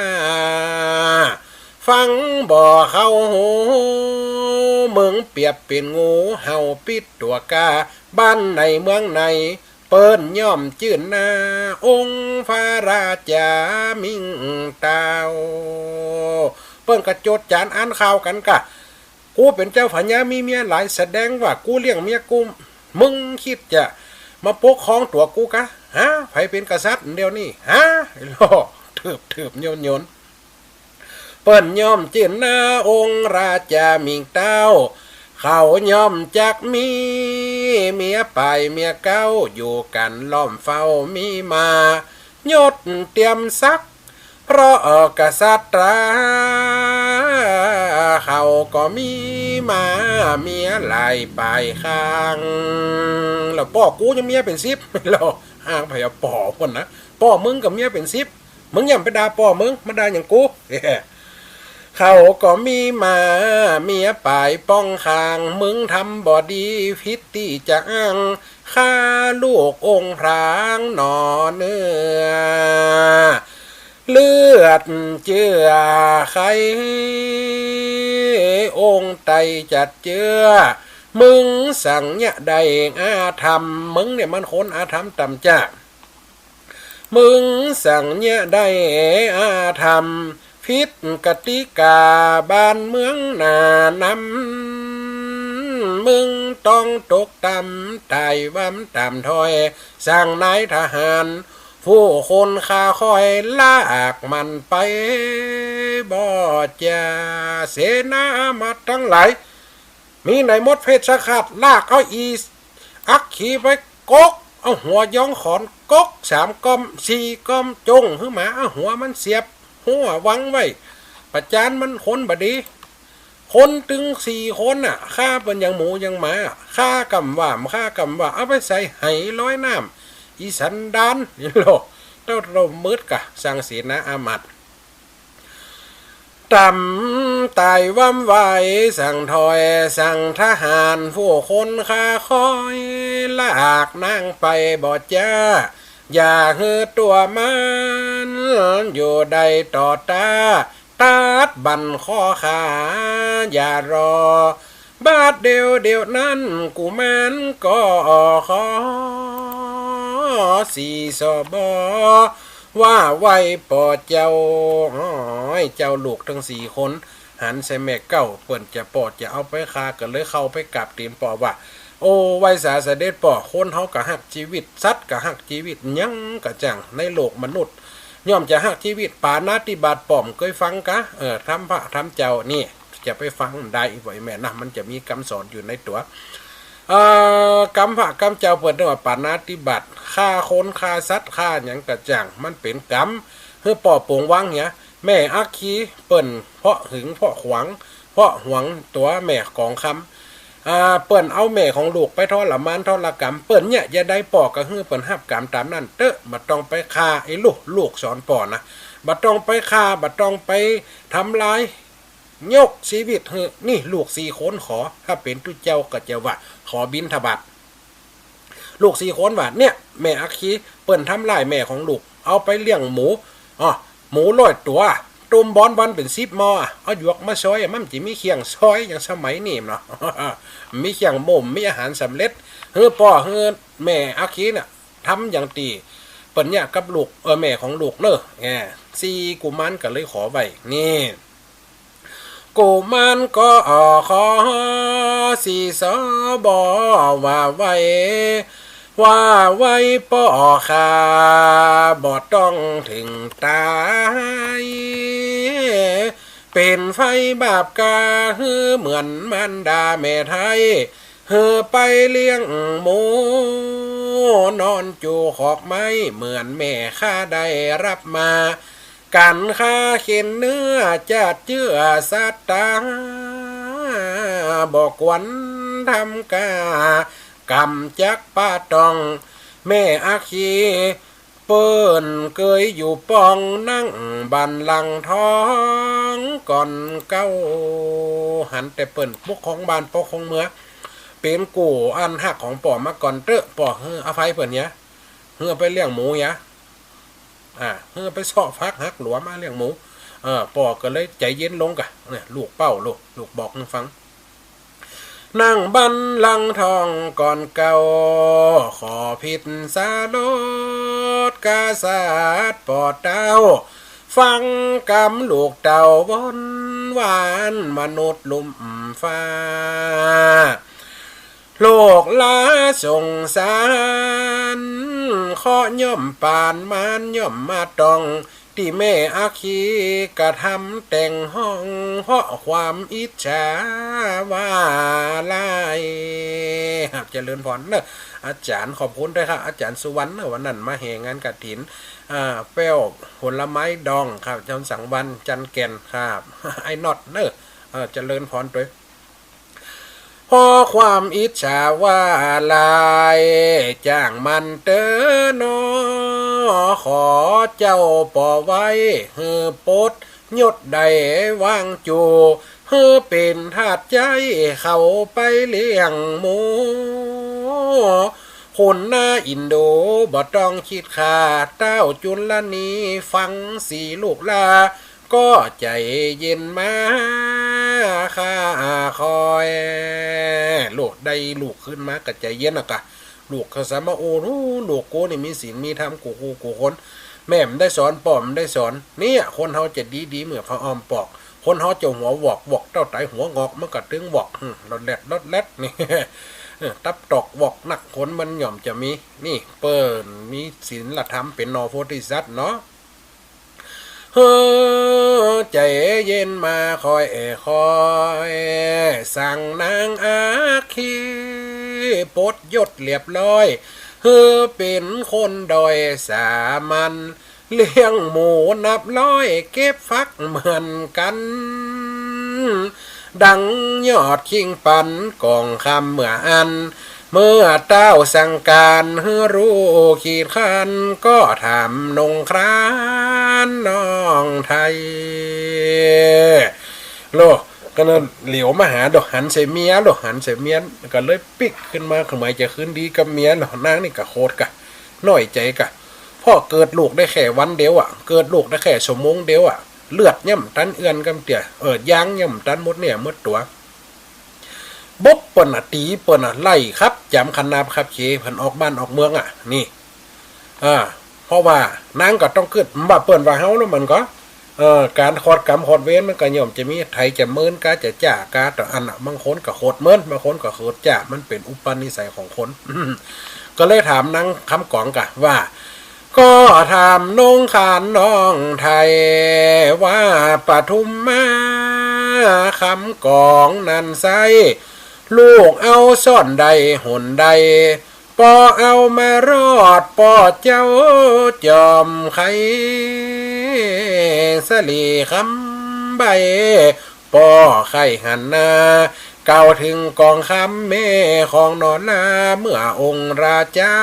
ฟังบ่เข้าหูมึงเปรียบเป็นงูเห่าปิดตัวกาบ้านในเมืองในเปิ้นย่อมจื่นหน้าองค์พระราชามิงเตาเปิ้นกระโจดจานอ่านข่าวกันกะกูเป็นเจ้าพญามีเมียหลายแสดงว่ากูเลี้ยงเมียกูมึงคิดจะมาปกครองตัวกูกะฮะไผเป็นกษัตริย์เดี๋ยวนี้ฮะโลถืบโยนเปิ้นย่อมจื่นหน้าองค์ราชามิงเต้าเขาย่อมจักมีเมียไปเมียเก้าอยู่กันล้อมเฝ้ามีมายศเตรียมซักเพราะกษัตริย์เขาก็มีมาเมียหลายไปข้างแล้วพ่อกูยังเมียเป็น10แล้วห่างไปเอาป่อคนนะป่อมึงกับเมียเป็น10มึงยังไปด่าป่อมึงมาด่าอย่างกูเขาก็มีมาเมียปลายป้องคางมึงทำบ่ดีพิษที่จะอ้างฆ่าลูกองค์พรางหนอเนื้อเลือดเจือใครองค์ไตจัดเจือมึงสั่งเนี่ยใดอาธรรมมึงเนี่ยมันคนอาธรรมต่ำจ้ามึงสั่งเนี่ยใดอาธรรมพิษกติกาบ้านเมืองนานำมึงต้องตกต่ำตายวัำต่ำถอยสร้างนายทหารผู้คนข้าคอยลากมันไปบ่จะเสนามาทั้งหลายมีในมดเพชรขาดลากเอาอักขี่ไปกกเอาหัวยองขอนกก3ก้อม4ก้อมจงหือหมาเอาหัวมันเสียบหัววังไว้ประจานมันคนบดีคนถึง4คนน่ะฆ่าเป็นอย่างหมูอย่างหมาฆ่ากำว่าเอาไปใส่ไหร้อยน้ำอีสันดานนี่โลเต้าเรามืดกะสังเสียนะอามัดต่ำตายว่ำไหวสั่งถอยสั่งทหารผู้คนข้าคอยลากนั่งไปบ่จ้าอย่าหือตัวมันอยู่ใดต่อตาตัดบันข้อขาอย่ารอบาดเดียวนั้นกูมันก็ขอสีสบว่าไว้ปอเจ้าเจ้าลูกทั้ง4คนหันใส่แม่เก้าเปิ่นจะปอดจะเอาไปคากันเลยเข้าไปกราบตีนปอว่าโอ้ไว้สาเสด็จป่อคนเขากะหักชีวิตสัตว์กะหักชีวิตยังกะจังในโลกมนุษย์ย่อมจะหักชีวิตปานาติบาตป่อมเคยฟังกะทำพระทำเจ้านี่จะไปฟังได้อีกไว้แม่นะมันจะมีคำสอนอยู่ในตัวกรรมพระกรรมเจ้าเปิดด้วยว่าปานาติบาตฆ่าคนฆ่าสัตว์ฆ่าอย่างกะจังมันเป็นกรรมเพื่อป่อปวงวังเนี่ยแม่อักคีเปิ่นเพราะหึงเพราะหวงตัวแม่ของคำเปิ่นเอาแม่ของลูกไปทอดละมันทอดละกรรมเปิ่นเนี่ยอย่าได้ปอกกระหือเปิ่นหับกรรมตามนั้นเตอะบัดต้องไปฆ่าไอ้ลูกสอนปอนะบัดต้องไปฆ่าบัดต้องไปทำลายยกชีวิตเฮ้นี่ลูก4คนขอถ้าเป็นตุเจ้าก็จะว่าขอบิณฑบาตลูก4คนว่าเนี่ยแม่อักคีเปิ่นทำลายแม่ของลูกเอาไปเลี้ยงหมูหมู100ตัวตุ่มบอนวันเป็น10 หม้อเอาหยวกมาซอยมันจะมีเคียงซอยอย่างสมัยนี้เนาะ มีเคียงหม่มมีอาหารสำเร็จเฮือพ่อเฮือแม่อาคีน่ะทำอย่างตีเปิ่นเนี่ยกับลูกแม่ของลูกเนอะ4กุมารก็เลยขอไว้นี่กุมารก็ขอสีสบว่าไว้ป่อขาบ่ต้องถึงตายเป็นไฟบาปกาฮือเหมือนมันดาแม่ไทยเฮือไปเลี้ยงหมูนอนจูขอกไม้เหมือนแม่ข้าได้รับมากันข้าเข็นเนื้อจัดเจือสัตตาบอกวันทำกากำจักป้าตองแม่อาคีเปิ้นเคยอยู่ปองนั่งบันลังท้องก่อนเก้าหันแต่เปิ้นปกของบ้านปกของเมือง เป็นกูอันหักของป่อมาก่อนเตอะป่ออภัยเปิ่นเนี้ยเฮือไปเลี้ยงหมูเนี้ยเฮือไปเสาะฟักหักหลวมาเลี้ยงหมูป่อก็เลยใจเย็นลงกะเนี่ยลูกเป้าลูกบอกให้ฟังนั่งบันลังทองก่อนเก่าขอผิดสาลดกาสาดปอดเต้าฟังกำลูกเต่าบนหวานมนุษย์ลุ่มฟ้าโลกลาสงสารขอย่อมปานมานย่อมมาตองที่แม่อาคีกระทำแต่งห้องเพราะความอิจฉาว่าลายเจริญพรเนอะอาจารย์ขอบคุณด้วยครับอาจารย์สุวรรณเนอะวันนั้นมาแห่งานกฐินแป้วผลไม้ดองครับจำสังวันจันแก่นครับไอ้น็อตเนอะเจริญพรด้วยพอความอิจฉาว่าลายจ้างมันเตอนอขอเจ้าป่อไว้ฮือปดยดใดวางจูฮือเป็นทาสใจเข้าไปเลี้ยงหมูคนหน้าอินโดบ่ต้องคิดขาดเต้าจุลนีฟังสีลูกลาก็ใจเย็นมาข้าคอยลูกได้ลูกขึ้นมาก็ใจเย็นอะกะลูกเขาสามาโอ้ลูกกูนี่มีศีลมีธรรมกูคนแม่มได้สอนป้อมได้สอนเนี่ยคนเฮาจะดีเหมือนพระอ้อมปอกคนเฮาจะหัววอกเต้าไตหัวงอกมันก็ตึงวอกรถแลดนี่ตับตอกวอกหนักคนมันหย่อมจะมีนี่เปิ้นมีศีลธรรมเป็นนอโพธิสัตว์เนาะใจเย็นมาคอยสั่งนางอาคีปดยศเรียบร้อยเป็นคนดอยสามัญเลี้ยงหมูนับร้อยเก็บฟักเหมือนกันดังยอดคิงปันกองคำเมื่ออันเมื่อเต้าสั่งการรู้ขีดขันก็ทำนงครานน้องไทยโลก็เลยเหลียวมาหาดอกหันใส่เมียดอกหันใส่เมียก็เลยปิกขึ้นมาขมายจะขึ้นดีกับเมียหรอนางนี่กะโคตรกะน้อยใจกะพ่อเกิดลูกได้แค่วันเดียวเกิดลูกได้แค่ชั่วโมงเดียวเลือดย่ำตันเอื้อนกำเตี่ยย่างย่ำตันมดเนี่ยมดตัวบ๊บเปิ่นตีเปิ่นไล่ครับจำคันนาครับเคเพิ่นออกบ้านออกเมืองนี่เพราะว่านางก็ต้องเกิดบ่เปิ่นว่าเฮาแล้วมันก็การขอดกรรมขอดเว้นมันก็ย่อมจะมีไทยจะเมินกาจะจ้ากาแต่อันบางคนก็โคตรเมินบางคนก็โคตรจ้ามันเป็นอุปนิสัยของคนก็เลยถามนางคำกองกะว่าก็ถามนงขานน้องไทยว่าปทุมมาคำกองนันไซลูกเอาซ่อนใดหนใดปอเอามารอดปอเจ้าจอมไข่สลีคำใบปอไข่หันนาเก่าถึงกองคำแม่ของนอนนาเมื่อองค์ราชา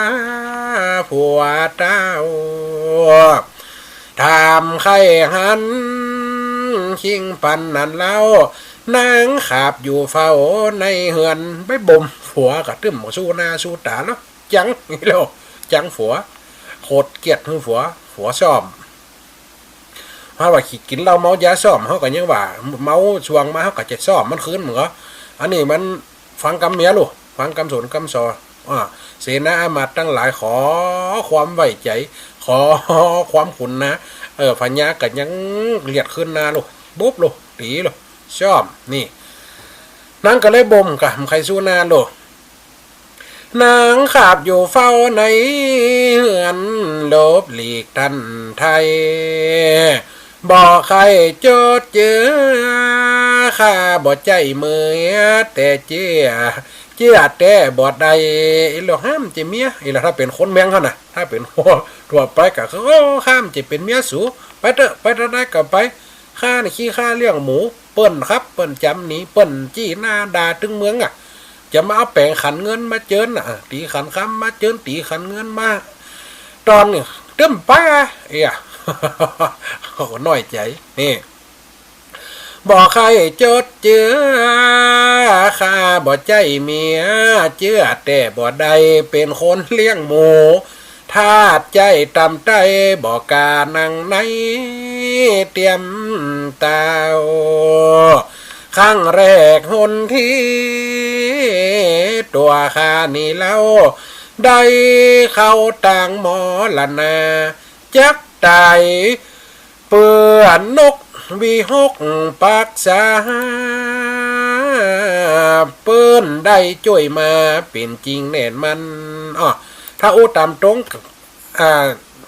ผัวเต้าถามไข่หันคิงปันนั่นเล่านางขาบอยู่เฝ้าในเหือนไปบ่มผัวกับตึ้มสู้หน้าสู้ตาเนาะจังนี่โลจังผัวโคตรเกลียดหือผัวซ่อมเพราะว่าขี้กินเหล้าเมายาซ่อมเขาก็ยังว่าเมาช่วงมาเขาก็จะซ่อมมันคืนเหมือนอันนี้มันฟังกำเมียลูกฟังกำสนกำซอเสนาอามาตย์ตั้งหลายขอความไว้ใจขอความขุนนะพญาก็ยังเลียดขึ้นนาลูกบุ๊บลูกตีลูกชอบนี่นางก็เลยบ่มกับใครสู้นาลูกนางขาบอยู่เฝ้าในเหือนลบหลีกทันไทยบ่ใครโจดเจอข้าบ่ใจมือแต่เจี๊ยแต่บ่ได้เราห้ามจะเมียอีหล่ะถ้าเป็นคนเมืองเขาน่ะถ้าเป็นทั่วไปก็เขาห้ามจะเป็นเมียสูไปเถอะไปได้ก็ไปข้านี่ขี้ข้าเลี้ยงหมูเปิ้นครับเปิ้นจำหนีเปิ้นจี้หน้าด่าถึงเมืองจะมาเอาแปลงขันเงินมาเจินตีขันคำมาเจินตีขันเงินมาตอนนี้เต็มไปเขาน้อยใจนี่ บ่ใครจดเจือข้าบ่ใจเมียเจือแต่บ่ใดเป็นคนเลี้ยงหมูทาดใจตำใจบ่กานังในเตรียมตาวครั้งแรกหนที่ตัวข้านี่เล่าได้เข้าต่างหมอละนาจักตายเปื่อนนกวีหกปักษาเปิ้นได้ช่วยมาเป็นจริงแน่นมันถ้าอู้ตามตรง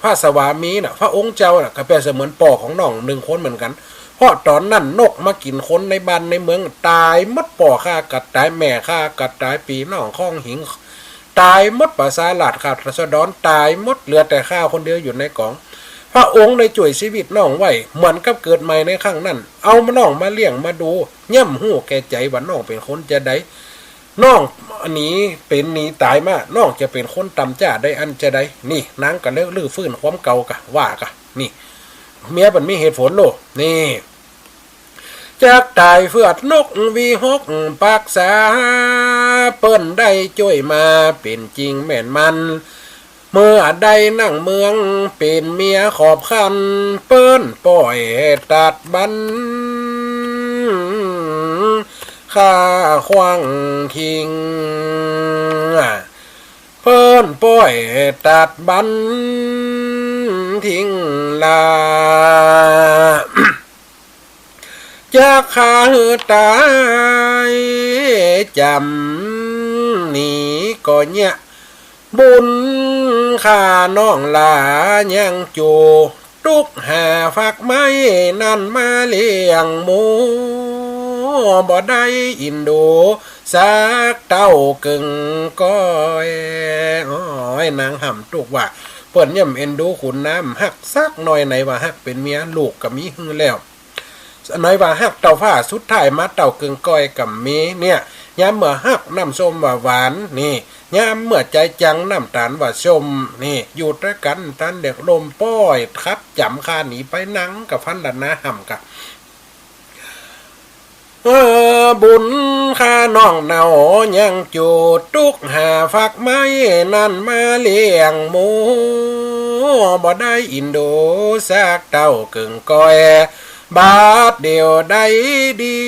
พระสวามีน่ะพระองค์เจ้าน่ะก็เป็นเสมือนป่อของน้องหนึ่งคนเหมือนกันเพราะตอนนั้นนกมากินคนในบ้านในเมืองตายมดป่อฆ่ากัดตายแม่ฆ่ากัดตายปีน้องข้องหิงตายมดประสาหลาดขาดรัศดรตายมดเหลือแต่ข้าคนเดียวอยู่ในกองพระองค์ได้ช่วยชีวิตน้องไว้เหมือนกับเกิดใหม่ในครั้งนั้นเอามาน้องมาเลี้ยงมาดูย่ำหู้แก่ใจว่าน้องเป็นคนจะได้น้องอันนี้เป็นนี้ตายมาน้องจะเป็นคนตำจ้าได้อันจะได้นี่นางก็เลิกลื้อฟื้นความเก่ากะว่ากะนี่เมียมันมีเหตุผลโลนี่จากตายเฟือดนกวีหกปักษาเปิ้นได้ช่วยมาเป็นจริงแม่นมันเมื่อได้นั่งเมืองเป็นเมียขอบคันเปิ้นปล่อยตัดบันข้าขวางทิ้งเปิ้นปล่อยตัดบันทิ้งลาจากข้าตายจำนี่ก็เนี่ยบุญข้าน้องลายังจูตุกหาฝักไม้นั่นมาเลี้ยงหมูบ่ได้อินดูสักเต้ากึ่งก้อยนางห่ำตุกว่าเปิ้นย่ำเอ็นดูขุนน้ำหักซักหน่อยไหนว่าหักเป็นเมียลูกกับมีฮือแล้วน้อยว่าหักเต่าผ้าสุดท้ายมาเต่ากึ่งก้อยกับมีเนี่ยยามเมื่อหักน้ำส้มว่าหวานนี่ยามเมื่อใจจังน้ำตาลว่าชมนี่อยู่ด้วยกันตันเด็กลมป้อยครับจำคาหนีไปนังกับพันละนะห่ำกับบุญข้าน้องเนายังจูดตุกหาฝักไม้นั่นมาเลี้ยงหมูบ่ได้อินโดสักเต้ากึ่งก้อยบาดเดียวได้ดี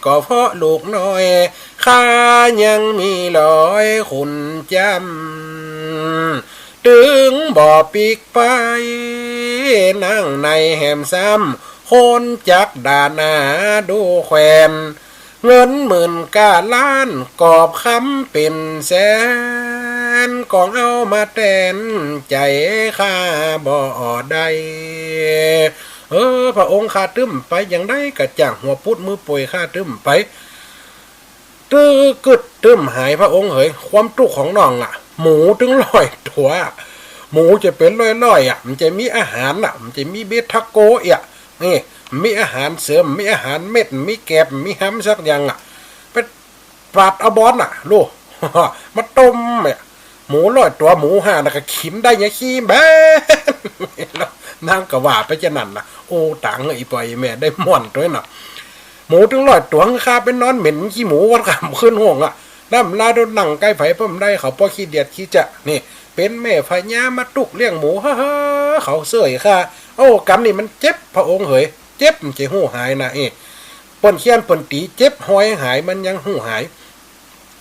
ก็เพราะลูกน้อยข้ายังมีรอยขุนจำถึงบ่อปีกไปนั่งในแหมซ้ำคนจักด่าหน้าดูแขวนเงินหมื่นกาล้านกอบคำเป็นแสนกองเอามาแทนใจข้าบ่ได้พระองค์ข้าตึ้มไปอย่างได้กระจ่างหัวพุดมือป่วยข้าตึ้มไปตื้อกึดตึ้มหายพระองค์เหยความตุกของน้องหมูถึง100 ตัวหมูจะเป็นร้อยมันจะมีอาหารมันจะมีเบทาโกนี่มีอาหารเสริมมีอาหารเม็ดมีแกบมีห้ำสักอย่างไปปาดเอาบอลลูกมาต้มหมู100 ตัวหมู5แล้วก็ขิมได้ยังขี้แบ้นางก็ว่าไปจะนั่นโอ้ต่างอีปอยแม่ได้ม่อนด้วยหมูถึง100 ตัวข้าเป็นนอนเหม็นขี้หมูวัดขำขึ้นห่วงน้ำลาโดนหนังใกล้ไผ่พ่มได้เขาป้อขี้เดียดขี้จะนี่เป็นแม่พญามาตุกเลี้ยงหมูเขาเสื่อยค่ะโอ้กรรมนี่มันเจ็บพระองค์เหยเจ็บมันจะหูหายปนเคียนปนตีเจ็บหอยหายมันยังหูหาย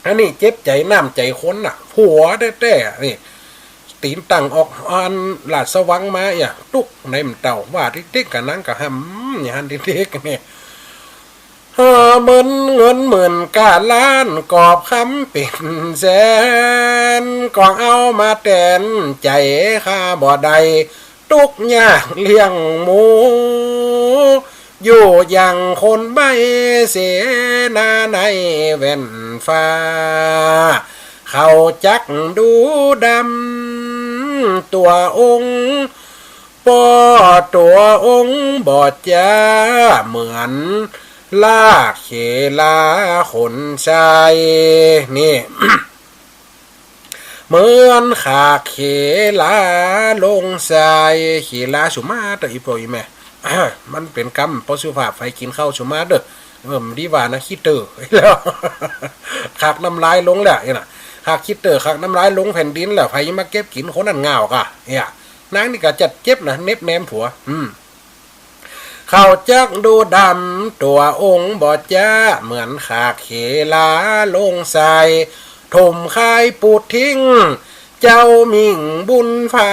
อันนี้เจ็บใจน้ำใจคนผัวแต่นี่ตีนตั้งออกอันหลาดสว่างมาตุกในมันเต่าว่าติ๊กๆกับนั่งกับหำอย่างนั้นติ๊กๆเนี่ยเหมือนเงินหมื่นกาล้านกอบคำเป็นแสนกองเอามาแทนใจข้าบ่ได้ตุกยากเลี้ยงหมูอยู่อย่างคนใบเสนาในแว่นฟ้าเขาจักดูดำตัวองค์ปอตัวองค์บอดจ้าเหมือนลากเขลาขนชายนี่ เหมือนขาเขลาลงทรายเขลาสุมาตอีปอยแม่ มันเป็นกรรมปสุภาพไฟกินข้าวชุมาเด้อดีว่านะคิดเตอร์แล้วขากน้ำลายลงแล้วนี่น่ะขากคิดเตอร์ขากน้ำลายลงแผ่นดินแล้วไฟมาเก็บกินคนนั้นเงากะเนี่ยนางนี่ก็จัดเจ็บนะเน็บแนมผัวเข้าจักดูดำตัวองค์บอดจ้าเหมือนขากเขลาลงใส่ถมคายปูดทิ้งเจ้ามิ่งบุญฝา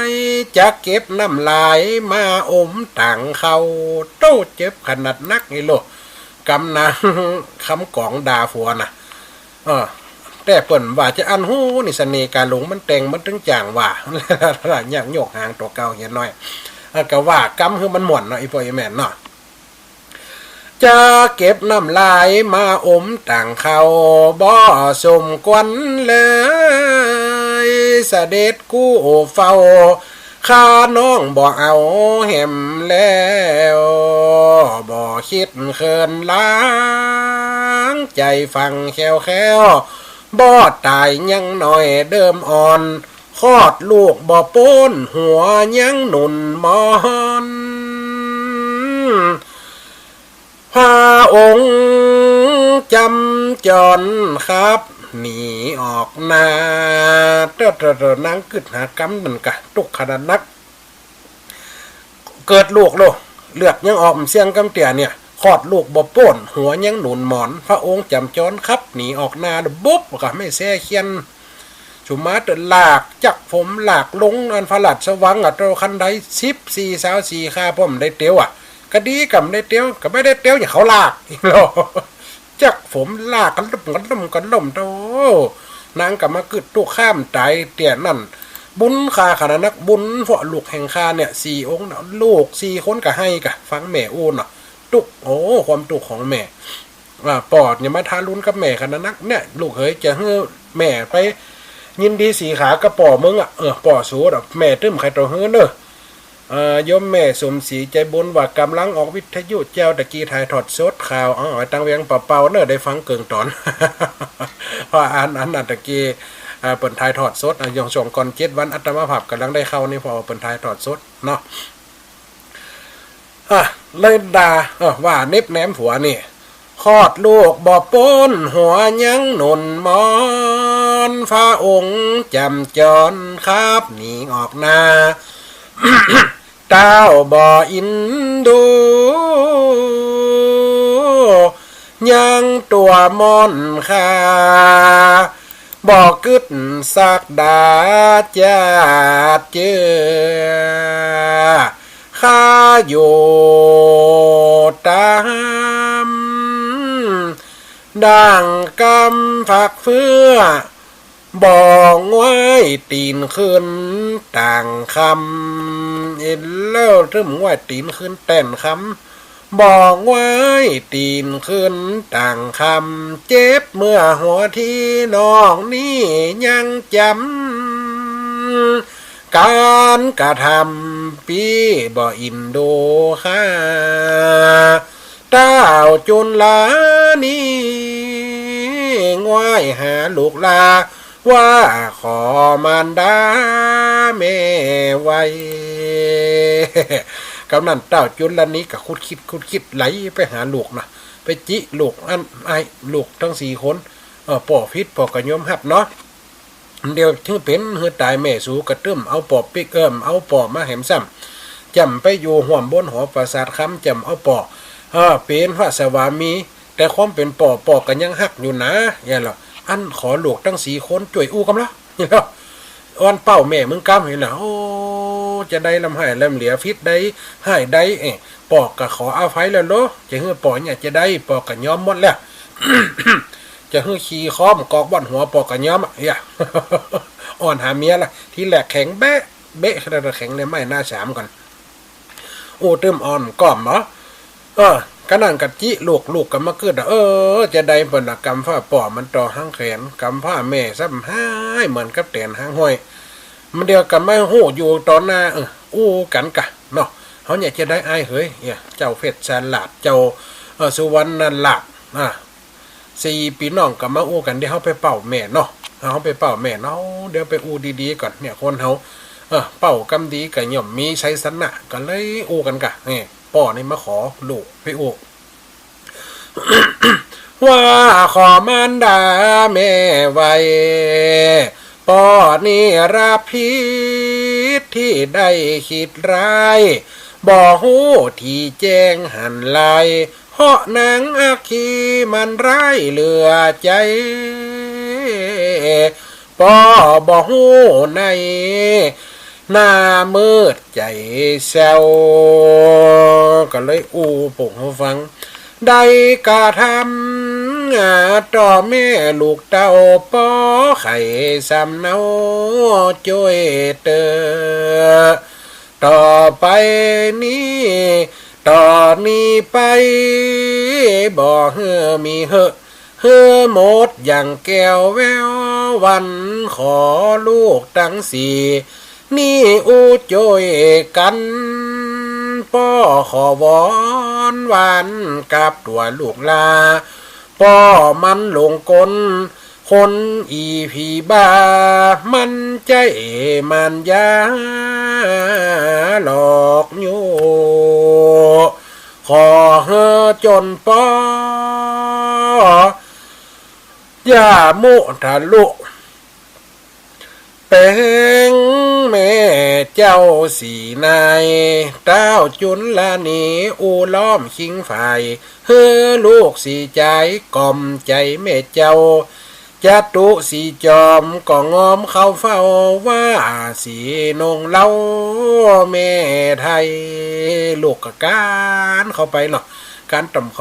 ยจะเก็บน้ำลายมาอมต่างเขาโตเจ็บขนาดนักไงโลกำนางคำกองด่าผัวนะแต่เปิ่นว่าจะอันหูนี่เสน่ห์การหลงมันแต่งมันถึงจางว่าอย่างโยกหางตัวเก่าเห็นน้อยก็ว่ากำคือมันหม่วนเนาะอีพ่ออีแม่เนาะจะเก็บน้ำลายมาอมต่างเขาบ่สมกวนเลยเสด็จกู้เฝ้าข้าน้องบ่เอาแหมแล้วบ่คิดเคินล้างใจฟังแควบ่ตายยังหน่อยเดิมอ่อนคลอดลูกบ่โป้นหัวยังหนุนมอนพระองค์จำจรครับหนีออกนานางกึดหากำมันกะตุกขนาดนักเกิดลูกโลเลือดยังออกเสียงกำเตี่ยเนี่ยคลอดลูกบ่โป้นหัวยังหนุนหมอนพระองค์จำจรครับหนีออกนาบุ๊บก็ไม่แซ่เคียนชุมาเตหลากจักผมหลากลงอันฝรั่งสว่างตัวคันใด14ข้าพ่อมได้เตียวก็ดีกับได้เตียวก็ไม่ได้เตียวอย่างเขาลากอีกแล้วจักผมลากกันล่มโตนางกับมากึดตุกข้ามใจเตี่ยนั่นบุญคาขนาดนักบุญเพราะลูกแห่งคาเนี่ย4 องค์ลูก4 คนก็ให้กะฟังแม่อูนตุกโอ้ความตุกของแม่ปอดอย่ามาทารุนกับแม่ขนาดนักเนี่ยลูกเฮ้ยจะให้แม่ไปยินดีสีขากระป๋อมึงป๋อสูดแม่ตึ้มใครตัวเฮ้เนยมแม่สมศรีใจบุญว่ากำลังออกวิทยุเจ้าตะกี้ถ่ายทอดสดข่าวตั้งเวียงเป่าเนอะได้ฟังเกิงตอนเพราะอันตะกี้เปิดถ่ายทอดสดอย่างช่วงก่อน7 วันอัตมาภาพกำลังได้เข้านี่พอเปิดถ่ายทอดสดเนาะเลยด่าว่าเน็บแนมผัวนี่คลอดลูกบ่ป้นหัวยังหนุนมอนฟ้าองค์จำจรครับหนีออกนาเต้าบ่อินดูยังตัวมอนคาบ่กึดสักดาจาเจอข้าอยู่ตามดังกำผักเฟื้อบอกไว้ตีนขึ้นต่างคำเอ็นเล่าถึงว่าตีนขึ้นแต่นคำบอกไว้ตีนขึ้นต่างคำเจ็บเมื่อหัวที่น้องนี่ยังจำการกระทำปีบ่อินโดค่าเต้าจุนลานี้ง่ายหาลูกลาว่าขอมารดาแม่ไว้กำนันเต้าจุนละนี้ก็คุดคิดไหลไปหาลูกนะไปจิลูกอันไอลูกทั้ง4 คนป่อพิษป่อกระยมหับเนาะเดี๋ยวถึงเป็นเฮือตายแม่สูกระตึ้มเอาป่อปิกเอาป่อมาแหมซ้ำจำไปอยู่ห่วมบนหอปราสาทคำจำเอาป่อเป็นพระสวามีแต่ความเป็นป่อกันยังหักอยู่นะอย่างหรออันขอลูกทั้ง4 คนช่วยอู้กำละอย่างหรออ่อนเป้าแม่มึงกำเห็นหรอโอ้จะได้ลำให้ลำเหลียฟิตได้ให้ได้ป่อกะขอเอาไฟแล้วโลจะเฮือป่อเนี่ยจะได้ป่อกะย้อมหมดแล้ว จะเฮือขี่ค้อมกอกบ่อนหัวป่อกะย้อมอ่อนหาเมียละที่แหลกแข็งเบ๊ะแข็งเลยไม่หน้า3ก่อนโอ้เติมอ่อนก้อมเนาะก็นั่งกัดจิลูกกันมาเกิดจะได้ผลกรรมฝ้าป่อมันต่อห้างแขนกรรมผ้าแม่ซ้ำให้เหมือนกับแตนห้างห้อยมันเดียวกันไม่หูอยู่ตอนหน้าอู้กันกะเนาะเขาเนี่ยจะได้ไอ้เฮ้ยเจ้าเพชรแสนหลาดเจ้าสุวรรณหลาด4 ปีน้องกับมาอู้กันเดี๋ยวเขาไปเป่าแม่เนาะเขาไปเป่าแม่เนาะเดี๋ยวไปอู้ดีๆก่อนเนี่ยคนเขา เป่ากำดีกับย่อมมีใช้สนะก็เลยโอกันกะนี่ป่อนี่มาขอลูกไปโอ ว่าขอมันดาแม่ไว้ป่อนี่รับผิดที่ได้คิดร้ายบ่ฮู้ที่แจ้งหันลายเหาะนางอาคีมันร้ายเหลือใจป่อบ่ฮู้ในหน้ามืดใจแซวก็เลยอูปุ่งฟังได้กระทำต่อแม่ลูกเต้าป้อไข่สำเนาช่วยเตอต่อไปนี้ไปบ่เฮือมีเฮือหมดอย่างแก้วแวววันขอลูกตั้งสี่นี่อูช่วยกันป้อขอวอนหวานกับตัวลูกลาป้อมันหลงกลคนอีผีบ้ามันใจมันยาหลอกโยขอเฮอจนป้ออย่าโมทะลุเป็นแม่เจ้าสีนายเต้าจุนละนีอูล้อมคิงฝ่ายเฮือลูกสีใจกล่อมใจแม่เจ้าจัตุสีจอมก็งอมเข้าเฝ้าว่าสีนงเล่าแม่ไทยลูกกะการเข้าไปเนาะการตำ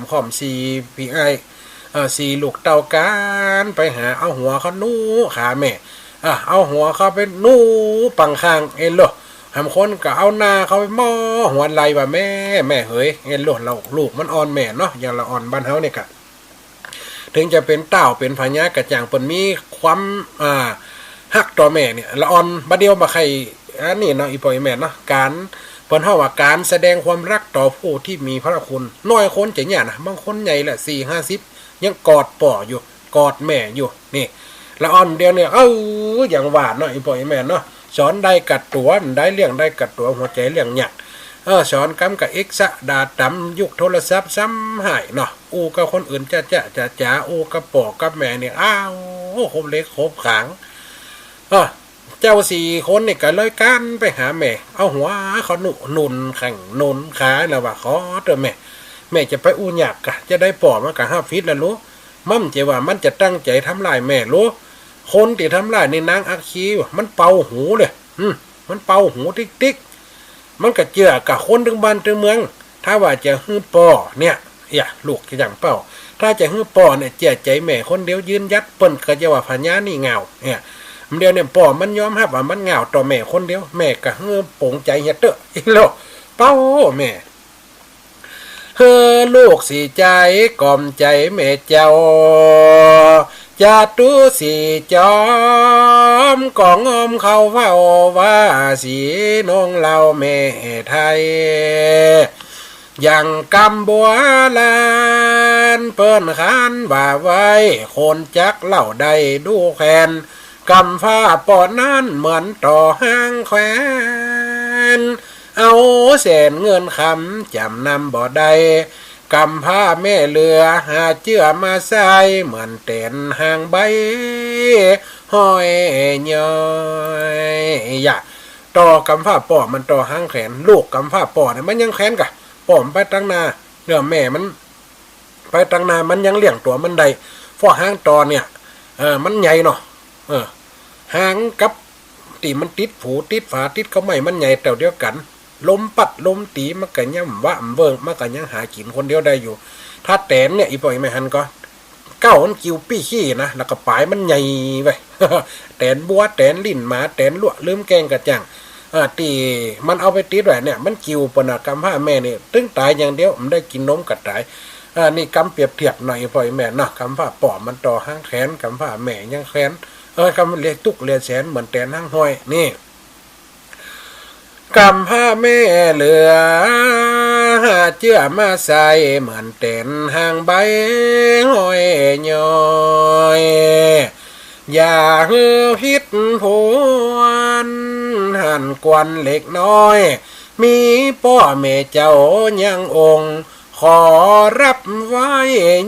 ค่อมสีพี่ไอสีลูกเต่าการไปหาเอาหัวเขานู้ขาแม่เอาหัวเขาไปนู้ปังข้างเอ็นโลทำคนก็เอาหน้าเขาไปหม้อหัวไหลว่าแม่เฮ้ยเอ็นโลเราลูกมันอ่อนแม่เนาะอย่างละอ่อนบ้านเฮาเนี่ยกะถึงจะเป็นเต่าเป็นพญากระจ่างเปิ้นมีความฮักต่อแม่เนี่ยละอ่อนบัดเดียวมาใครอันนี้เนาะอีปอยแม่เนาะการเปิ้นเฮาว่าการแสดงความรักต่อผู้ที่มีพระคุณน้อยคนจะเนี่ยนะบางคนใหญ่ละ40-50ยังกอดป่ออยู่กอดแม่อยู่นี่ละอ่อนเดียวเนี่ยอย่างหวานเนาะอีปอยแม่เนาะสอนได้กัดตัวได้เลี้ยงได้กัดตัวหัวใจเลี้ยงหยักสอนกำกับเอ็กซ์ดาตำยุคโทรศัพท์ซ้ำหายเนาะอูกับคนอื่นจะอูกับปอกับแม่เนี่ยครบเล็กครบขางเจ้า4 คนเนี่ยก็เลยกันไปหาแม่เอาหัวเขาหนุนแข่งหนุนขาแล้วว่าขอเถอะแม่จะไปอูหยักกะจะได้ปอมากะ5 ฟิตแล้วรู้มั่มเจว่ามันจะตั้งใจทำลายแม่รู้คนที่ทำลายในนางอักคีมันเป่าหูเลยมันเป่าหูติ๊กมันก็เจือกับคนถึงบ้านถึงเมืองถ้าว่าจะฮื้อปอเนี่ยลูกจะอย่างเป่าถ้าจะฮื้อปอเนี่ยเจียใจแม่คนเดียวยืนยัดเปิ้นก็จะว่าพญานี่เงาเนี่ยเดียวเนี่ยปอมันยอมรับว่ามันเงาต่อแม่คนเดียวแม่ก็ฮื้อโป่งใจเฮ็ดเด้ออีโลเป่าแม่เฮือลูกสีใจกล่อมใจแม่เจ้าจาตุสีจอมก่องอมเข้าเฝ้าว่าสีนงเล่าแม่ไทยอย่างกำบัวลานเปิ้นขานว่าไว้คนจักเล่าได้ดูแขนกำฟ้าปอดนั้นเหมือนต่อห้างแขวนเอาแสนเงินคำจำนำบ่ได้กำผ้าแม่เรือหาเจือมาใส่เหมือนเต็นห่างใบห้อยย้อยต่อกำผ้าป่อมันต่อห้างแขนลูกกำผ้าป่อเนี่ยมันยังแขนกะป่อมไปตั้งนาเดี๋ยวแม่มันไปตั้งนามันยังเลี้ยงตัวมันได้ฟอห้างต่อเนี่ยมันใหญ่เนาะห้างกับตีมันติดผูติดฝาติดเขาใหม่มันใหญ่แต่เดียวกันลมปัดลมตีมันก็ยังว่าเบิ่งมันก็ยังหากินคนเดียวได้อยู่ถ้าแตนเนี่ยอีปอยไม่หันก็เก้ามันกิ้วปี้ขี้นะแล้วก็ปลายมันใหญ่ไป แตนบัวแตนลิ้นหมาแตนลวกลืมแกงกระจังตีมันเอาไปติดไว้เนี่ยมันกิ้วปนกรรมผ้าแม่เนี่ยตึ้งตายอย่างเดียวมันได้กินนมกัดตายนี่กำเปรียบเทียบหน่อยปอยแม่เนาะกำผ้าปอมมันต่อห้างแขนกำผ้าแม่ยังแขนกำเรียกตุกเรียกแสนเหมือนแตนห้างห้อยนี่กำผ้าแม่เหลือหาเจือมาใส่เหมือนเต็นห่างใบห้อยย้อยอย่าฮือพิษพวนห หันกวนเล็กน้อยมีพ่อแม่เจ้ายังองค์ขอรับไว้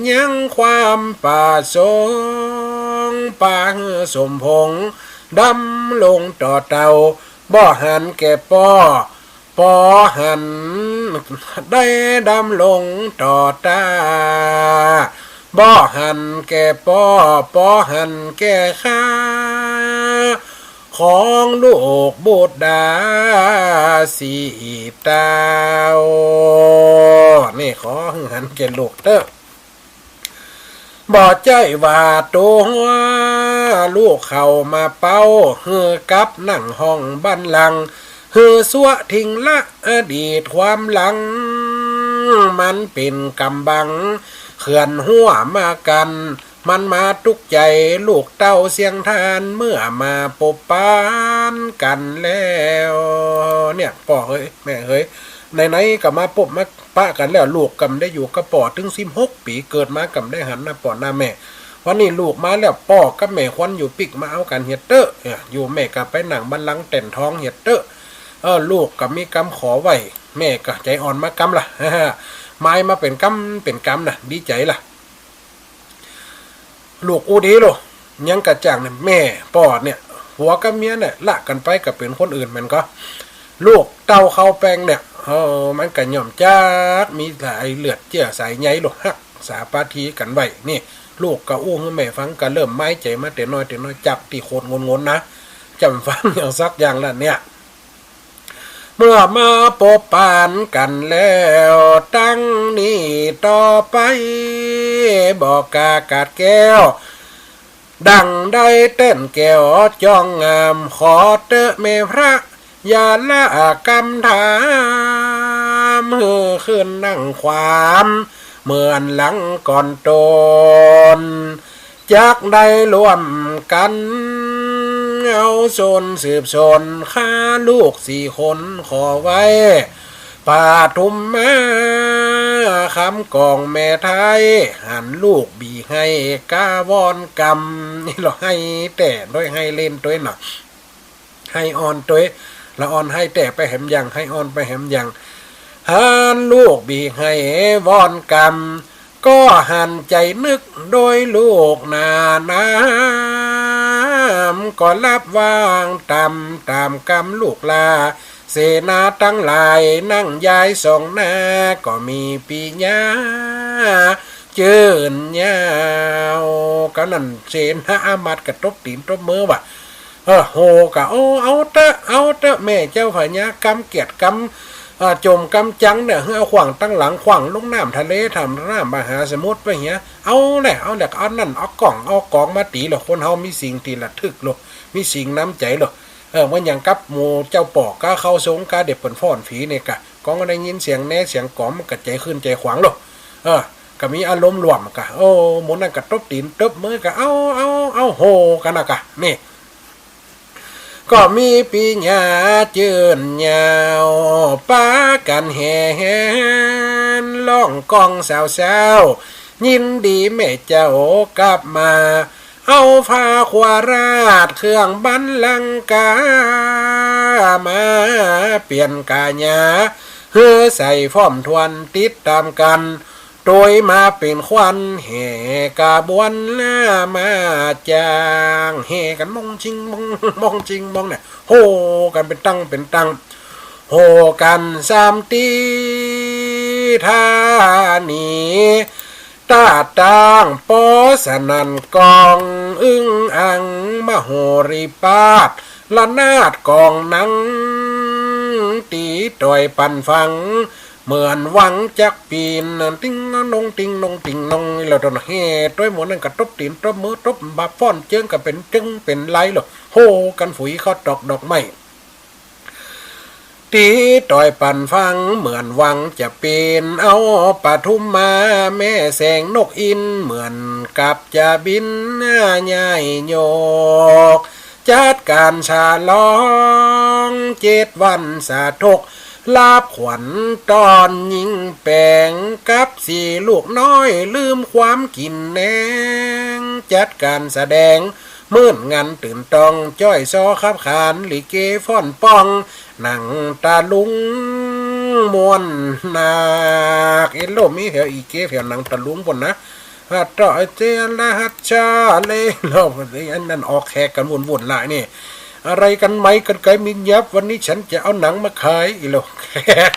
ยังความป่าสงป่าสมพงษ์ดำลงต่อเตาบ่หันแก่ป้อหันได้ดำลงต่อตาบ่หันแก่ป้อหันแก่ข้าของลูกบุตรดาสีตาวนี่ขอหันแก่ลูกเด้อบ่ใจว่าตัวลูกเข้ามาเป้าฮือกับนั่งห้องบันลังฮือสัวทิ้งละอดีตความหลังมันเป็นกำบังเขื่อนหัวมากันมันมาตุกใจลูกเต้าเสียงทานเมื่อมาปบปานกันแล้วเนี่ยพ่อเฮ้ยแม่เฮ้ยไหนๆก็มาปบมาปะกันแล้วลูกกำได้อยู่กับป่อถึง16 ปีเกิดมากำได้หันหน้าป่อหน้าแม่วันนี้ลูกมาแล้วป่อกับแม่ควันอยู่ปิกมาเอากันเฮ็ดเต้ออยู่แม่กับไปหนังบันลังแต่นท้องเฮ็ดเต้อลูกกับมีกำขอไว้แม่ก็ใจอ่อนมากำล่ะไม้มาเป็นกำนะดีใจล่ะลูกอูดีโลยังกระจ่างเนี่ยแม่ป่อเนี่ยหัวกับเมียเนี่ยละกันไปกับเป็นคนอื่นมันก็ลูกเต้าเข้าแปลงเนี่ยมันก็ย่อมจักมีหลายเลือดเจี้ยสายใยหลกฮักสาปาทีกันไว้นี่ลูกก็อู้ให้แม่ฟังก็เริ่มไม้ใจมาแต่น้อยจับตีโคตรงนนะจำฟังอย่างสักอย่างละเนี่ยเมื่อมาปบปานกันแล้วตั้งนี้ต่อไปบอกกากาดแก้วดังได้เต้นแก้วจ้องงามขอเตอะเมพระอย่าละกำถามมือขึ้นนั่งความเหมือนหลังก่อนตนจากได้รวมกันเอาโซนสืบสนข้าลูก4 คนขอไว้ป่าทุมมาคำกองแม่ไทยหันลูกบีให้กาวอนกำนี่เราให้แต่ด้วยให้เล่นด้วยหน่ะให้อ่อนด้วยละอ่อนให้แต่ไปแหมยังให้อ่อนไปแหมยังหันลูกบีให้วอนกำก็หันใจนึกโดยลูกนาน้ำก็รับวางตามกำลูกลาเสนาตั้งหลายนั่งยายสองหน้าก็มีปีญาเจินยาวก็นั่นเสนาอามัดกระตบตีนตบมือว่ะโหกะเอาเตะแม่เจ้าพญากำเกียรติกำจมกำจังเนี่ยเอาขวางตั้งหลังขวางลงน้ำทะเลทำน้ำมหาสมุทรไปเหี้ยเอาแหละเอานั่นเอากล่องมาตีหรอคนเฮามีสิ่งตีระทึกหรอมีสิ่งน้ำใจหรอมันอย่างกับหมูเจ้าปอกก็เข้าสงกาเด็บเปิ่นฟ้อนผีเนี่ยกะก้องก็ได้ยินเสียงแน่เสียงกล่อมมันกระใจขึ้นใจขวางหรอก็มีอารมณ์รวมกะหมุนนั่นกะตบตีนตบมือกะเอาโหกันนะกะนี่ก็มีปีญาเจินยาวป้ากันแห่ล่องกองสาวยินดีแม่เจ้ากลับมาเอาผ้าขวาราดเครื่องบันลังกามาเปลี่ยนกาญาเฮือใส่ฟ้อมทวนติดตามกันโดยมาเป็นควันแห่กาบวนล่ามาจางแห่กันมองจริงมองเนี่ยโหกันเป็นตั้งโหกัน3 ตีธานีตาต่างปอสนันกองอึ้งอังมโหริปาทละนาดกองนังตีต่อยปันฟังเหมือนวังจักปีนติ้งนงติ้งนงเราตอนเฮด้วยหมดนั่นกระตบตีนตบมือตบบาฟ้อนเจิงกับเป็นจึงเป็นไรหรอโหกันฝุยเขาดอกไม้ตีต่อยปันฟังเหมือนวังจะเป็นเอาปทุมมาแม่แสงนกอินเหมือนกับจะบินใหญ่โยกจัดการฉลอง7 วันสาธกลาบขวัญตอนยิงแปงกับ4 ลูกน้อยลืมความกินแนงจัดการแสดง มื่นงันตื่นตองจ้อยซอขับขานลิเกฟ้อนป้องหนังตาลุงมวนนาคเอ็นโลมีเหวอีเกเหวหนังตาลุงบนนะฮัตต่อเจละฮัตชาเลยเราอันนั้นออกแขกกันวุ่นๆหลายนี่อะไรกันไหมกันไกลมินยับวันนี้ฉันจะเอาหนังมาขายอีโลแขก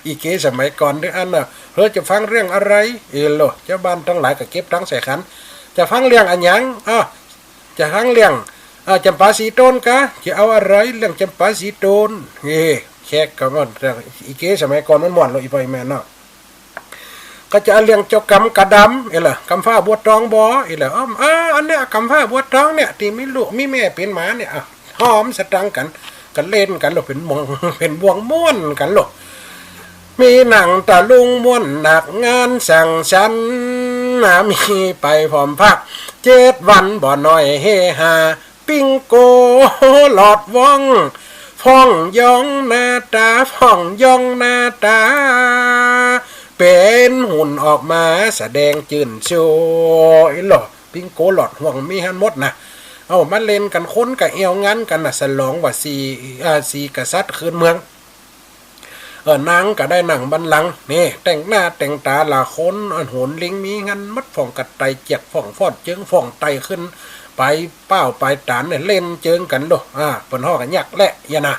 อีเกสมัยก่อนด้วยอันน่ะเฮ้ยจะฟังเรื่องอะไรอีโลเจ้าบ้านทั้งหลายก็เก็บทั้งใส่ขันจะฟังเรื่องอันยังจะฟังเรื่องจำปาสีโตนกะจะเอาอะไรเรื่องจำปาสีโตนแขกกับมันอีเกสมัยก่อนมันหมดเลยอีพ่อแม่เนาะก็จะเรื่องเจ้ากำกระดำล่ะกำฟ้าบัวตองบอล่ะอันเนี้ยกำฟ้าบัวตองเนี่ยที่มีลูกมีแม่เป็นหมาเนี่ยหอมสตังกันเล่นกันหรอกเป็นมองเป็นบวงม้วนกันหรอกมีหนังตะลุงม้วนหนักงานสั่งฉันมีไปพร้อมพัก7 วันบ่หน่อยเฮฮาปิ้งโกหลอดว่องฟ่องยองหน้าตาฟ่องยองหน้าตาเป็นหุ่นออกมาแสดงจื่นโชยหรอปิ้งโกหลอดห่วงมีฮันหมดนะเอามาเล่นกันค้นกับเอวงั้นกันนะสลองว่าสีกษัตริย์คืนเมืองนางก็ได้หนังบันลังนี่แต่งหน้าแต่งตาหลาคนโหนลิงมีงั้นมัดฝ่องกัดไตเจ็บฝ่องฟอดเจิงฝ่องไตขึ้นไปเป้าไปตานเนี่ยเล่นเจิงกันหรอเปิ่นห่อกันยักแหละยะนะ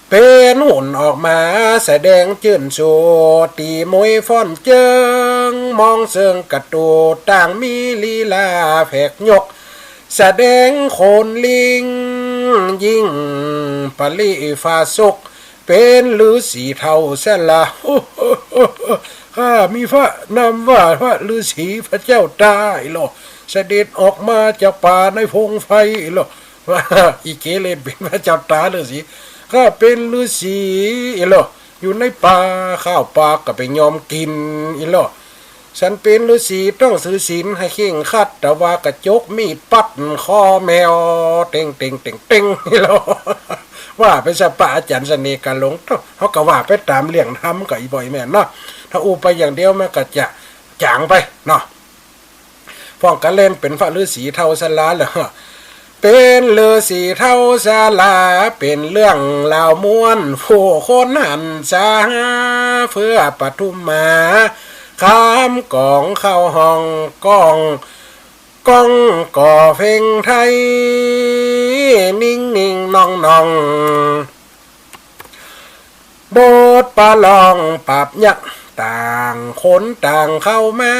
เป็นหุ่นออกมาแสดงจื่นโชตีมวยฟ้อนเจิงมองเซิงกระตูต่างมีลีลาแผกยกแสดงโคนลิงยิ่งปลีฟ้าสุกเป็นฤาษีเท่าเสละข้ามีพระนามว่าพระฤาษีพระเจ้าตายหรอเสด็จออกมาจากป่าในพงไฟหรอว่าอีเกเลเป็นพระเจ้าตาฤาษีข้าเป็นฤาษีอยู่ในป่าข้าวปลาก็ไปยอมกินฉันเป็นฤาษีต้องถือศีลให้เข่งคัดแต่ว่ากระจกมีดปัดคอแมวเต็งว่าเป็นสปะอาจารย์เสน่ห์การหลงเขาก็ว่าไปตามเรื่องทำกับอีบ่อยแม่เนาะถ้าอูไปอย่างเดียวมันก็จะจางไปเนาะฟ้องกันเล่นเป็นพระฤาษีเท่าสลาเหรอเป็นฤาษีเท่าสลาเป็นเรื่องเล่าม้วนผู้คนหันซาเพื่อปทุมมาข้ามกองเข้าห้องก้องก่อเพลงไทยนิ่งนองโบสปาลองปราบยักต่างคนต่างเข้ามา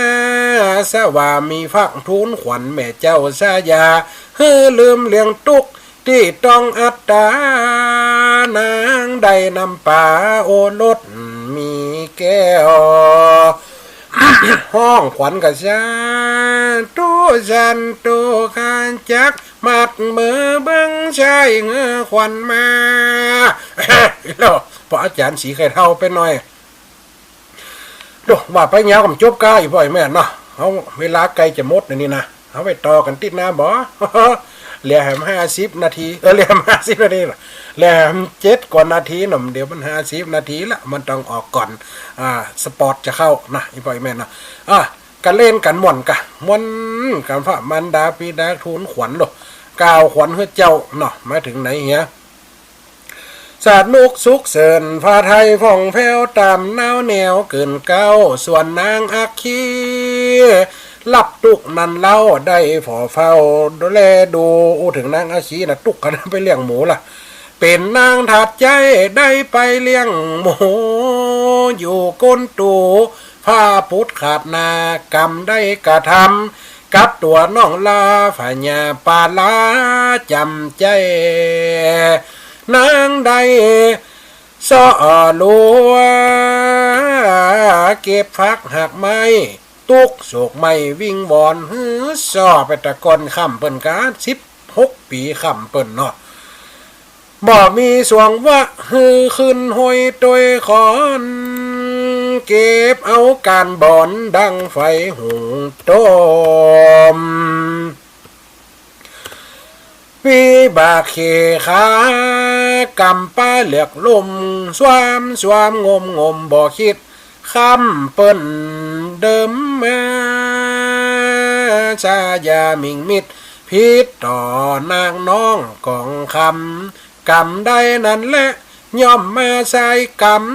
สว่ามีฟังทูลขวัญแม่เจ้าสายาลืมเลี้ยงตุกที่ต้องอัตตานางได้นำป่าโอรสมีแก้วห้องขวัญกระชาตูจันตูคานจักมัดมือเบิ้งชายเงือขวัญมาแล้วพออาจารย์สีไข่เท่าไปหน่อยดูว่าไปเงากับจบก้าอีกบ่อยแม่เนาะเขาเวลาไกลจะมดนี่นะเขาไปต่อกันติดหน้าบ่เหลือแหม50 นาทีเหลือ50 นาทีเหลือ7 กว่านาทีหน่อเดี๋ยวมัน50 นาทีละมันต้องออกก่อนสปอร์ตจะเข้านะอีบ่อยแม่นะกันเล่นกันม่วนกันพระมันดาปีดาทูลขวัญหรอกกาวขวัญเฮือเจ้าเนาะมาถึงไหนเหี้ยสาดนุกสุกเสริญผ้าไทยผ่องแผ้วตามแนวเกินเก้าส่วนนางอักขีลับตุกนั่นเล่าได้ฝ่อเฝ้าดูแลดูถึงนางอาชีนะตุกกันไปเลี้ยงหมูล่ะเป็นนางถัดใจได้ไปเลี้ยงหมูอยู่ก้นตูผ้าพุทธขาดนากรรมได้กระทำกับตัวน้องลาฝ่ายญาปาลาจำใจนางได้สอลัวเก็บพักหักไม้ตุกโศกไม่วิ่งบอนสอไปตะกอนคำเปิ่นกา16 ปีคำเปิ่นเนาะบ่มีสวงวะขึ้นห้อยตวยขอนเก็บเอาการบอนดังไฟหุงต้มวิบากเขขากำป้าเหลือกลุ่มสวามงมบ่คิดคำเปิ้นเดิมมาชายามิงมิด พิษต่อนางน้องกองคำกรรมใดนั่นแหละย่อมมาใส่กรรม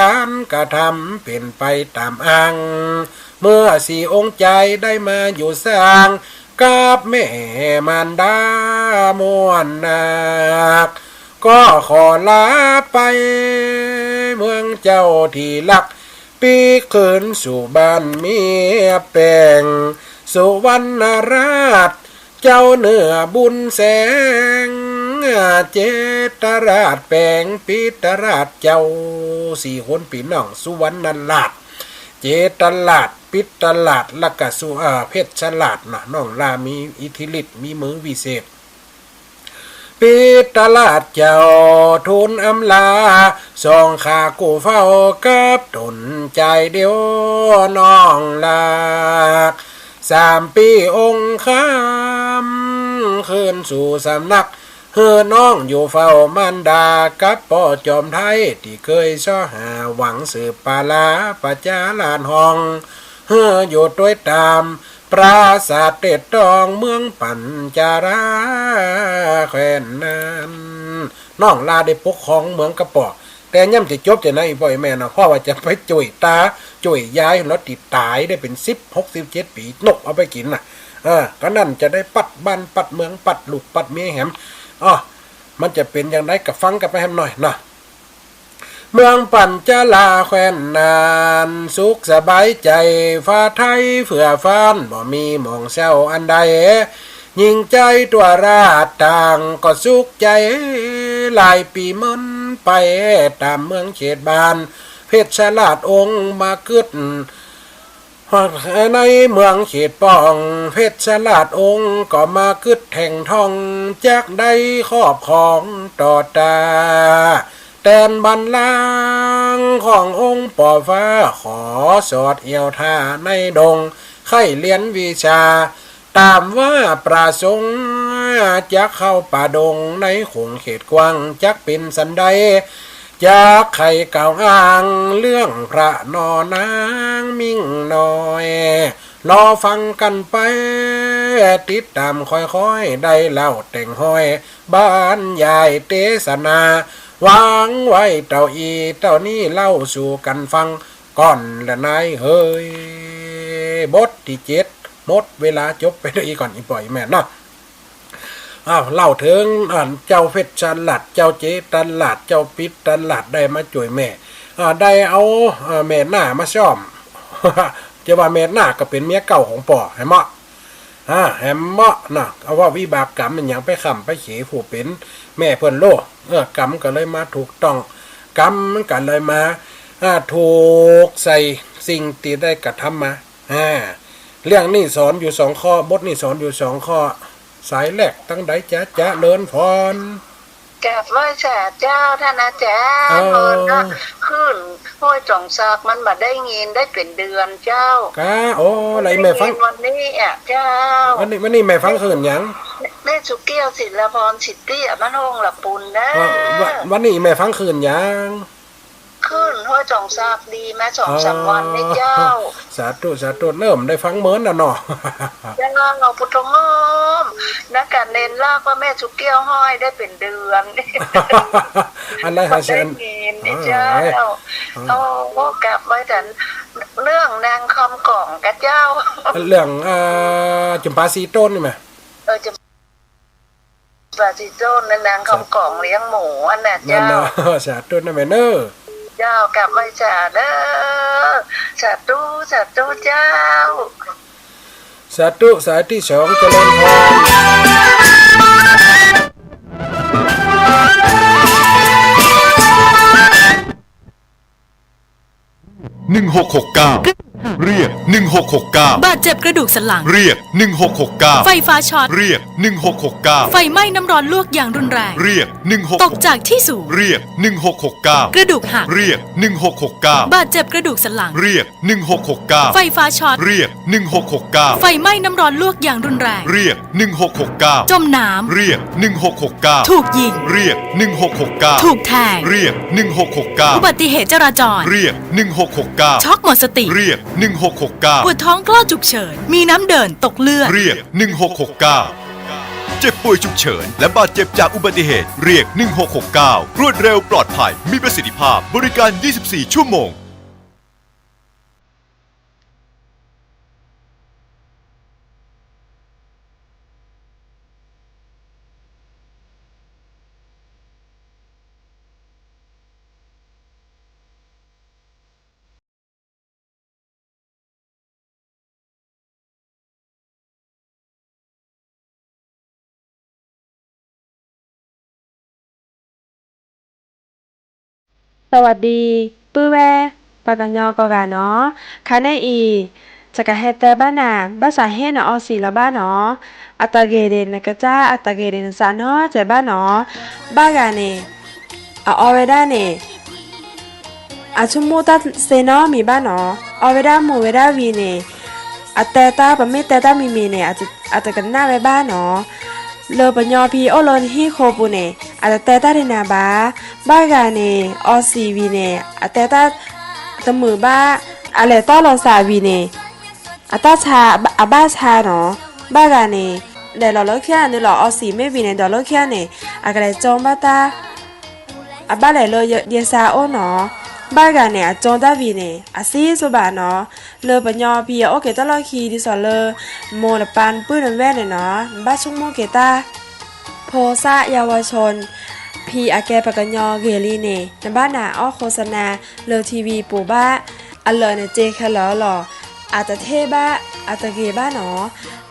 การกระทำเป็นไปตามอ้างเมื่อสี่องค์ใจได้มาอยู่สร้างกับแม่มารดามวนนาคก็ขอลาไปเมืองเจ้าที่รักปีคืนสู่บ้านเมียแปลงสุวรรณราชเจ้าเหนือบุญแสงเจตราชแปลงปิตราชเจ้าสี่คนปีน้องสุวรรณราชเจตลาดปิตลาดและกสุเพชรฉลาดนะน้องลามีอิทธิฤทธิ์มีมือวิเศษปิตลาดเจ้าทูลอำลาสองขากูเฝ้ากับตนใจเดียวน้องลาก3 ปีองค์คำคืนสู่สำนักเฮือน้องอยู่เฝ้ามันดากับป่อจอมไทยที่เคยซ้อหาหวังสืบปาลาประจาลานห้องเฮืออยู่ด้วยตามปราสาทเต็ดตองเมืองปัญจาราแคว้นนั้นน้องลาได้ปกครองเมืองกระปอแต่ย่ำจะจบจะไหนบ่อยแม่นะเพราะว่าจะไปจุยตาจุยย้ายแล้วติดตายได้เป็น16-17 ปีนกเอาไปกินน่ะก็นั่นจะได้ปัดบ้านปัดเมืองปัดลูกปัดเมียแหมมันจะเป็นอย่างไรกับฟังกันไปแฮมหน่อยนะเมืองปัญจลาแคว้นนานสุขสบายใจฟ้าไทยเผื่อฟ้านบ่มีหมองเศร้าอันใดยิ่งใจตัวราชต่างก็สุขใจหลายปีมันไปตามเมืองเขตบ้านเพชรฉลาดองค์มาเกิดในเมืองเขตป้องเพชรฉลาดองค์ก็มาคึดแห่งทองจากได้ครอบของต่อตาแตนบันลังขององค์ป่อฟ้าขอสอดเอียวท่าในดงไข่เลียนวิชาตามว่าประสงค์จะเข้าป่าดงในขงเขตกว้างจักเป็นสันใดจากใครกล่าวอ้างเรื่องพระนอนางมิ่งน้อยรอฟังกันไปติดตามค่อยๆได้เล่าแต่งห้อยบ้านยายเตสนาวางไว้เต่าอีเต่านี้เล่าสู่กันฟังก่อนละนายเฮ้ยบทที่7หมดเวลาจบไปด้วยก่อนอีปล่อยแม่เนาะเล่าถึงเจ้าเพชรฉลาดเจ้าเจตลาดเจ้าปิดตลาดได้มาช่วยแม่ได้เอาแม่หน้ามาซ่อม จะว่าแม่หน้าก็เป็นเมียเก่าของป่อแฮมะแฮมะนะเอาว่าวิบากกรรมมันอย่างไปขำไปเขผู้เป็นแม่เพิ่นโลกรรมก็เลยมาถูกต้องกรรมมันก็เลยมาถูกใส่สิ่งที่ได้กระทำมาเรื่องนี้สอนอยู่2 ข้อบทนี้สอนอยู่2 ข้อสายแรกตั้งใดจะเลินพรกับไหว้แสเจ้าท่านอาจารย์นะขึ้นห้อยจ่องซากมันมาได้ยินได้เป็นเดือนเจ้ากะอะไรแม่ฟังวันนี้เจ้าวันนี้แม่ฟังคืนยังแม่สุเกี้ยวศิลปรสิทธิมันห้องหลับปุนนะวันนี้แม่ฟังคืนยังขึ้นห้อยจ่องซากดีแม่2-3 วันนี่เจ้าสาธุเริ่มได้ฟังเหมือนแล้วเนาะเจ้าเราพุทธงอมนักการเน้นลากว่าแม่สุเกี้ยวห้อยได้เป็นเดือนอันไรฮะเชนเจ้าก็กลับไว้แต่เรื่องนางคำกล่องกับเจ้าเรื่องจำปาสีต้นนี่ไหมจำปาสีต้นนางคำกล่องเลี้ยงหมูอันน่ะเจ้าสาธุนะแม่เนอเจ้ากลับไว้จ่าเด้อสาธุเจ้าสาธุสายที่2เจริญพร1669เรียก1669บาดเจ็บกระดูกสันหลังเรียก1669ไฟฟ้าช็อตเรียก1669ไฟไหม้น้ำร้อนลวกอย่างรุนแรงเรียก1669ตกจากที่สูงเรียก1669กระดูกหักเรียก1669บาดเจ็บกระดูกสันหลังเรียก1669ไฟฟ้าช็อตเรียก1669ไฟไหม้น้ำร้อนลวกอย่างรุนแรงเรียก1669จมน้ำเรียก1669ถูกยิงเรียก1669ถูกแทงเรียก1669อุบัติเหตุจราจรเรียก1669ช็อกหมดสติเรียก 1669 ปวดท้องกล้าฉุกเฉิน มีน้ำเดินตกเลือด เรียก 1669 เจ็บป่วยฉุกเฉินและบาดเจ็บจากอุบัติเหตุเรียก 1669 รวดเร็วปลอดภัยมีประสิทธิภาพบริการ 24 ชั่วโมงสวัสดีปื้อแวปากกันยอกอกาเนาะคาเนอีจะกะเฮเตบ้านนาบ้าสาเฮเนาะออสีละบ้านเนาะอัตเกเดนนะกะจ้าอัตเกเดนซาเนาะเจบ้านเนาะบ้ากาเนอเวด้าเนอาชุมูตาเซเนาะมีบ้านเนาะอเวด้ามูเวด้าวีเนอัตเตตาปะเมเตตามีเนอาจจะกันหน้าไว้บ้านเนาะเลอปญอพีโอโลนฮีโคปูเนอาตเตตาเดนาบ้ากาเนออซีวีเนอาตเตตาตะมือบ้าอะไรต้อลอสาวีเนอาตาชาอาบ้าชาเนาะบ้ากาเนเดลอเลเคียเนลออซีไม่วีเนดอเลเคียเนอากาเลจงบ้าตาอาบ้าไหลเลยเยซาโอเนาะบ้ากาเนอาจงดาวีเนอาซีสุบาเนาะเลอปญอพีโอเกตลอคีดิสอเลอโมละปันปื้นแว่นเนาะบ้าชุงโมเกตาโพซาเยาวชนพีอาแกปะกันยอเกลีเนในบ้านนาอ้อโฆษณาเลอทีวีปูบ้าอันเลอเนเจแค่หล่ออาจจะเทบ้าอาจจะเกบ้าหนอ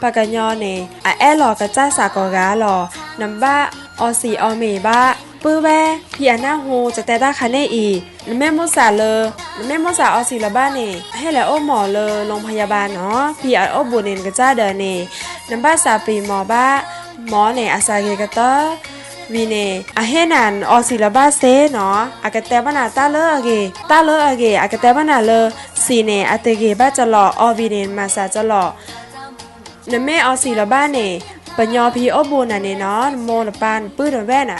ปะกันยอเนอาแอหล่อกระจ้าสากอกาหล่อนำบ้าออสีออเมบ้าปื้อแวพี่อาน่าโฮจะแต่ด้าคาเนอีนแม่มุสาเลนแม่มุสาออสีละบ้านเนให้แล้วโอหมอเลโรงพยาบาลเนาะพี่อาโอบุเนนกระจ้าเดเนนำบ้าสาปีหมอบ้าหมอเนอาซาเกกะตอวีเนอะเฮนันออซิลาบาเซเนาะอากะแตบานาตาเลอเกอากะแตบานาเลซีเนอะเตเกบาจะหลออวีเนมาซาจะหลอนแม่ออซิลาบาเนปัญญอพีโอบูน่ะเนเนาะโมละปานปื้อแว่น่ะ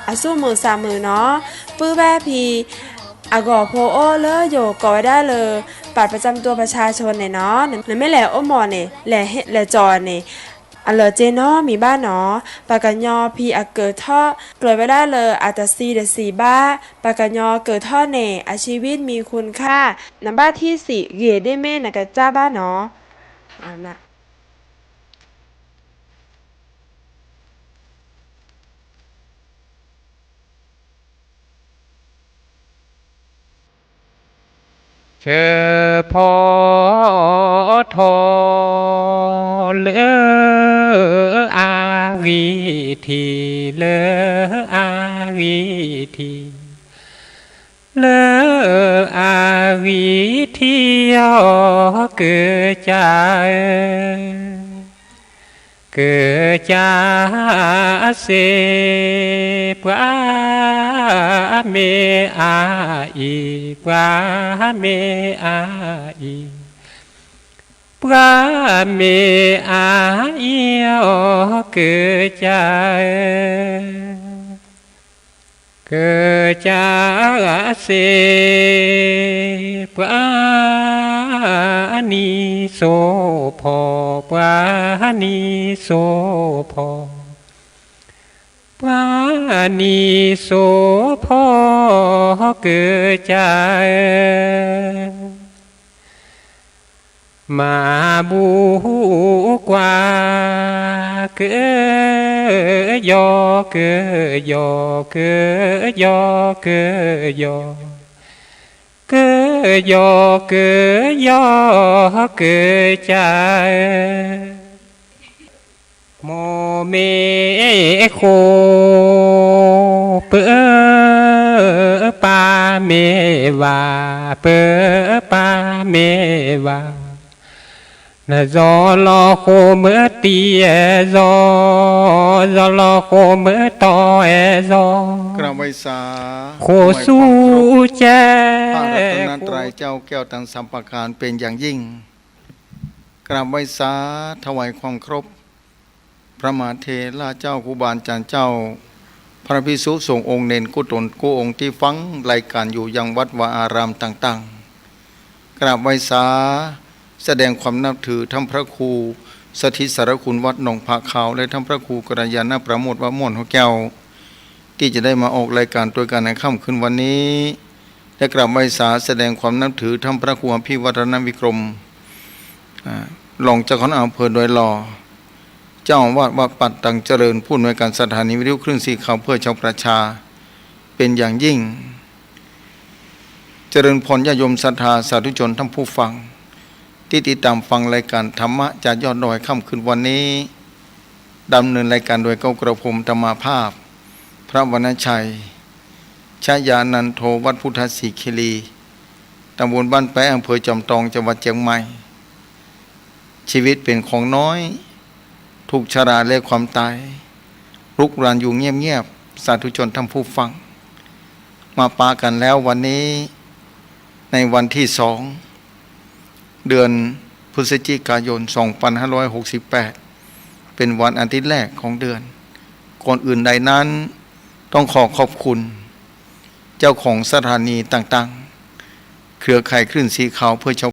อาสู้มือสามมือเนาะปื้อแว่พีอากอโพโอเลอโยกอไว้ได้เลยบัตรประจำตัวประชาชนเนี่ยเนาะไม่แหล่โอหมอเนี่ยแหล่จอเนี่ยอันเลอเจเนาะมีบ้านเนาะปากกันยอพีอาเกิดท่อเกิดไว้ได้เลยอาจจะซีเดสีบ้าปากกันยอเกิดท่อเน่อาชีวิตมีคุณค่าน้ำบ้าที่สี่เกได้เม่นะกะจ้าบ้านเนาะอันน่ะเชอพอทอเลออาวีทีเลออาวีทีเลออาวีทีเกิดจาเสปะเมอาอีปะเมอาอีปะเมอาอีเกิดจาเสปะนิโสพอปะนิโสพอปะนิโสพอเกิดจามาบูกว่าเกิดยอเกิดยอเกิดยอเกิดยอเกิดยอเกิดยอเกิดใจโมเมโคเปปาเมวาเปปาเมวานะจอลอโคเมื่อตีเอจอลอโคเมื่อต่อเอจอกราบไหว้สาโคสู้แจพระรัตนตรัยเจ้าแก้วทั้งสามประการเป็นอย่างยิ่งกราบไหว้สาถวายความเคารพพระมหาเถระเจ้าครูบาอาจารย์เจ้าพระภิกษุสงฆ์องค์เนนกุตนกู้องค์ที่ฟังรายการอยู่ยังวัดวาอารามต่างๆ กราบไหว้สาแสดงความนับถือท่านพระครูสถิตสารคุณวัดหนองผาขาวและท่านพระครูกัลยาณประโมทวัดม่วนหัวแก้วที่จะได้มาออกรายการตัวการในค่ำคืนวันนี้และกราบไหว้สาแสดงความนับถือท่านพระครูอภิวัฒนวิกรมรองเจ้าคณะอำเภอดอยหล่อเจ้าอาวาสวัดปัดตังเจริญผู้อำนวยการสถานีวิทยุคลื่นสีขาวเพื่อชาวประชาเป็นอย่างยิ่งเจริญพรญาติโยมศรัทธาสาธุชนท่านผู้ฟังที่ติดตามฟังรายการธรรมะจากยอดดอยค่ำคืนวันนี้ดำเนินรายการโดยเก้ากระผมธรรมาภาพพระวรรณชัยชยานันโทวัดพุทธศรีคีรีตำบลบ้านแปะอำเภอจอมทองจังหวัดเชียงใหม่ชีวิตเป็นของน้อยถูกชราและความตายรุกรานอยู่เงียบๆสาธุชนท่านผู้ฟังมาปากันแล้ววันนี้ในวันที่2 เดือนพฤศจิกายน 2568 เป็นวันอาทิตย์แรกของเดือนก่อนอื่นใดนั้นต้องขอขอบคุณเจ้าของสถานีต่างๆเครือข่ายคลื่นสีขาวเพื่อชาว